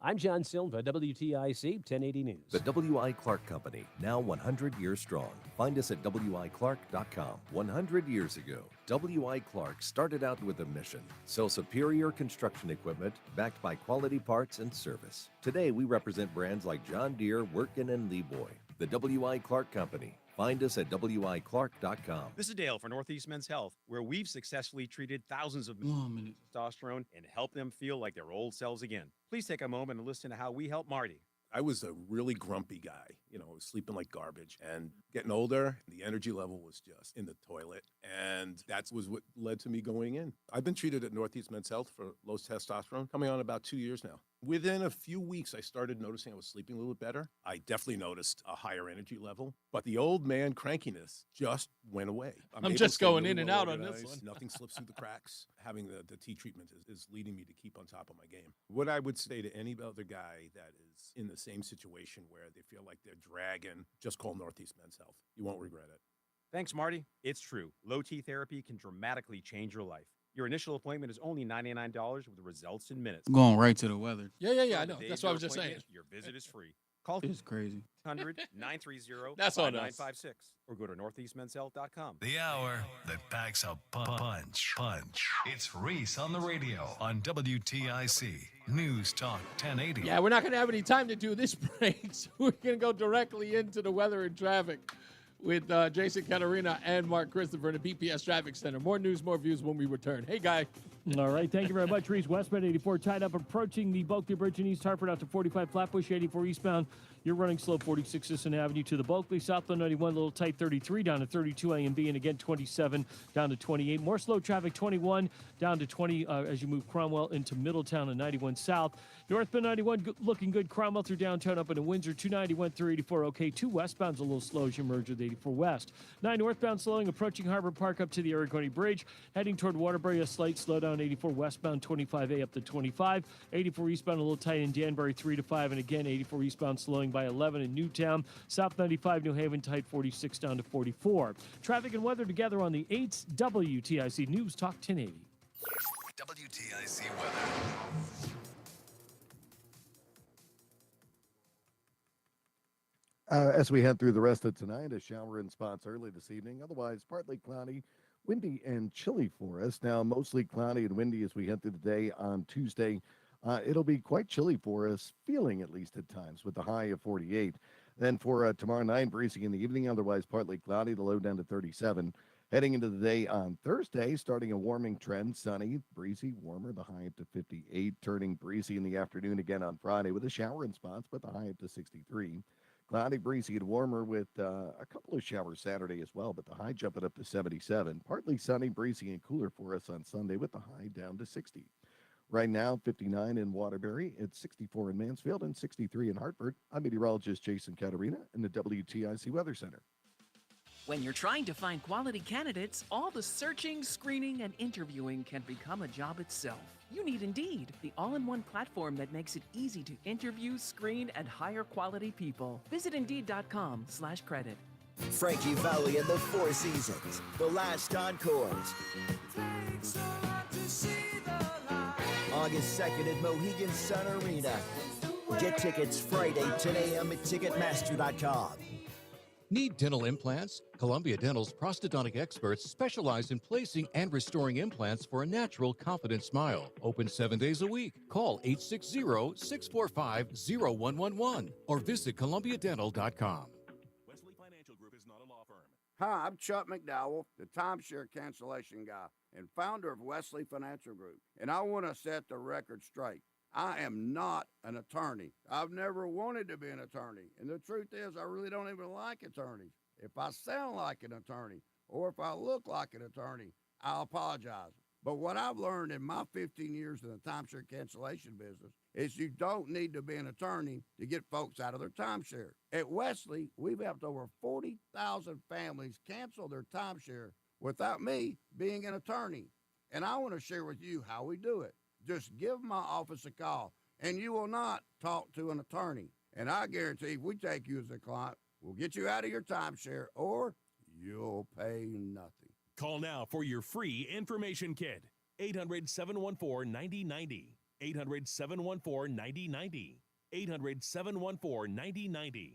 I'm John Silva, WTIC 1080 News. The W.I. Clark Company, now 100 years strong. Find us at wiclark.com. 100 years ago, W.I. Clark started out with a mission: sell superior construction equipment backed by quality parts and service. Today, we represent brands like John Deere, Wirtgen, and Leeboy. The W.I. Clark Company. Find us at wiclark.com. This is Dale for Northeast Men's Health, where we've successfully treated thousands of men with testosterone and helped them feel like their old selves again. Please take a moment and listen to how we help Marty. I was a really grumpy guy, sleeping like garbage, and getting older, the energy level was just in the toilet, and that was what led to me going in. I've been treated at Northeast Men's Health for low testosterone, coming on about 2 years now. Within a few weeks, I started noticing I was sleeping a little bit better. I definitely noticed a higher energy level, but the old man crankiness just went away. I'm able just to stay going really in and well out on this organized. one. Nothing slips through the cracks. Having the T treatment is leading me to keep on top of my game. What I would say to any other guy that is in the same situation where they feel like they're dragging, just call Northeast Men's Health. You won't regret it. Thanks, Marty. It's true. Low T therapy can dramatically change your life. Your initial appointment is only $99 with results in minutes. Going right to the weather. Yeah, I know. That's what I was just saying. Your visit is free. Call It's crazy. 800-930-5956 That's on us. or go to northeastmenshealth.com. The hour that packs a punch. It's Reese on the Radio on WTIC News Talk 1080. Yeah, we're not going to have any time to do this break, so we're going to go directly into the weather and traffic with Jason Caterina and Mark Christopher in the BPS Traffic Center. More news, more views when we return. Hey, Guy. All right, thank you very much, Reese. Westbound 84 tied up approaching the Bulkley Bridge in East Hartford out to 45 Flatbush, 84 eastbound. You're running slow 46 Sisson Avenue to the Bulkley. Southbound 91, a little tight 33 down to 32 A and B, and again 27 down to 28. More slow traffic 21 down to 20 as you move Cromwell into Middletown and 91 South. Northbound 91 looking good. Cromwell through downtown up into Windsor. 291 through 84 okay. 2 westbound's a little slow as you merge with 84 West. 9 northbound slowing approaching Harbor Park up to the Aragoni Bridge. Heading toward Waterbury, a slight slowdown 84 westbound 25A up to 25. 84 eastbound a little tight in Danbury 3 to 5, and again 84 eastbound slowing by 11 in Newtown. South 95 New Haven tight 46 down to 44. Traffic and weather together on the 8th WTIC News Talk 1080. WTIC weather. As we head through the rest of tonight, a shower in spots early this evening. Otherwise, partly cloudy, windy, and chilly for us. Now, mostly cloudy and windy as we head through the day on Tuesday. It'll be quite chilly for us, feeling at least at times, with a high of 48. Then for tomorrow night, breezy in the evening. Otherwise, partly cloudy, the low down to 37. Heading into the day on Thursday, starting a warming trend, sunny, breezy, warmer, the high up to 58. Turning breezy in the afternoon again on Friday with a shower in spots, but the high up to 63. Cloudy, breezy, and warmer with a couple of showers Saturday as well, but the high jumping up to 77. Partly sunny, breezy, and cooler for us on Sunday with the high down to 60. Right now, 59 in Waterbury, it's 64 in Mansfield, and 63 in Hartford. I'm meteorologist Jason Caterina in the WTIC Weather Center. When you're trying to find quality candidates, all the searching, screening, and interviewing can become a job itself. You need Indeed, the all-in-one platform that makes it easy to interview, screen, and hire quality people. Visit Indeed.com/credit. Frankie Valli and the Four Seasons, the last encores. August 2nd at Mohegan Sun Arena. Get tickets Friday, 10 a.m. at Ticketmaster.com. Need dental implants? Columbia Dental's prosthodontic experts specialize in placing and restoring implants for a natural, confident smile. Open 7 days a week. Call 860-645-0111 or visit columbiadental.com. Wesley Financial Group is not a law firm. Hi, I'm Chuck McDowell, the timeshare cancellation guy and founder of Wesley Financial Group. And I want to set the record straight. I am not an attorney. I've never wanted to be an attorney. And the truth is, I really don't even like attorneys. If I sound like an attorney or if I look like an attorney, I'll apologize. But what I've learned in my 15 years in the timeshare cancellation business is you don't need to be an attorney to get folks out of their timeshare. At Wesley, we've helped over 40,000 families cancel their timeshare without me being an attorney. And I want to share with you how we do it. Just give my office a call, and you will not talk to an attorney. And I guarantee if we take you as a client, we'll get you out of your timeshare, or you'll pay nothing. Call now for your free information kit. 800-714-9090. 800-714-9090. 800-714-9090.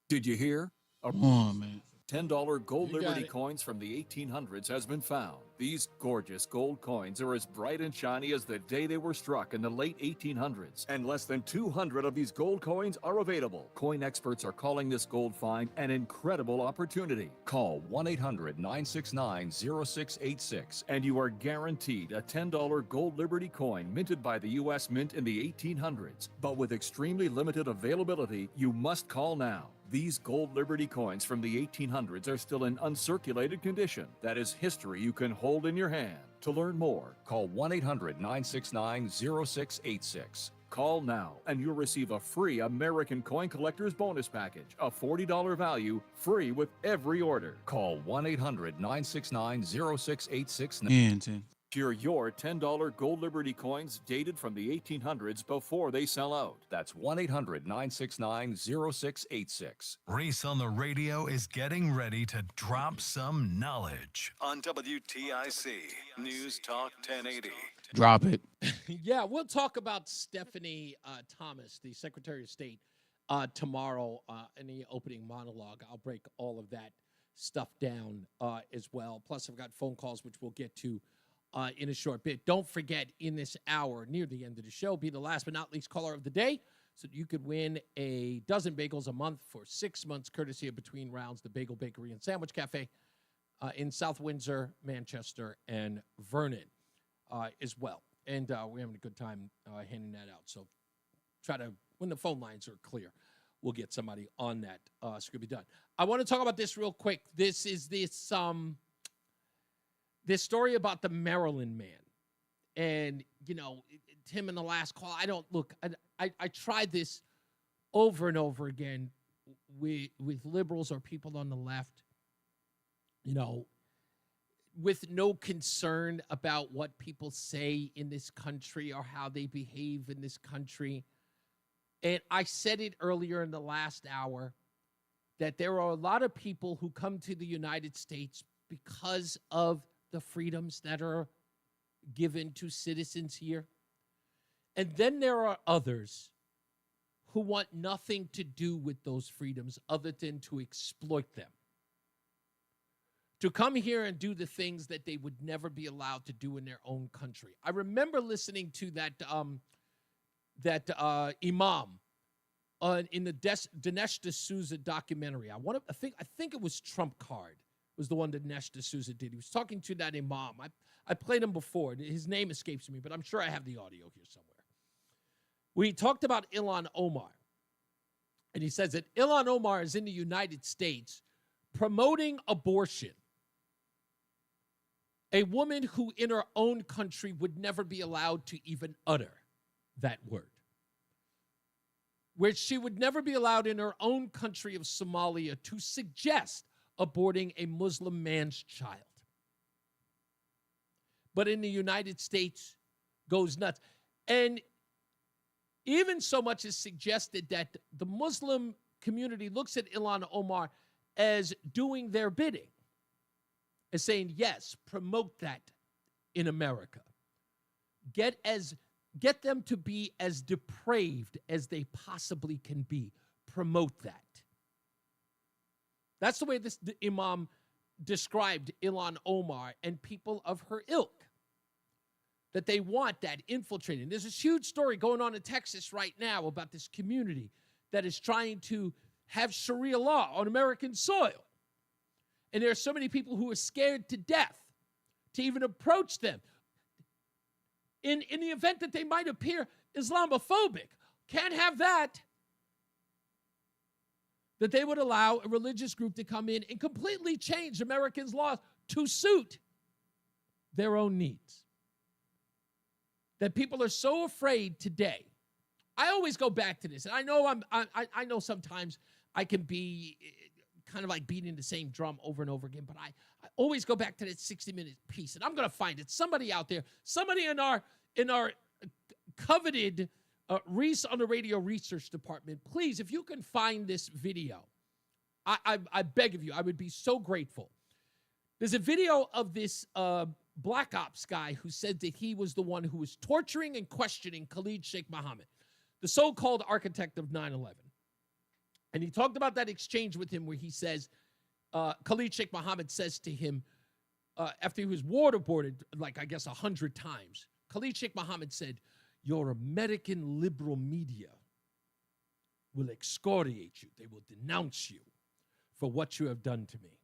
Did you hear? Come on, man. $10 gold You got Liberty it. coins from the 1800s has been found. These gorgeous gold coins are as bright and shiny as the day they were struck in the late 1800s, and less than 200 of these gold coins are available. Coin experts are calling this gold find an incredible opportunity. Call 1-800-969-0686 and you are guaranteed a $10 gold Liberty coin minted by the U.S. Mint in the 1800s. But with extremely limited availability, you must call now. These gold Liberty coins from the 1800s are still in uncirculated condition. That is history you can hold in your hand. To learn more, call 1-800-969-0686. Call now and you'll receive a free American Coin Collector's Bonus Package, a $40 value, free with every order. Call 1-800-969-0686 now. Secure your $10 gold Liberty coins dated from the 1800s before they sell out. That's 1-800-969-0686. Reese on the Radio is getting ready to drop some knowledge on WTIC News Talk 1080. Drop it. Yeah, we'll talk about Stephanie Thomas, the Secretary of State, tomorrow in the opening monologue. I'll break all of that stuff down as well. Plus, I've got phone calls, which we'll get to in a short bit. Don't forget, in this hour, near the end of the show, be the last but not least caller of the day so that you could win a dozen bagels a month for 6 months, courtesy of Between Rounds, the Bagel Bakery and Sandwich Cafe in South Windsor, Manchester, and Vernon as well. And we're having a good time handing that out. So try to, when the phone lines are clear, we'll get somebody on that. It's going to be done. I want to talk about this real quick. This is this story about the Maryland man. And, you know, Tim in the last call, I tried this over and over again with liberals or people on the left, you know, with no concern about what people say in this country or how they behave in this country. And I said it earlier in the last hour that there are a lot of people who come to the United States because of the freedoms that are given to citizens here. And then there are others who want nothing to do with those freedoms other than to exploit them. To come here and do the things that they would never be allowed to do in their own country. I remember listening to that imam in the Dinesh D'Souza documentary. I think it was Trump Card. Was the one that Dinesh D'Souza did. He was talking to that imam. I played him before. His name escapes me, but I'm sure I have the audio here somewhere. We talked about Ilhan Omar. And he says that Ilhan Omar is in the United States promoting abortion. A woman who in her own country would never be allowed to even utter that word. Where she would never be allowed in her own country of Somalia to suggest aborting a Muslim man's child. But in the United States, goes nuts. And even so much is suggested that the Muslim community looks at Ilhan Omar as doing their bidding, as saying, yes, promote that in America. Get them to be as depraved as they possibly can be. Promote that. That's the way the imam described Ilhan Omar and people of her ilk, that they want that infiltrating. There's this huge story going on in Texas right now about this community that is trying to have Sharia law on American soil. And there are so many people who are scared to death to even approach them in the event that they might appear Islamophobic. Can't have that. That they would allow a religious group to come in and completely change Americans' laws to suit their own needs. That people are so afraid today. I always go back to this, and I know sometimes I can be kind of like beating the same drum over and over again, but I always go back to that 60-minute piece, and I'm going to find it. Somebody out there, somebody in our coveted Reese on the Radio research department, please, if you can find this video, I beg of you, I would be so grateful. There's a video of this Black Ops guy who said that he was the one who was torturing and questioning Khalid Sheikh Mohammed, the so-called architect of 9/11. And he talked about that exchange with him where he says, Khalid Sheikh Mohammed says to him, after he was waterboarded, like I guess 100 times, Khalid Sheikh Mohammed said, your American liberal media will excoriate you. They will denounce you for what you have done to me.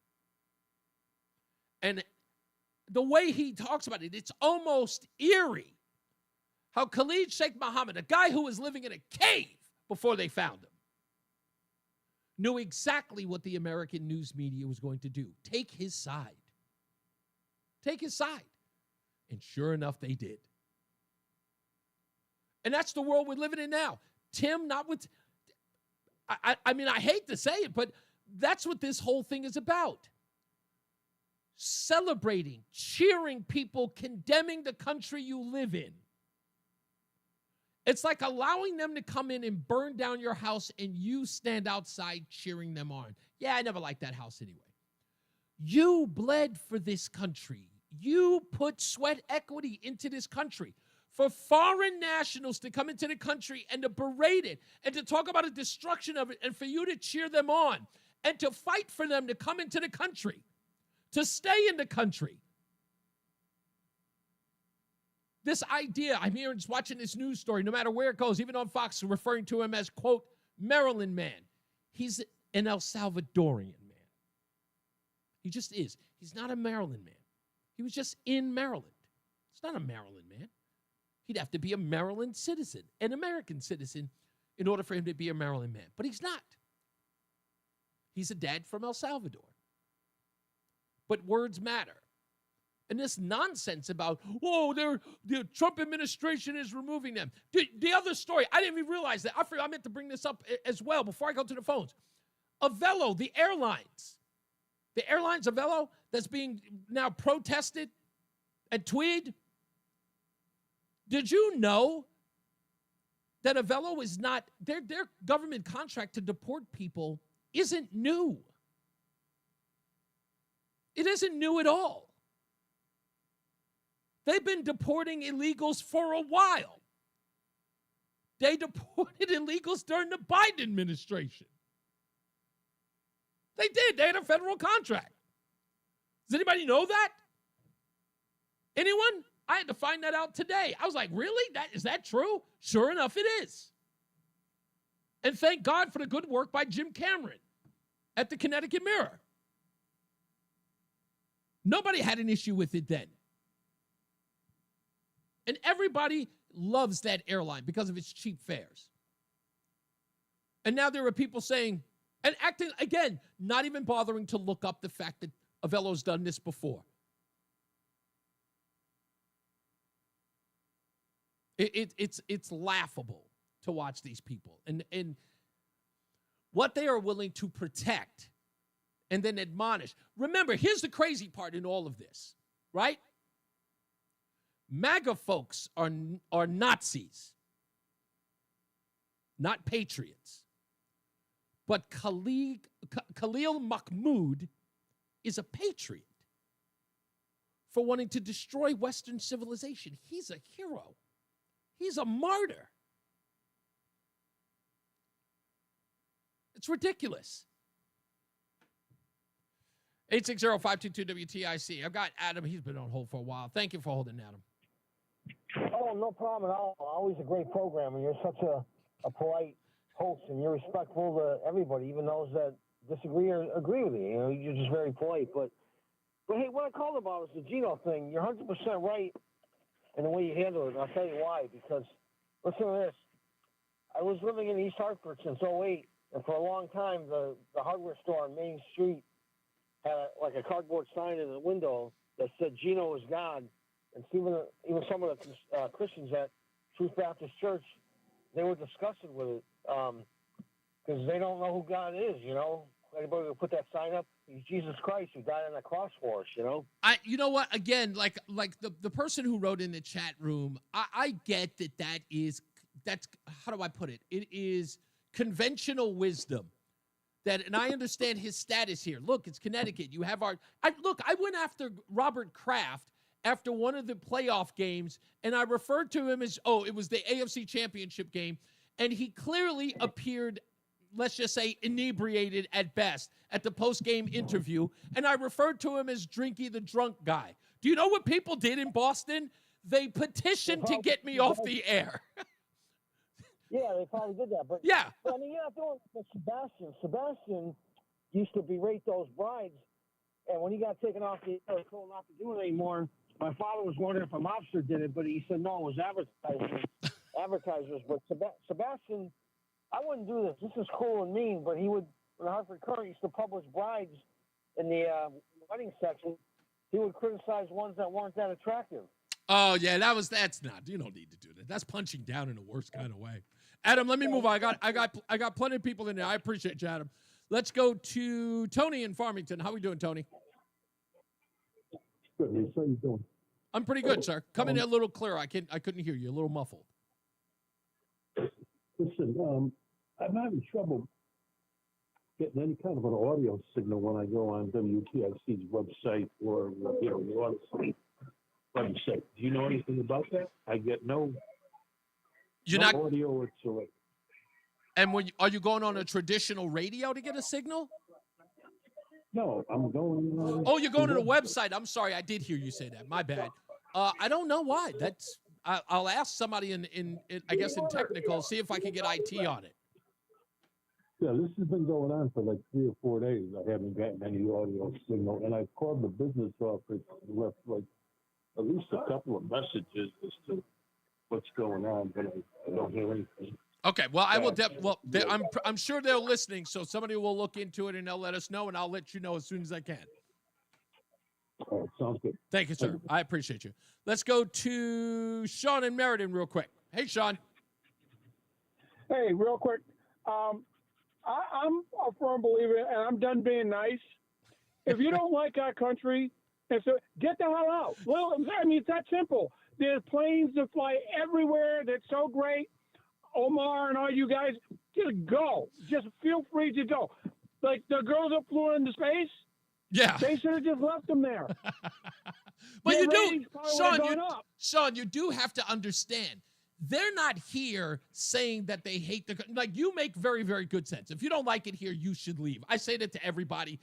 And the way he talks about it, it's almost eerie how Khalid Sheikh Mohammed, a guy who was living in a cave before they found him, knew exactly what the American news media was going to do. Take his side. Take his side. And sure enough, they did. And that's the world we're living in now. Tim, not with... I mean, I hate to say it, but that's what this whole thing is about. Celebrating, cheering people, condemning the country you live in. It's like allowing them to come in and burn down your house and you stand outside cheering them on. Yeah, I never liked that house anyway. You bled for this country. You put sweat equity into this country. For foreign nationals to come into the country and to berate it and to talk about the destruction of it and for you to cheer them on and to fight for them to come into the country, to stay in the country. This idea, I'm here just watching this news story, no matter where it goes, even on Fox, referring to him as, quote, Maryland man. He's an El Salvadorian man. He just is. He's not a Maryland man. He was just in Maryland. He's not a Maryland man. He'd have to be a Maryland citizen, an American citizen, in order for him to be a Maryland man. But he's not. He's a dad from El Salvador. But words matter. And this nonsense about, the Trump administration is removing them. The other story, I didn't even realize that. I meant to bring this up as well before I go to the phones. Avelo, the airlines Avelo that's being now protested at Tweed. Did you know that Avelo is not, their government contract to deport people isn't new? It isn't new at all. They've been deporting illegals for a while. They deported illegals during the Biden administration. They did. They had a federal contract. Does anybody know that? Anyone? I had to find that out today. I was like, really? Is that true? Sure enough, it is. And thank God for the good work by Jim Cameron at the Connecticut Mirror. Nobody had an issue with it then. And everybody loves that airline because of its cheap fares. And now there are people saying, and acting, again, not even bothering to look up the fact that Avelo's done this before. It's laughable to watch these people and what they are willing to protect and then admonish. Remember, here's the crazy part in all of this, right? MAGA folks are Nazis, not patriots. But Khalil Mahmoud is a patriot for wanting to destroy Western civilization. He's a hero. He's a martyr. It's ridiculous. 860-522-WTIC. I've got Adam. He's been on hold for a while. Thank you for holding, Adam. Oh, no problem at all. Always a great program, and you're such a polite host, and you're respectful to everybody, even those that disagree or agree with you. You know, you're just very polite. But hey, what I called about is the Geno thing. You're 100% right in the way you handle it, and I'll tell you why. Because listen to this. I was living in East Hartford since 2008, and for a long time, the hardware store on Main Street had a cardboard sign in the window that said Geno is God. And even some of the Christians at Truth Baptist Church, they were disgusted with it because they don't know who God is, you know. Anybody will put that sign up? He's Jesus Christ who died on the cross for us, you know. You know what? Again, like the person who wrote in the chat room, I get that's how do I put it? It is conventional wisdom. And I understand his status here. Look, it's Connecticut. You have I went after Robert Kraft after one of the playoff games, and I referred to him as, it was the AFC Championship game, and he clearly appeared, let's just say, inebriated at best at the post-game interview, and I referred to him as Drinky the drunk guy. Do you know what people did in Boston? They petitioned to get me off the air. Yeah, they probably did that. But yeah. But, I mean, you're not doing it with Sebastian. Sebastian used to berate those brides, and when he got taken off the air, told not to do it anymore. My father was wondering if a mobster did it, but he said no, it was advertisers. But Sebastian, I wouldn't do this. This is cool and mean, but he would, when the Hartford Courant used to publish brides in the wedding section, he would criticize ones that weren't that attractive. Oh, yeah, that's not. You don't need to do that. That's punching down in the worst kind of way. Adam, let me move on. I got plenty of people in there. I appreciate you, Adam. Let's go to Tony in Farmington. How are we doing, Tony? Good. How you doing? I'm pretty good, sir. Come in a little clearer. I couldn't hear you. A little muffled. Listen, I'm having trouble getting any kind of an audio signal when I go on WTIC's website or the Odyssey website. Do you know anything about that? I get no audio whatsoever. And are you going on a traditional radio to get a signal? No, I'm going. You're going to the website. I'm sorry, I did hear you say that. My bad. I don't know why. I'll ask somebody in I guess in technical, see if I can get IT on it. Yeah, this has been going on for like 3 or 4 days. I haven't gotten any audio signal, and I've called the business office, left like at least a couple of messages as to what's going on, but I don't hear anything. Okay, well, I will. I'm sure they're listening, so somebody will look into it and they'll let us know, and I'll let you know as soon as I can. All right, sounds good. Thank you, sir. I appreciate you. Let's go to Sean in Meriden real quick. Hey, Sean. Hey, real quick. I'm a firm believer, and I'm done being nice. If you don't like our country, and so get the hell out. Well, I mean, it's that simple. There's planes that fly everywhere. That's so great. Omar and all you guys, just go. Just feel free to go. Like the girls that flew into space, they should have just left them there. But you do, Sean, you do have to understand, they're not here saying that they hate the country. Like, you make very, very good sense. If you don't like it here, you should leave. I say that to everybody.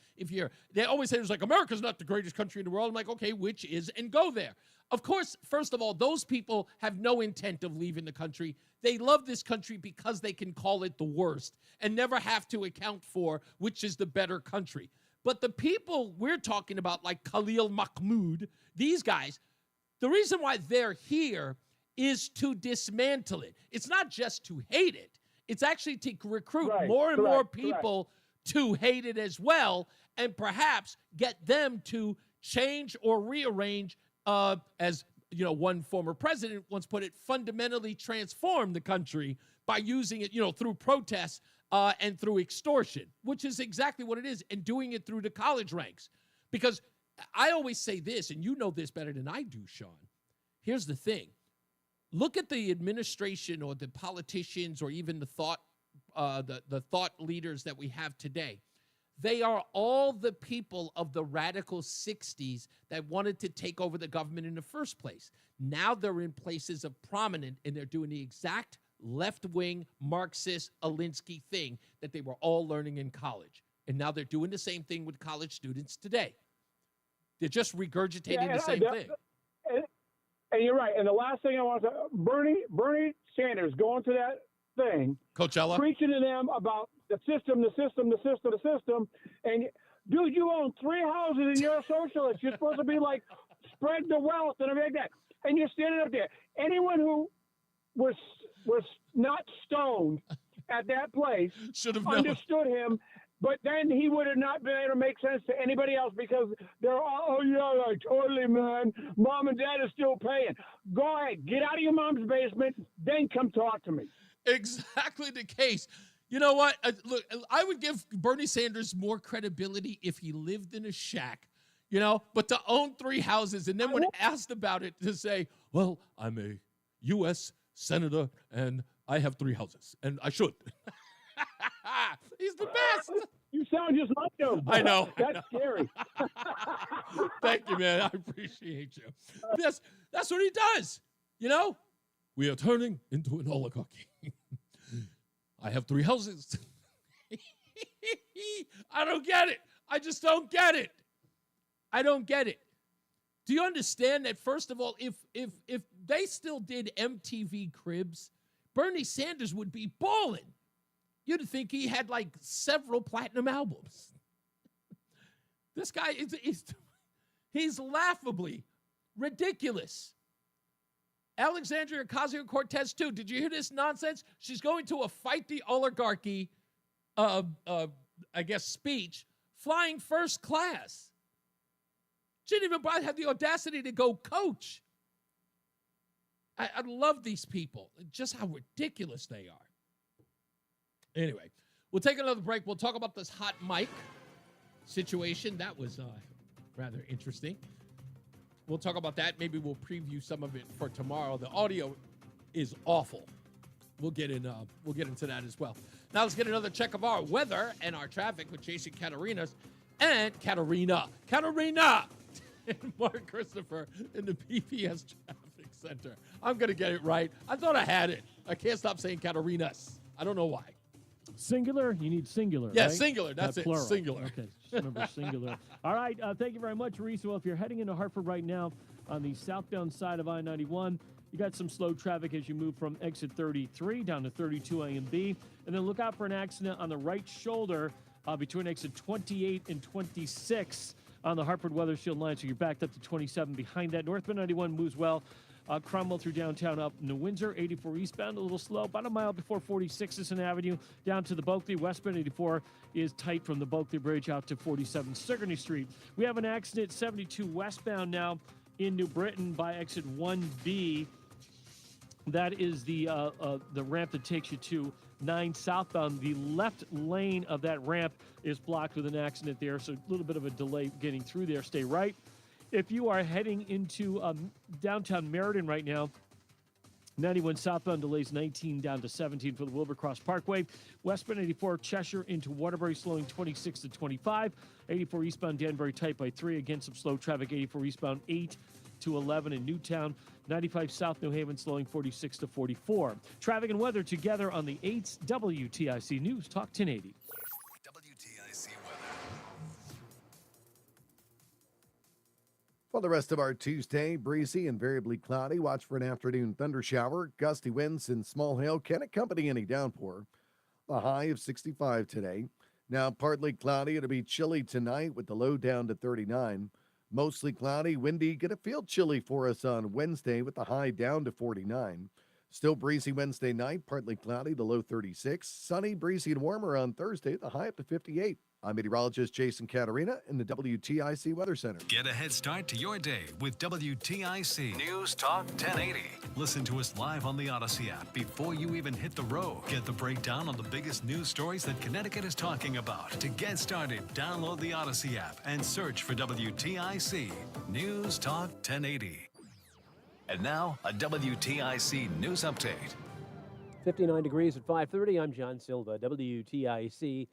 They always say, it's like, America's not the greatest country in the world. I'm like, okay, which is, and go there. Of course, first of all, those people have no intent of leaving the country. They love this country because they can call it the worst and never have to account for which is the better country. But the people we're talking about, like Khalil Mahmoud, these guys, the reason why they're here is to dismantle it. It's not just to hate it. It's actually to recruit more and more people to hate it as well, and perhaps get them to change or rearrange, as one former president once put it, fundamentally transform the country by using it, through protests and through extortion, which is exactly what it is, and doing it through the college ranks. Because I always say this, and you know this better than I do, Sean. Here's the thing. Look at the administration or the politicians or even the thought leaders that we have today. They are all the people of the radical 60s that wanted to take over the government in the first place. Now they're in places of prominence, and they're doing the exact left-wing Marxist Alinsky thing that they were all learning in college. And now they're doing the same thing with college students today. They're just regurgitating the same thing. And you're right. And the last thing I want to say, Bernie Sanders going to that thing, Coachella, preaching to them about the system. And dude, you own 3 houses and you're a socialist. You're supposed to be like, spread the wealth and everything like that. And you're standing up there. Anyone who was not stoned at that place should have understood him. But then he would have not been able to make sense to anybody else because they're all, like, totally, man. Mom and dad are still paying. Go ahead. Get out of your mom's basement. Then come talk to me. Exactly the case. You know what? Look, I would give Bernie Sanders more credibility if he lived in a shack, but to own 3 houses and then when asked about it to say, well, I'm a U.S. senator and I have 3 houses and I should. He's the best. You sound just like him. I know. That's scary. Thank you, man. I appreciate you. That's what he does. You know, we are turning into an oligarchy. I have 3 houses. I don't get it. I just don't get it. I don't get it. Do you understand that, first of all, if they still did MTV Cribs, Bernie Sanders would be balling. You'd think he had like several platinum albums. This guy he's laughably ridiculous. Alexandria Ocasio-Cortez, too. Did you hear this nonsense? She's going to a fight the oligarchy, speech, flying first class. She didn't even have the audacity to go coach. I love these people, just how ridiculous they are. Anyway, we'll take another break. We'll talk about this hot mic situation. That was rather interesting. We'll talk about that. Maybe we'll preview some of it for tomorrow. The audio is awful. We'll get into that as well. Now let's get another check of our weather and our traffic with Jason Katarina and Mark Christopher in the PPS Traffic Center. I'm going to get it right. I thought I had it. I can't stop saying Katarinas. I don't know why. Singular? You need singular, Yeah, right? singular. That's Not it. plural. Singular. Okay, just remember singular. All right, thank you very much, Reese. Well, if you're heading into Hartford right now on the southbound side of I-91, you got some slow traffic as you move from exit 33 down to 32A and B. And then look out for an accident on the right shoulder between exit 28 and 26 on the Hartford Weather Shield line. So you're backed up to 27 behind that. Northbound 91 moves well. Cromwell through downtown up New Windsor, 84 eastbound, a little slow, about a mile before 46th Avenue, down to the Bulkley. Westbound 84 is tight from the Bulkley Bridge out to 47 Sigourney Street. We have an accident 72 westbound now in New Britain by exit 1B. That is the ramp that takes you to 9 southbound. The left lane of that ramp is blocked with an accident there, so a little bit of a delay getting through there. Stay right. If you are heading into downtown Meriden right now, 91 southbound delays 19 down to 17 for the Wilbercross Parkway. Westbound 84 Cheshire into Waterbury slowing 26 to 25. 84 eastbound Danbury tight by 3. Again, some slow traffic. 84 eastbound 8 to 11 in Newtown. 95 South New Haven slowing 46 to 44. Traffic and weather together on the 8th WTIC News Talk 1080. WTIC weather. For the rest of our Tuesday, breezy and variably cloudy. Watch for an afternoon thunder shower. Gusty winds and small hail can accompany any downpour. A high of 65 today. Now partly cloudy. It'll be chilly tonight with the low down to 39. Mostly cloudy, windy. Gonna feel chilly for us on Wednesday with the high down to 49. Still breezy Wednesday night, partly cloudy, the low 36. Sunny, breezy, and warmer on Thursday, the high up to 58. I'm meteorologist Jason Katarina in the WTIC Weather Center. Get a head start to your day with WTIC News Talk 1080. Listen to us live on the Odyssey app before you even hit the road. Get the breakdown on the biggest news stories that Connecticut is talking about. To get started, download the Odyssey app and search for WTIC News Talk 1080. And now, a WTIC news update. 59 degrees at 5:30. I'm John Silva, WTIC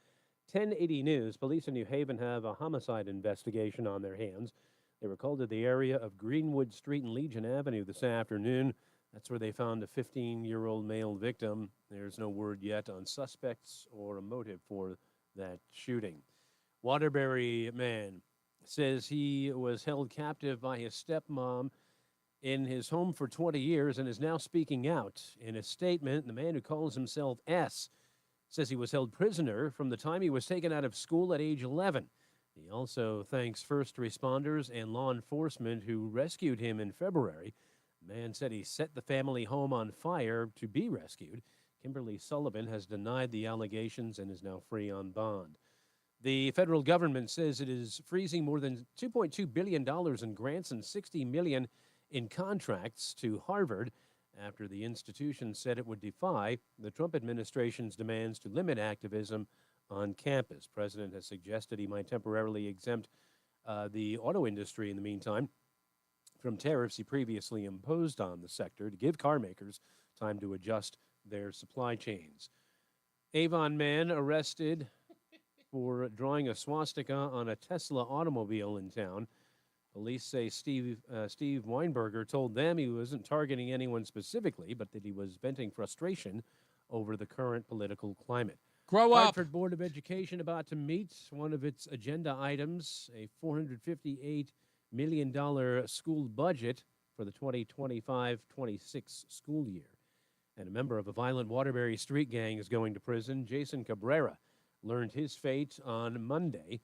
1080 News. Police in New Haven have a homicide investigation on their hands. They were called to the area of Greenwood Street and Legion Avenue this afternoon. That's where they found a 15-year-old male victim. There's no word yet on suspects or a motive for that shooting. Waterbury man says he was held captive by his stepmom in his home for 20 years and is now speaking out. In a statement, the man who calls himself S says he was held prisoner from the time he was taken out of school at age 11. He also thanks first responders and law enforcement who rescued him in February. The man said he set the family home on fire to be rescued. Kimberly Sullivan has denied the allegations and is now free on bond. The federal government says it is freezing more than $2.2 billion in grants and $60 million in contracts to Harvard after the institution said it would defy the Trump administration's demands to limit activism on campus. The president has suggested he might temporarily exempt the auto industry in the meantime from tariffs he previously imposed on the sector to give car makers time to adjust their supply chains. Avon man arrested for drawing a swastika on a Tesla automobile in town. Police say Steve Weinberger told them he wasn't targeting anyone specifically, but that he was venting frustration over the current political climate. Grow up. Hartford Board of Education about to meet one of its agenda items, a $458 million school budget for the 2025-26 school year. And a member of a violent Waterbury street gang is going to prison. Jason Cabrera learned his fate on Monday.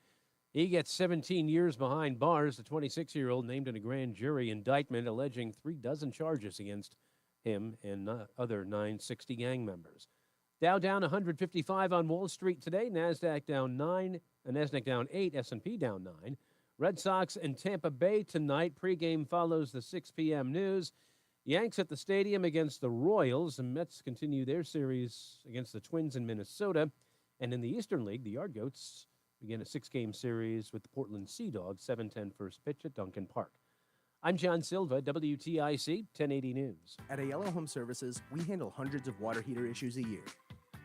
He gets 17 years behind bars. The 26-year-old named in a grand jury indictment alleging 36 charges against him and other 960 gang members. Dow down 155 on Wall Street today. NASDAQ down 9, NASDAQ down 8, S&P down 9. Red Sox and Tampa Bay tonight. Pregame follows the 6 p.m. news. Yanks at the stadium against the Royals. The Mets continue their series against the Twins in Minnesota. And in the Eastern League, the Yard Goats begin a 6-game series with the Portland Sea Dogs, 7:10 first pitch at Duncan Park. I'm John Silva, WTIC 1080 News. At Aiello Home Services, we handle hundreds of water heater issues a year.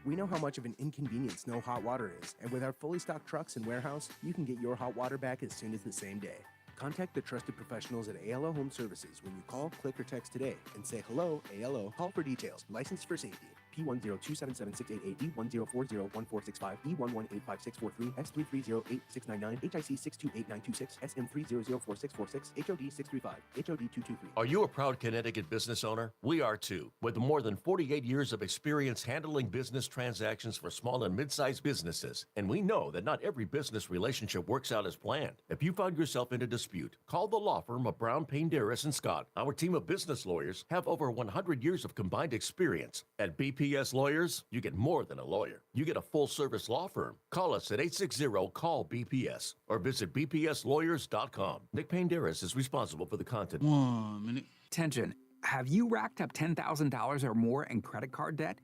We know how much of an inconvenience no hot water is, and with our fully stocked trucks and warehouse, you can get your hot water back as soon as the same day. Contact the trusted professionals at Aiello Home Services when you call, click, or text today and say hello, Aiello. Call for details. Licensed for safety. P102776688, E10401465, E11856443, S330869, HIC 628926, SM30044646, HOD 635, HOD 223. Are you a proud Connecticut business owner? We are too. With more than 48 years of experience handling business transactions for small and mid-sized businesses, and we know that not every business relationship works out as planned. If you found yourself in a dispute, call the law firm of Brown, Payne, Darris & Scott. Our team of business lawyers have over 100 years of combined experience. At BPS Lawyers, you get more than a lawyer. You get a full-service law firm. Call us at 860-CALL-BPS or visit bpslawyers.com. Nick Payne Darris is responsible for the content. 1 minute. Attention. Have you racked up $10,000 or more in credit card debt?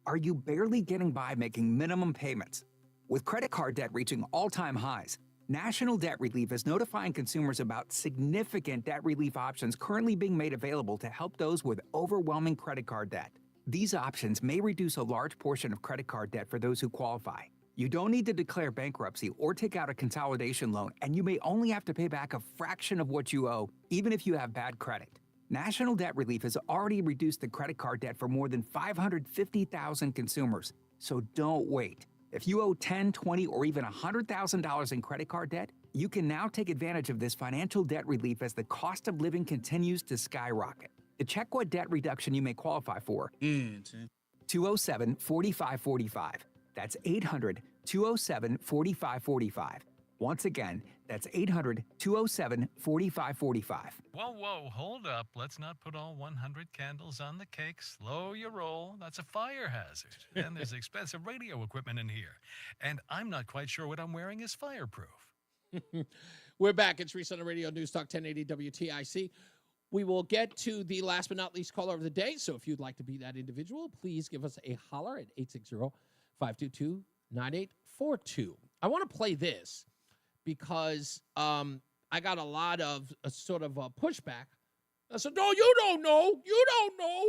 Are you barely getting by making minimum payments? With credit card debt reaching all-time highs, National Debt Relief is notifying consumers about significant debt relief options currently being made available to help those with overwhelming credit card debt. These options may reduce a large portion of credit card debt for those who qualify. You don't need to declare bankruptcy or take out a consolidation loan, and you may only have to pay back a fraction of what you owe, even if you have bad credit. National Debt Relief has already reduced the credit card debt for more than 550,000 consumers, so don't wait. If you owe $10,000, $20,000, or even $100,000 in credit card debt, you can now take advantage of this financial debt relief as the cost of living continues to skyrocket. To check what debt reduction you may qualify for, 207-4545. That's 800-207-4545. Once again, that's 800-207-4545. Whoa, hold up. Let's not put all 100 candles on the cake. Slow your roll. That's a fire hazard. And there's expensive radio equipment in here. And I'm not quite sure what I'm wearing is fireproof. We're back. It's Reese on the Radio, News Talk 1080 WTIC. We will get to the last but not least caller of the day. So if you'd like to be that individual, please give us a holler at 860-522-9842. I want to play this because I got a lot of sort of pushback. I said, no, you don't know. You don't know.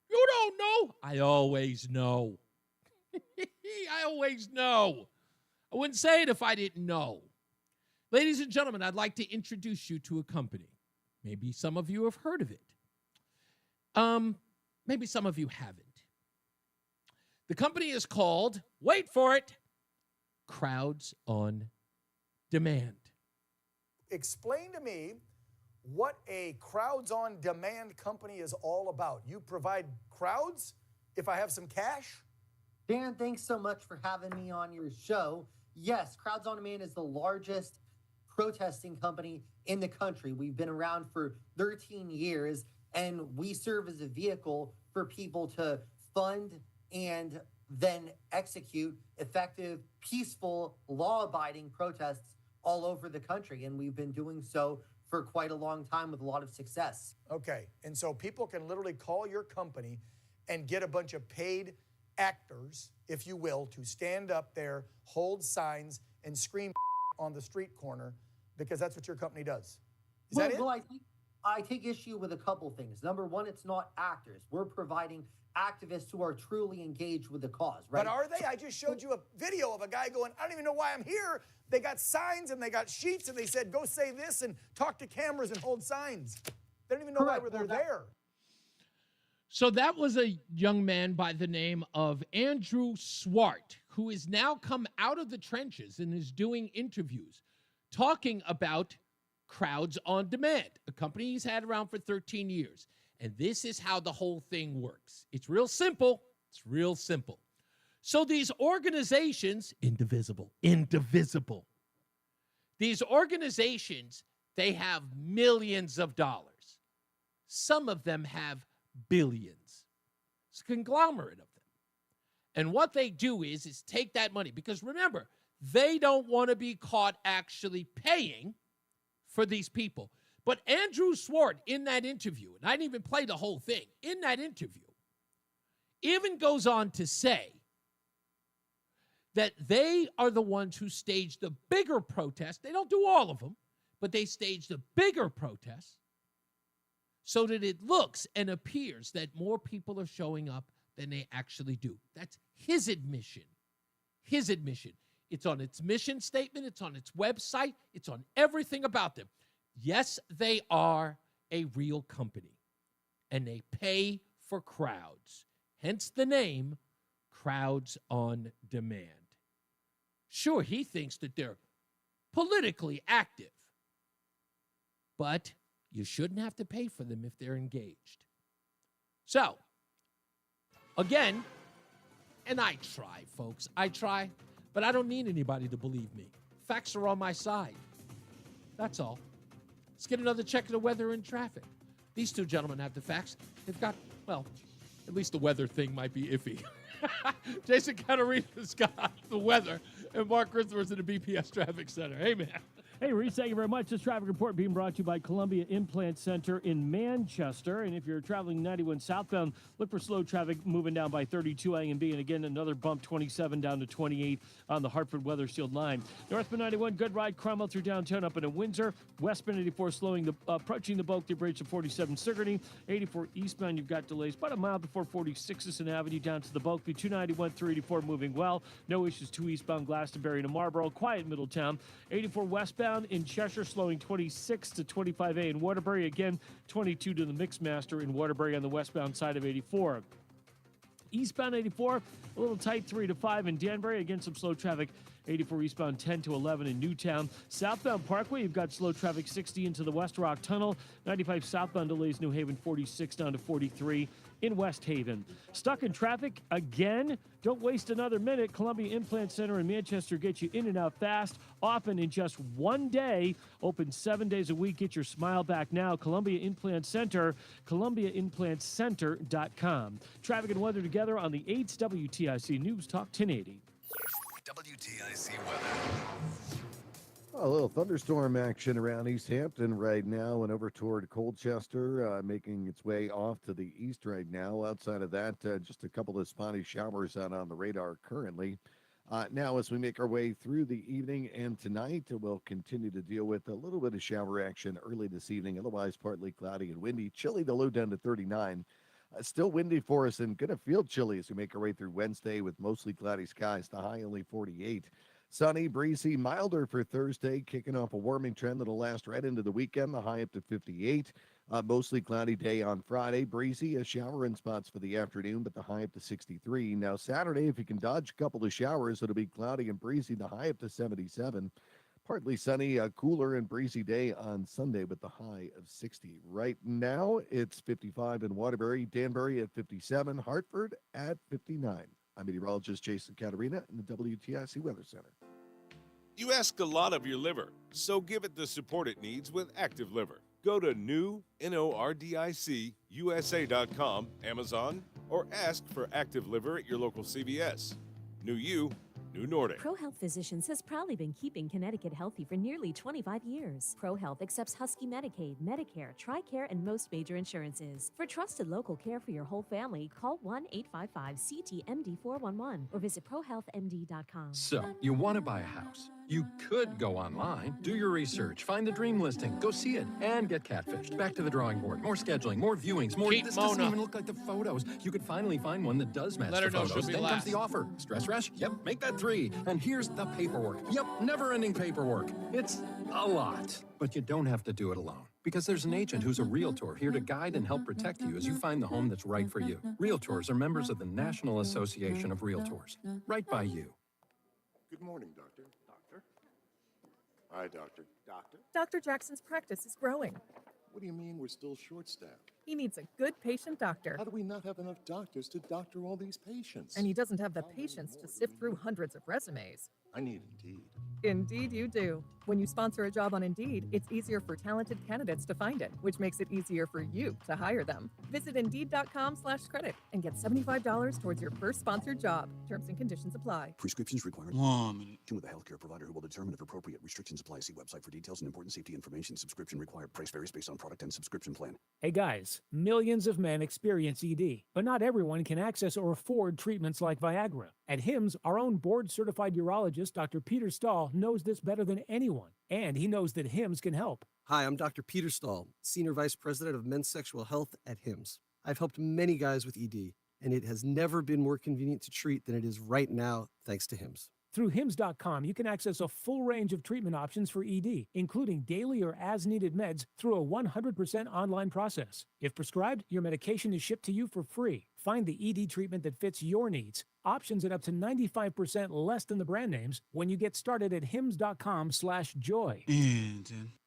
You don't know. I always know. I always know. I wouldn't say it if I didn't know. Ladies and gentlemen, I'd like to introduce you to a company. Maybe some of you have heard of it. Maybe some of you haven't. The company is called, wait for it, Crowds on Demand. Explain to me what a Crowds on Demand company is all about. You provide crowds if I have some cash? Dan, thanks so much for having me on your show. Yes, Crowds on Demand is the largest protesting company in the country. We've been around for 13 years, and we serve as a vehicle for people to fund and then execute effective, peaceful, law-abiding protests all over the country. And we've been doing so for quite a long time with a lot of success. Okay, and so people can literally call your company and get a bunch of paid actors, if you will, to stand up there, hold signs, and scream on the street corner, because that's what your company does. Is that it? Well, I take issue with a couple things. Number one, it's not actors. We're providing activists who are truly engaged with the cause, right? But are they? I just showed you a video of a guy going, I don't even know why I'm here. They got signs and they got sheets and they said, go say this and talk to cameras and hold signs. They don't even know why they're there. So that was a young man by the name of Andrew Swart, who has now come out of the trenches and is doing interviews talking about Crowds on Demand, a company he's had around for 13 years. And this is how the whole thing works. It's real simple. It's real simple. So these organizations, indivisible. These organizations, they have millions of dollars. Some of them have billions. It's a conglomerate of them. And what they do is take that money, because remember, they don't want to be caught actually paying for these people. But Andrew Swart, in that interview, and I didn't even play the whole thing, in that interview, even goes on to say that they are the ones who staged the bigger protest. They don't do all of them, but they staged the bigger protests so that it looks and appears that more people are showing up than they actually do. That's his admission. His admission. It's on its mission statement. It's on its website. It's on everything about them. Yes, they are a real company, and they pay for crowds. Hence the name Crowds on Demand. Sure, he thinks that they're politically active, but you shouldn't have to pay for them if they're engaged. So, again, and I try, folks. I try, but I don't need anybody to believe me. Facts are on my side. That's all. Let's get another check of the weather and traffic. These two gentlemen have the facts. They've got, well, at least the weather thing might be iffy. Jason Caterina's got the weather, and Mark Christopher's in the BPS Traffic Center. Hey, man. Hey, Reese, thank you very much. This traffic report being brought to you by Columbia Implant Center in Manchester. And if you're traveling 91 southbound, look for slow traffic moving down by 32A and B. And again, another bump, 27 down to 28 on the Hartford Weathersfield line. Northbound 91, good ride, Cromwell through downtown up into Windsor. Westbound 84 approaching the Bulkley Bridge to 47 Sigourney. 84 eastbound, you've got delays about a mile before 46th Avenue down to the Bulkley. 291 through 84 moving well. No issues 2 eastbound, Glastonbury to Marlboro. Quiet Middletown. 84 westbound in Cheshire, slowing 26 to 25A in Waterbury. Again, 22 to the Mixmaster in Waterbury on the westbound side of 84. Eastbound 84, a little tight 3 to 5 in Danbury. Again, some slow traffic. 84 eastbound 10 to 11 in Newtown. Southbound Parkway, you've got slow traffic 60 into the West Rock Tunnel. 95 southbound delays New Haven 46 down to 43 in West Haven. Stuck in traffic again? Don't waste another minute. Columbia Implant Center in Manchester gets you in and out fast, often in just one day. Open 7 days a week. Get your smile back now. Columbia Implant Center, ColumbiaImplantCenter.com. Traffic and weather together on the 8's WTIC News Talk 1080. WTIC weather. A little thunderstorm action around East Hampton right now and over toward Colchester, making its way off to the east right now. Outside of that, just a couple of spotty showers out on the radar currently. Now, as we make our way through the evening and tonight, we'll continue to deal with a little bit of shower action early this evening. Otherwise, partly cloudy and windy. Chilly, the low down to 39. Still windy for us and going to feel chilly as we make our way through Wednesday with mostly cloudy skies. The high only 48. Sunny, breezy, milder for Thursday, kicking off a warming trend that'll last right into the weekend. The high up to 58. Mostly cloudy day on Friday. Breezy, a shower in spots for the afternoon, but the high up to 63. Now Saturday, if you can dodge a couple of showers, it'll be cloudy and breezy. The high up to 77. Partly sunny, a cooler and breezy day on Sunday with the high of 60. Right now, it's 55 in Waterbury, Danbury at 57, Hartford at 59. I'm meteorologist Jason Caterina in the WTIC Weather Center. You ask a lot of your liver, so give it the support it needs with Active Liver. Go to NordicUSA.com, Amazon, or ask for Active Liver at your local CVS. New you, New Nordic. ProHealth Physicians has proudly been keeping Connecticut healthy for nearly 25 years. ProHealth accepts Husky Medicaid, Medicare, TRICARE, and most major insurances. For trusted local care for your whole family, call 1-855-CT-MD-411 or visit ProHealthMD.com. So, you want to buy a house. You could go online, do your research, find the dream listing, go see it, and get catfished. Back to the drawing board. More scheduling, more viewings, more. Keep this Mona. doesn't even look like the photos. You could finally find one that does match Let her the know photos. she'll be Then last. comes the offer. Stress rush? Yep, make that 3. And here's the paperwork. Yep, never-ending paperwork. It's a lot. But you don't have to do it alone. Because there's an agent who's a realtor here to guide and help protect you as you find the home that's right for you. Realtors are members of the National Association of Realtors. Right by you. Good morning, Doctor. Hi, Doctor. Doctor? Dr. Jackson's practice is growing. What do you mean we're still short-staffed? He needs a good patient doctor. How do we not have enough doctors to doctor all these patients? And he doesn't have the patience to sift through hundreds of resumes. I need Indeed. Indeed you do. When you sponsor a job on Indeed, it's easier for talented candidates to find it, which makes it easier for you to hire them. Visit Indeed.com/credit and get $75 towards your first sponsored job. Terms and conditions apply. Prescriptions required. 1 minute. With a healthcare provider who will determine if appropriate. Restrictions apply. See website for details and important safety information. Subscription required. Price varies based on product and subscription plan. Hey guys, millions of men experience ED, but not everyone can access or afford treatments like Viagra. At HIMSS, our own board-certified urologist, Dr. Peter Stahl, knows this better than anyone, and he knows that HIMSS can help. Hi, I'm Dr. Peter Stahl, Senior Vice President of Men's Sexual Health at HIMSS. I've helped many guys with ED, and it has never been more convenient to treat than it is right now, thanks to HIMSS. Through HIMSS.com, you can access a full range of treatment options for ED, including daily or as-needed meds through a 100% online process. If prescribed, your medication is shipped to you for free. Find the ED treatment that fits your needs. Options at up to 95% less than the brand names when you get started at hims.com/joy.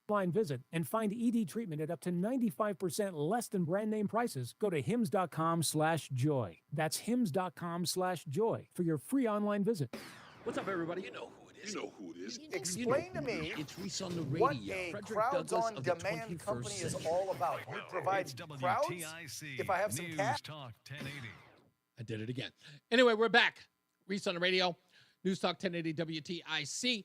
Online visit and find ED treatment at up to 95% less than brand name prices. Go to hims.com/joy. That's hims.com/joy for your free online visit. What's up, everybody? You know who it is. You know who it is. Explain to me It's Reese On The Radio. what a Frederick crowds Douglass on of the demand 21st company is century. all about. You provide It's crowds. WTIC If I have some cash. NewsTalk 1080. I did it again. Anyway, we're back. Reese On The Radio. NewsTalk 1080 WTIC.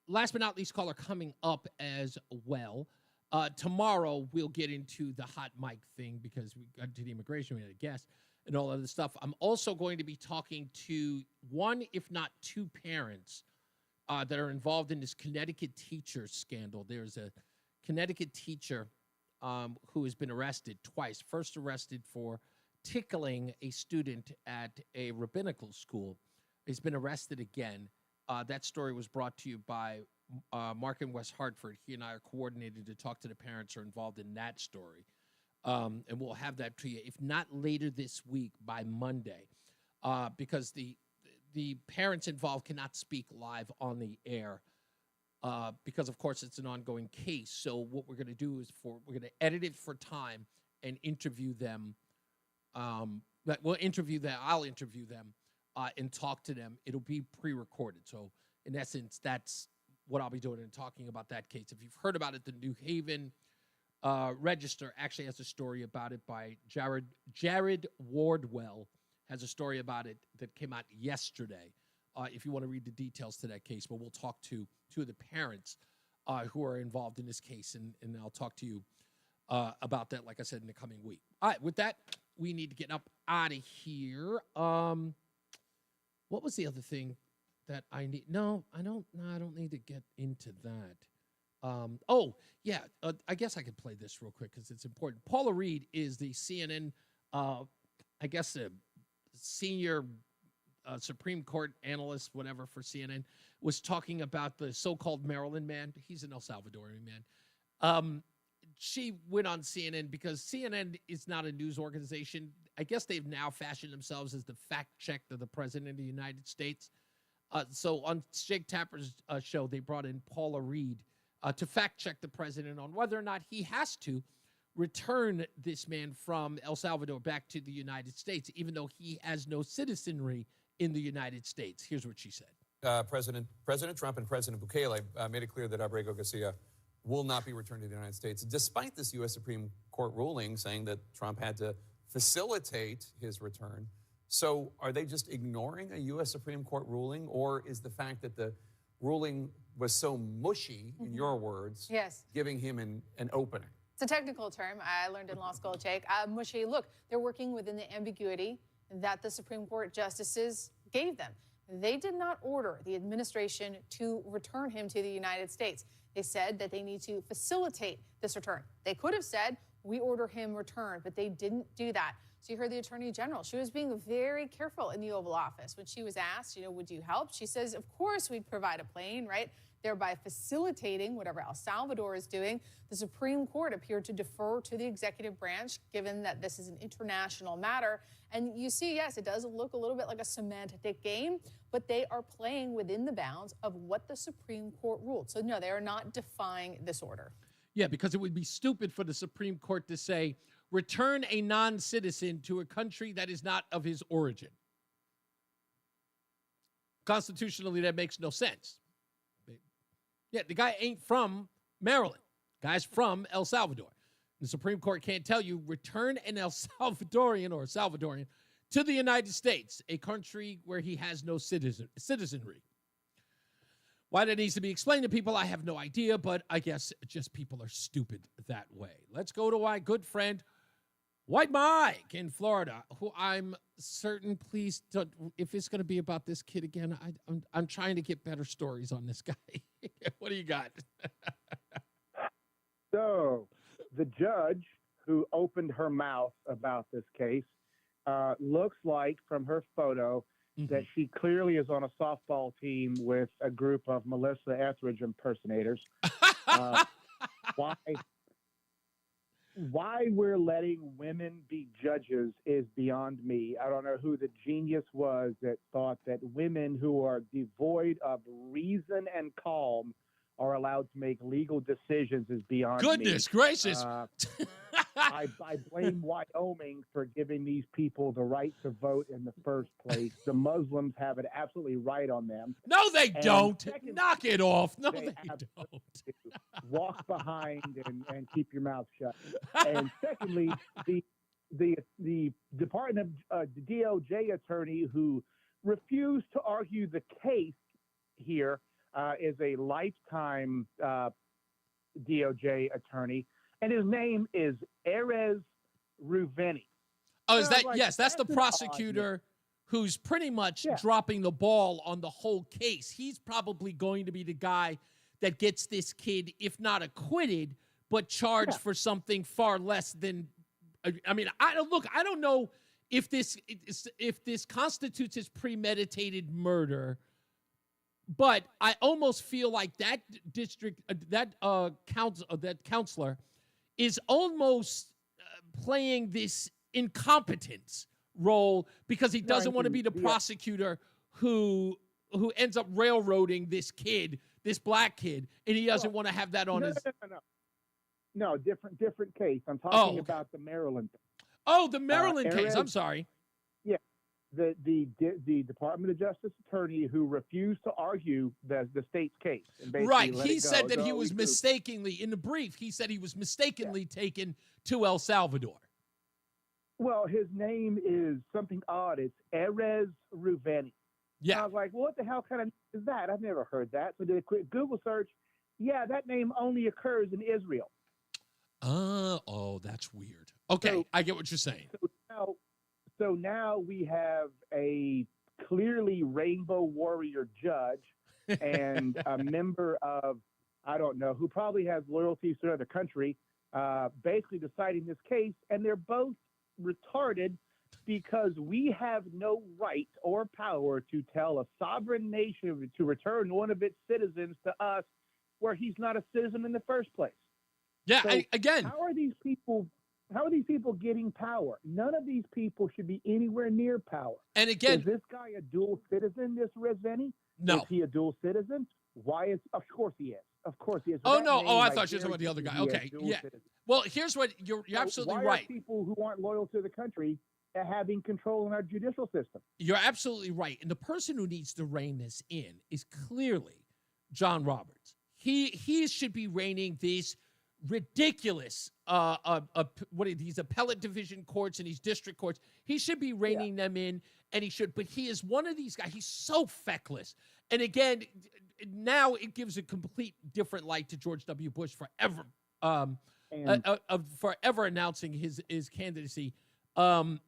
Last but not least, caller coming up as well. Tomorrow, we'll get into the hot mic thing because we got to the immigration, we had a guest, and all other stuff. I'm also going to be talking to one, if not 2 parents that are involved in this Connecticut teacher scandal. There's a Connecticut teacher who has been arrested twice. First arrested for tickling a student at a rabbinical school. He's been arrested again. That story was brought to you by Mark in West Hartford. He and I are coordinated to talk to the parents who are involved in that story. And we'll have that to you, if not later this week, by Monday, because the parents involved cannot speak live on the air because, of course, it's an ongoing case. So what we're going to do is we're going to edit it for time and interview them. I'll interview them and talk to them. It'll be pre-recorded. So in essence, that's what I'll be doing and talking about that case. If you've heard about it, the New Haven Register actually has a story about it by Jared Wardwell has a story about it that came out yesterday. If you want to read the details to that case, but we'll talk to 2 of the parents who are involved in this case, and I'll talk to you about that, like I said, in the coming week. All right, with that, we need to get up out of here. What was the other thing that I need? No, I don't need to get into that. I guess I could play this real quick because it's important. Paula Reed is the CNN, senior Supreme Court analyst, whatever, for CNN, was talking about the so-called Maryland man. He's an El Salvadorian man. She went on CNN because CNN is not a news organization. I guess they've now fashioned themselves as the fact check of the president of the United States. So on Jake Tapper's show, they brought in Paula Reed to fact check the president on whether or not he has to return this man from El Salvador back to the United States, even though he has no citizenry in the United States. Here's what she said. President Trump and President Bukele made it clear that Abrego Garcia will not be returned to the United States, despite this U.S. Supreme Court ruling saying that Trump had to facilitate his return. So are they just ignoring a U.S. Supreme Court ruling, or is the fact that the ruling was so mushy, in your words, yes, giving him an opening? It's a technical term I learned in law school, Jake. Mushy, look, they're working within the ambiguity that the Supreme Court justices gave them. They did not order the administration to return him to the United States. They said that they need to facilitate this return. They could have said, we order him returned, but they didn't do that. So you heard the Attorney General. She was being very careful in the Oval Office. When she was asked, would you help? She says, of course we'd provide a plane, right? Thereby facilitating whatever El Salvador is doing. The Supreme Court appeared to defer to the executive branch, given that this is an international matter. And you see, yes, it does look a little bit like a semantic game, but they are playing within the bounds of what the Supreme Court ruled. So no, they are not defying this order. Yeah, because it would be stupid for the Supreme Court to say, return a non-citizen to a country that is not of his origin. Constitutionally, that makes no sense. Yeah, the guy ain't from Maryland. The guy's from El Salvador. The Supreme Court can't tell you, return an El Salvadorian or Salvadorian to the United States, a country where he has no citizenry. Why that needs to be explained to people, I have no idea, but I guess just people are stupid that way. Let's go to our good friend, White Mike in Florida, who I'm certain, please, don't, if it's going to be about this kid again, I'm trying to get better stories on this guy. What do you got? So the judge who opened her mouth about this case looks like, from her photo, that she clearly is on a softball team with a group of Melissa Etheridge impersonators. Why we're letting women be judges is beyond me. I don't know who the genius was that thought that women who are devoid of reason and calm are allowed to make legal decisions is beyond me. Goodness gracious. I blame Wyoming for giving these people the right to vote in the first place. The Muslims have it absolutely right on them. No, they don't. Second, knock it off. No, they don't. Walk behind and keep your mouth shut. And secondly, the Department of the DOJ attorney who refused to argue the case here is a lifetime DOJ attorney, and his name is Erez Ruveni. Oh, is that, yes, that's the prosecutor who's pretty much dropping the ball on the whole case. He's probably going to be the guy that gets this kid, if not acquitted, but charged for something far less than, I mean, I don't know if this constitutes as premeditated murder, but I almost feel like that counselor is almost playing this incompetence role because he doesn't want to be the prosecutor who ends up railroading this kid, this black kid, and he doesn't want to have that on his. No, different case. I'm talking about the Maryland. Oh, the Maryland case. I'm sorry. Yeah, the Department of Justice attorney who refused to argue the state's case. And right. He said that he was mistakenly, in the brief, he said he was mistakenly taken to El Salvador. Well, his name is something odd. It's Erez Ruveni. Yeah. And I was like, well, what the hell kind of is that? I've never heard that. So did a quick Google search. Yeah, that name only occurs in Israel. Oh, that's weird. Okay, so, I get what you're saying. So now we have a clearly rainbow warrior judge and a member of, I don't know, who probably has loyalties to another country, basically deciding this case, and they're both retarded because we have no right or power to tell a sovereign nation to return one of its citizens to us where he's not a citizen in the first place. Yeah, so again, how are these people getting power? None of these people should be anywhere near power. And again, is this guy a dual citizen, this Ruveni? No. Is he a dual citizen? Of course he is. Of course he is. Oh, no. Oh, I thought you were talking about the other guy. Okay, yeah. Citizen. Well, here's what you're absolutely why right. Are people who aren't loyal to the country having control in our judicial system? You're absolutely right. And the person who needs to rein this in is clearly John Roberts. He should be reining this ridiculous what are these appellate division courts and these district courts. He should be reining them in, and he should. But he is one of these guys. He's so feckless. And again, now it gives a complete different light to George W. Bush forever, forever announcing his candidacy,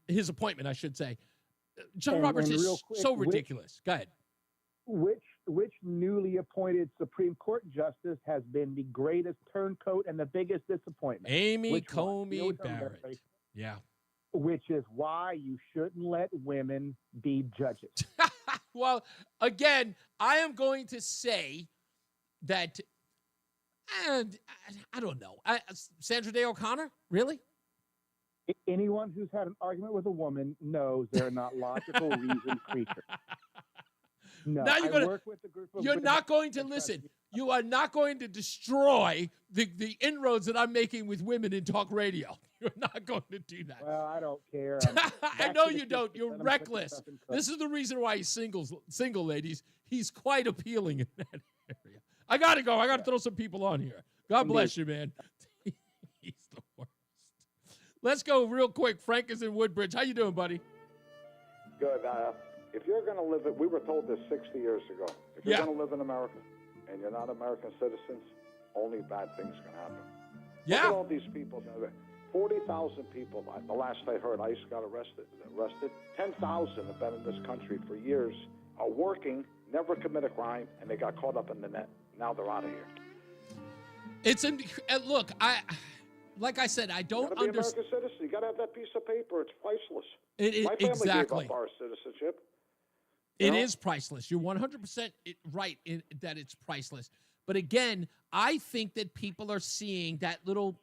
his appointment, I should say. John Roberts is quick, so ridiculous. Go ahead. Which newly appointed Supreme Court justice has been the greatest turncoat and the biggest disappointment? Amy Coney Barrett. Yeah. Which is why you shouldn't let women be judges. Well, again, I am going to say that, and I don't know. Sandra Day O'Connor? Really? Anyone who's had an argument with a woman knows they're not logical, reasoned creatures. No, now you're not going to listen. Me. You are not going to destroy the inroads that I'm making with women in talk radio. You're not going to do that. Well, I don't care. I know you don't. You're reckless. This is the reason why he's single, ladies. He's quite appealing in that area. I got to go. I got to throw some people on here. God bless you, man. He's the worst. Let's go real quick. Frank is in Woodbridge. How you doing, buddy? Good. If you're going to live it, we were told this 60 years ago. If you're going to live in America and you're not American citizens, only bad things can happen. Yeah. Look at all these people. 40,000 people, the last I heard, ICE got arrested. 10,000 have been in this country for years, are working, never commit a crime, and they got caught up in the net. Now they're out of here. Look, like I said, I don't understand. You got to be an American citizen. You got to have that piece of paper. It's priceless. It is My family exactly. gave up our citizenship. It is priceless. You're 100% right in that it's priceless. But again, I think that people are seeing that little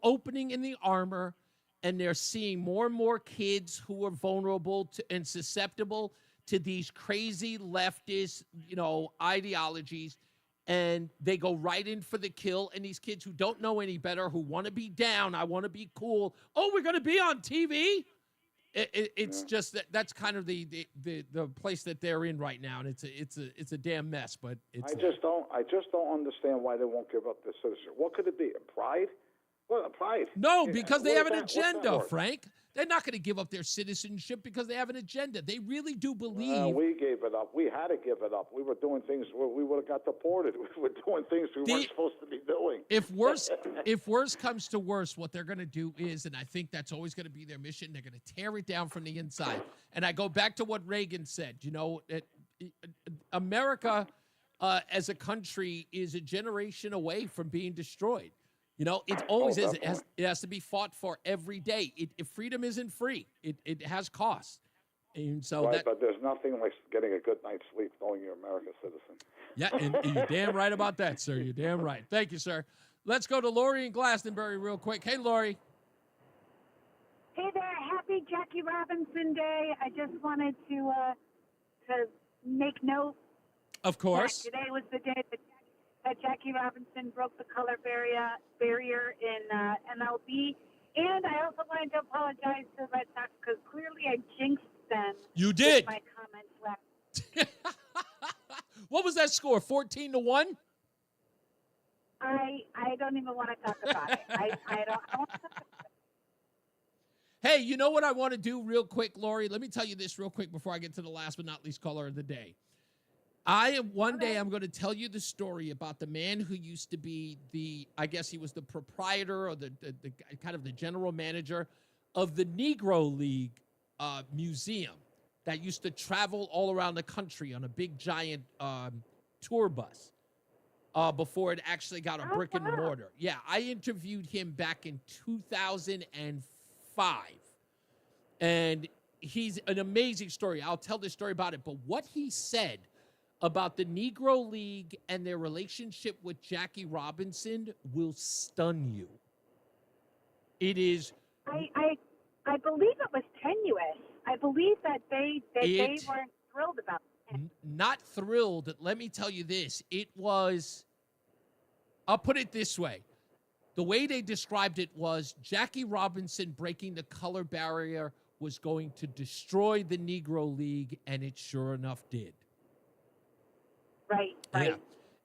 opening in the armor, and they're seeing more and more kids who are vulnerable and susceptible to these crazy leftist, ideologies, and they go right in for the kill. And these kids who don't know any better, who want to be down, I want to be cool. Oh, we're going to be on TV. It's just that's kind of the place that they're in right now, and it's a damn mess. But I just don't understand why they won't give up their citizenship. What could it be? Pride? Well, pride. No, because they have an agenda, Frank. They're not going to give up their citizenship because they have an agenda. They really do believe. We gave it up. We had to give it up. We were doing things where we would have got deported. We were doing things we weren't supposed to be doing. If worse comes to worse, what they're going to do is, and I think that's always going to be their mission, they're going to tear it down from the inside. And I go back to what Reagan said. America as a country is a generation away from being destroyed. It always is. It has to be fought for every day. If freedom isn't free, it has costs. And so but there's nothing like getting a good night's sleep knowing you're an American citizen. Yeah, and you're damn right about that, sir. You're damn right. Thank you, sir. Let's go to Lori in Glastonbury real quick. Hey, Lori. Hey there. Happy Jackie Robinson Day. I just wanted to make note. Of course. Today was the day that Jackie Robinson broke the color barrier in MLB. And I also wanted to apologize to the Red Sox because clearly I jinxed them. You did. With my comments last. What was that score? 14-1? I don't even want to talk about it. I don't want to talk about it. Hey, you know what I want to do real quick, Lori? Let me tell you this real quick before I get to the last but not least caller of the day. One day I'm going to tell you the story about the man who used to be I guess he was the proprietor or the kind of the general manager of the Negro League museum that used to travel all around the country on a big giant tour bus before it actually got a brick and mortar. Yeah, I interviewed him back in 2005. And he's an amazing story. I'll tell the story about it. But what he said about the Negro League and their relationship with Jackie Robinson will stun you. It is. I believe it was tenuous. I believe that they weren't thrilled about it. Not thrilled. Let me tell you this. It was. I'll put it this way. The way they described it was Jackie Robinson breaking the color barrier was going to destroy the Negro League, and it sure enough did. Right. Yeah.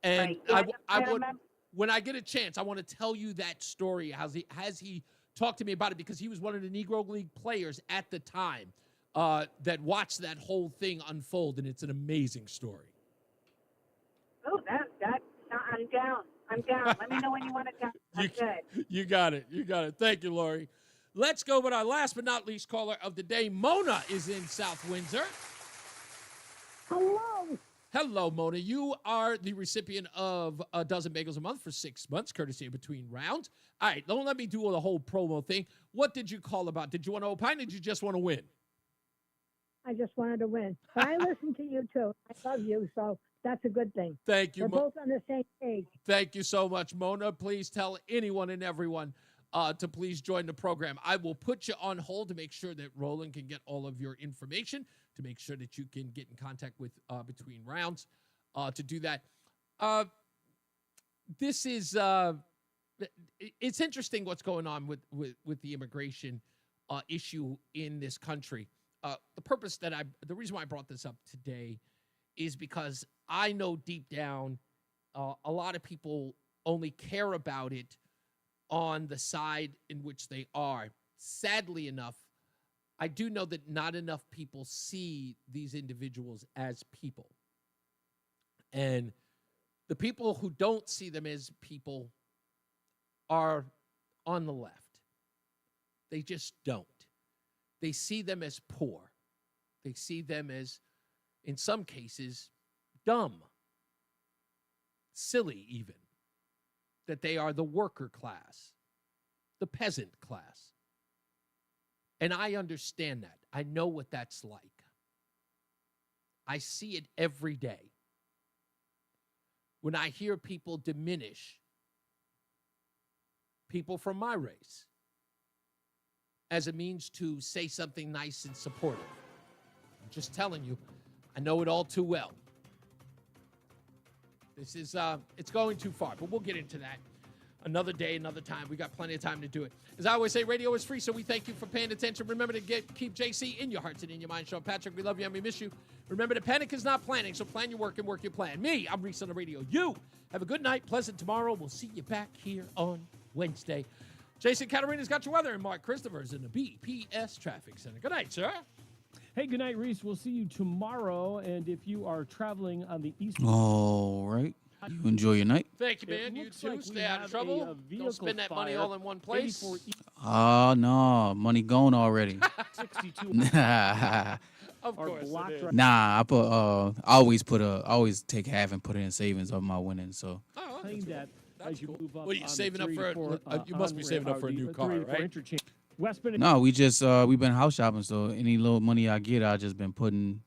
And right. I would. when I get a chance, I want to tell you that story. Has he talked to me about it? Because he was one of the Negro League players at the time that watched that whole thing unfold, and it's an amazing story. Oh, that I'm down. I'm down. Let me know when you want to come. I'm good. You got it. You got it. Thank you, Lori. Let's go with our last but not least caller of the day. Mona is in South Windsor. Hello. Hello, Mona. You are the recipient of a dozen bagels a month for 6 months, courtesy of Between Rounds. All right, don't let me do the whole promo thing. What did you call about? Did you want to opine or did you just want to win? I just wanted to win. But I listen to you, too. I love you, so that's a good thing. Thank you. We're both on the same page. Thank you so much, Mona. Please tell anyone and everyone to please join the program. I will put you on hold to make sure that Roland can get all of your information, to make sure that you can get in contact with Between Rounds to do that. This is it's interesting what's going on with the immigration issue in this country. The reason why I brought this up today is because I know deep down a lot of people only care about it on the side in which they are. Sadly enough, I do know that not enough people see these individuals as people. And the people who don't see them as people are on the left. They just don't. They see them as poor. They see them as, in some cases, dumb, silly even, that they are the worker class, the peasant class. And I understand that. I know what that's like. I see it every day. When I hear people diminish people from my race as a means to say something nice and supportive. I'm just telling you, I know it all too well. This is, it's going too far, but we'll get into that another day, another time. We got plenty of time to do it. As I always say, radio is free, so we thank you for paying attention. Remember to keep JC in your hearts and in your mind. Sean Patrick, we love you and we miss you. Remember that panic is not planning, so plan your work and work your plan. Me, I'm Reese on the Radio. You, have a good night, pleasant tomorrow. We'll see you back here on Wednesday. Jason Caterina's got your weather, and Mark Christopher's in the BPS Traffic Center. Good night, sir. Hey, good night, Reese. We'll see you tomorrow. And if you are traveling on the east... All right. You enjoy your night. Thank you, man. You too. like Stay out of trouble. Don't spend that money all in one place. No. Money gone already. 62. Of course it is. Nah, I always take half and put it in savings of my winnings. So. Oh, Claim that as you move up. Well, you saving up for you must be saving up for a new car, right? No, we just we've been house shopping, so any little money I get, I just been putting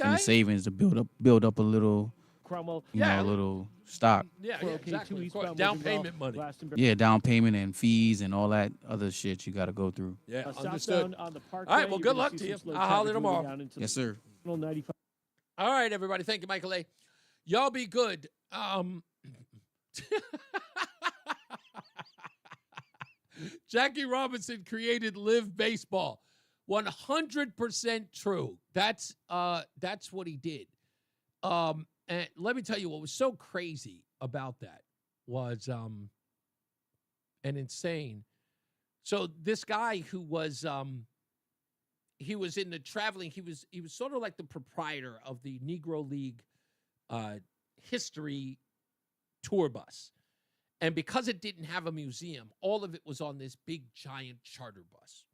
in savings to build up a little, Cromwell, a little stock. Yeah, exactly. Of course. Down payment money. Yeah, down payment and fees and all that other shit you got to go through. Yeah, understood. All right, well, good luck to you. I'll holler tomorrow. Yes, sir. All right, everybody. Thank you, Michael A. Y'all be good. Jackie Robinson created Live Baseball. 100% true. That's what he did. And let me tell you what was so crazy about that was and insane. So this guy who was he was in the traveling, he was sort of like the proprietor of the Negro League history tour bus. And because it didn't have a museum, all of it was on this big, giant charter bus.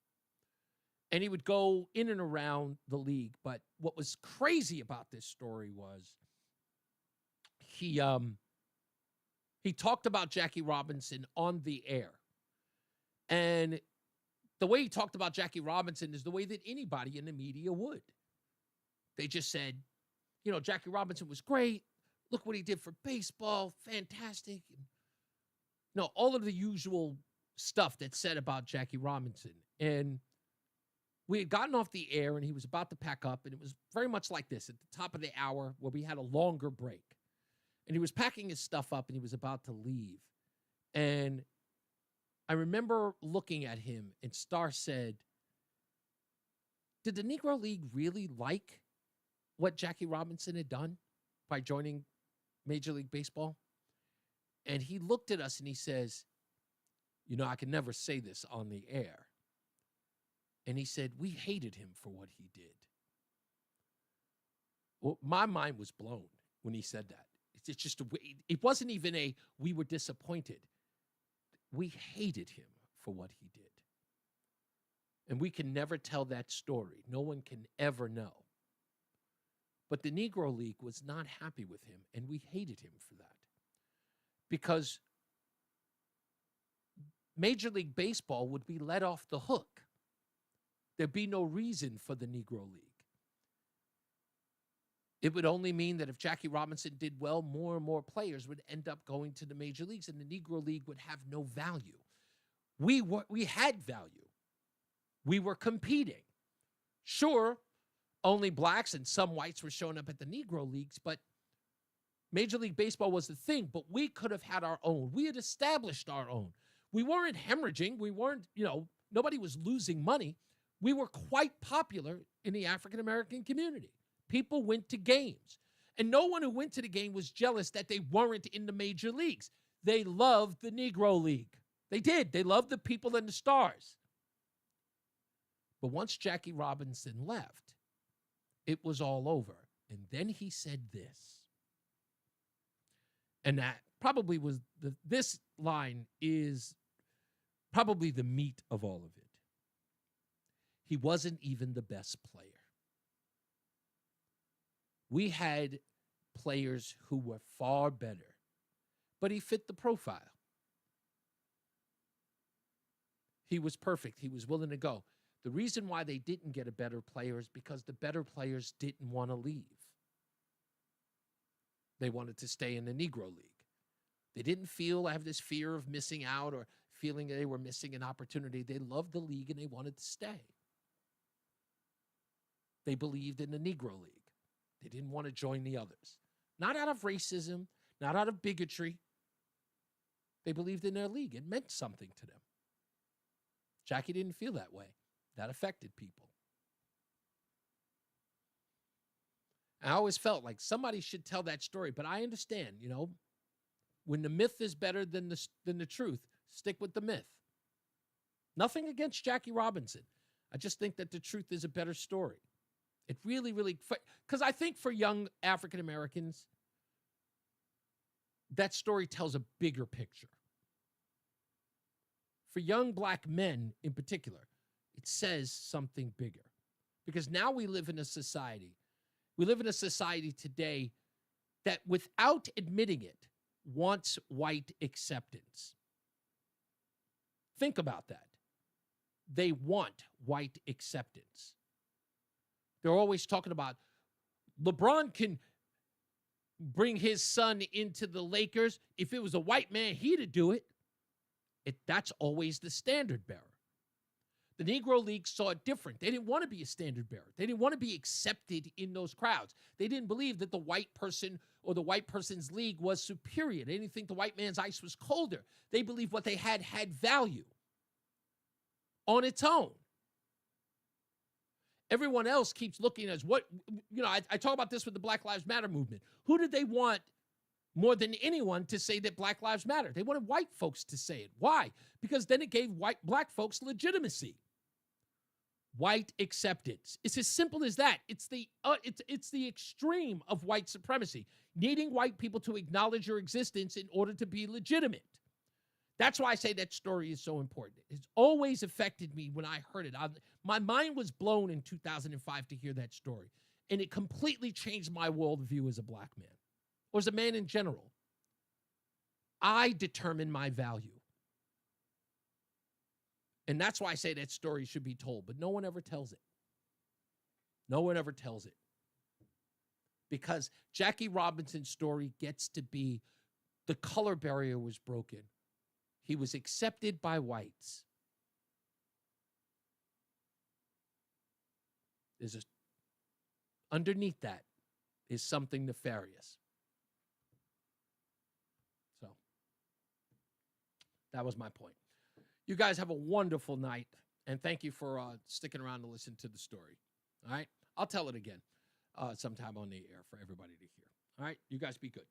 And he would go in and around the league. But what was crazy about this story was he talked about Jackie Robinson on the air. And the way he talked about Jackie Robinson is the way that anybody in the media would. They just said, Jackie Robinson was great. Look what he did for baseball. Fantastic. No, all of the usual stuff that's said about Jackie Robinson. And we had gotten off the air and he was about to pack up. And it was very much like this at the top of the hour where we had a longer break. And he was packing his stuff up and he was about to leave. And I remember looking at him and Starr said, did the Negro League really like what Jackie Robinson had done by joining Major League Baseball? And he looked at us and he says, you know, I can never say this on the air. And he said, we hated him for what he did. Well, my mind was blown when he said that. It's just, it wasn't even we were disappointed. We hated him for what he did. And we can never tell that story. No one can ever know. But the Negro League was not happy with him, and we hated him for that. Because Major League Baseball would be let off the hook. There'd be no reason for the Negro League. It would only mean that if Jackie Robinson did well, more and more players would end up going to the major leagues, and the Negro League would have no value. We had value. We were competing. Sure, only blacks and some whites were showing up at the Negro Leagues, but Major League Baseball was the thing, but we could have had our own. We had established our own. We weren't hemorrhaging. We weren't, nobody was losing money. We were quite popular in the African-American community. People went to games. And no one who went to the game was jealous that they weren't in the major leagues. They loved the Negro League. They did. They loved the people and the stars. But once Jackie Robinson left, it was all over. And then he said this. And that probably was, this line is probably the meat of all of it. He wasn't even the best player. We had players who were far better, but he fit the profile. He was perfect. He was willing to go. The reason why they didn't get a better player is because the better players didn't want to leave. They wanted to stay in the Negro League. They didn't have this fear of missing out or feeling they were missing an opportunity. They loved the league and they wanted to stay. They believed in the Negro League. They didn't want to join the others. Not out of racism, not out of bigotry. They believed in their league. It meant something to them. Jackie didn't feel that way. That affected people. I always felt like somebody should tell that story, but I understand, when the myth is better than the truth, stick with the myth. Nothing against Jackie Robinson. I just think that the truth is a better story. It really, because I think for young African Americans, that story tells a bigger picture. For young black men in particular, it says something bigger. Because now we live in a society today that, without admitting it, wants white acceptance. Think about that. They want white acceptance. They're always talking about LeBron can bring his son into the Lakers. If it was a white man, he'd do it. That's always the standard bearer. The Negro League saw it different. They didn't want to be a standard bearer. They didn't want to be accepted in those crowds. They didn't believe that the white person or the white person's league was superior. They didn't think the white man's ice was colder. They believed what they had value on its own. Everyone else keeps looking as I talk about this with the Black Lives Matter movement. Who did they want more than anyone to say that Black Lives Matter? They wanted white folks to say it. Why? Because then it gave black folks legitimacy. White acceptance. It's as simple as that. It's the extreme of white supremacy, needing white people to acknowledge your existence in order to be legitimate. That's why I say that story is so important. It's always affected me when I heard it. My mind was blown in 2005 to hear that story, and it completely changed my worldview as a black man, or as a man in general. I determine my value. And that's why I say that story should be told, but no one ever tells it. No one ever tells it. Because Jackie Robinson's story gets to be the color barrier was broken. He was accepted by whites. Underneath that is something nefarious. So, that was my point. You guys have a wonderful night, and thank you for sticking around to listen to the story. All right? I'll tell it again sometime on the air for everybody to hear. All right? You guys be good.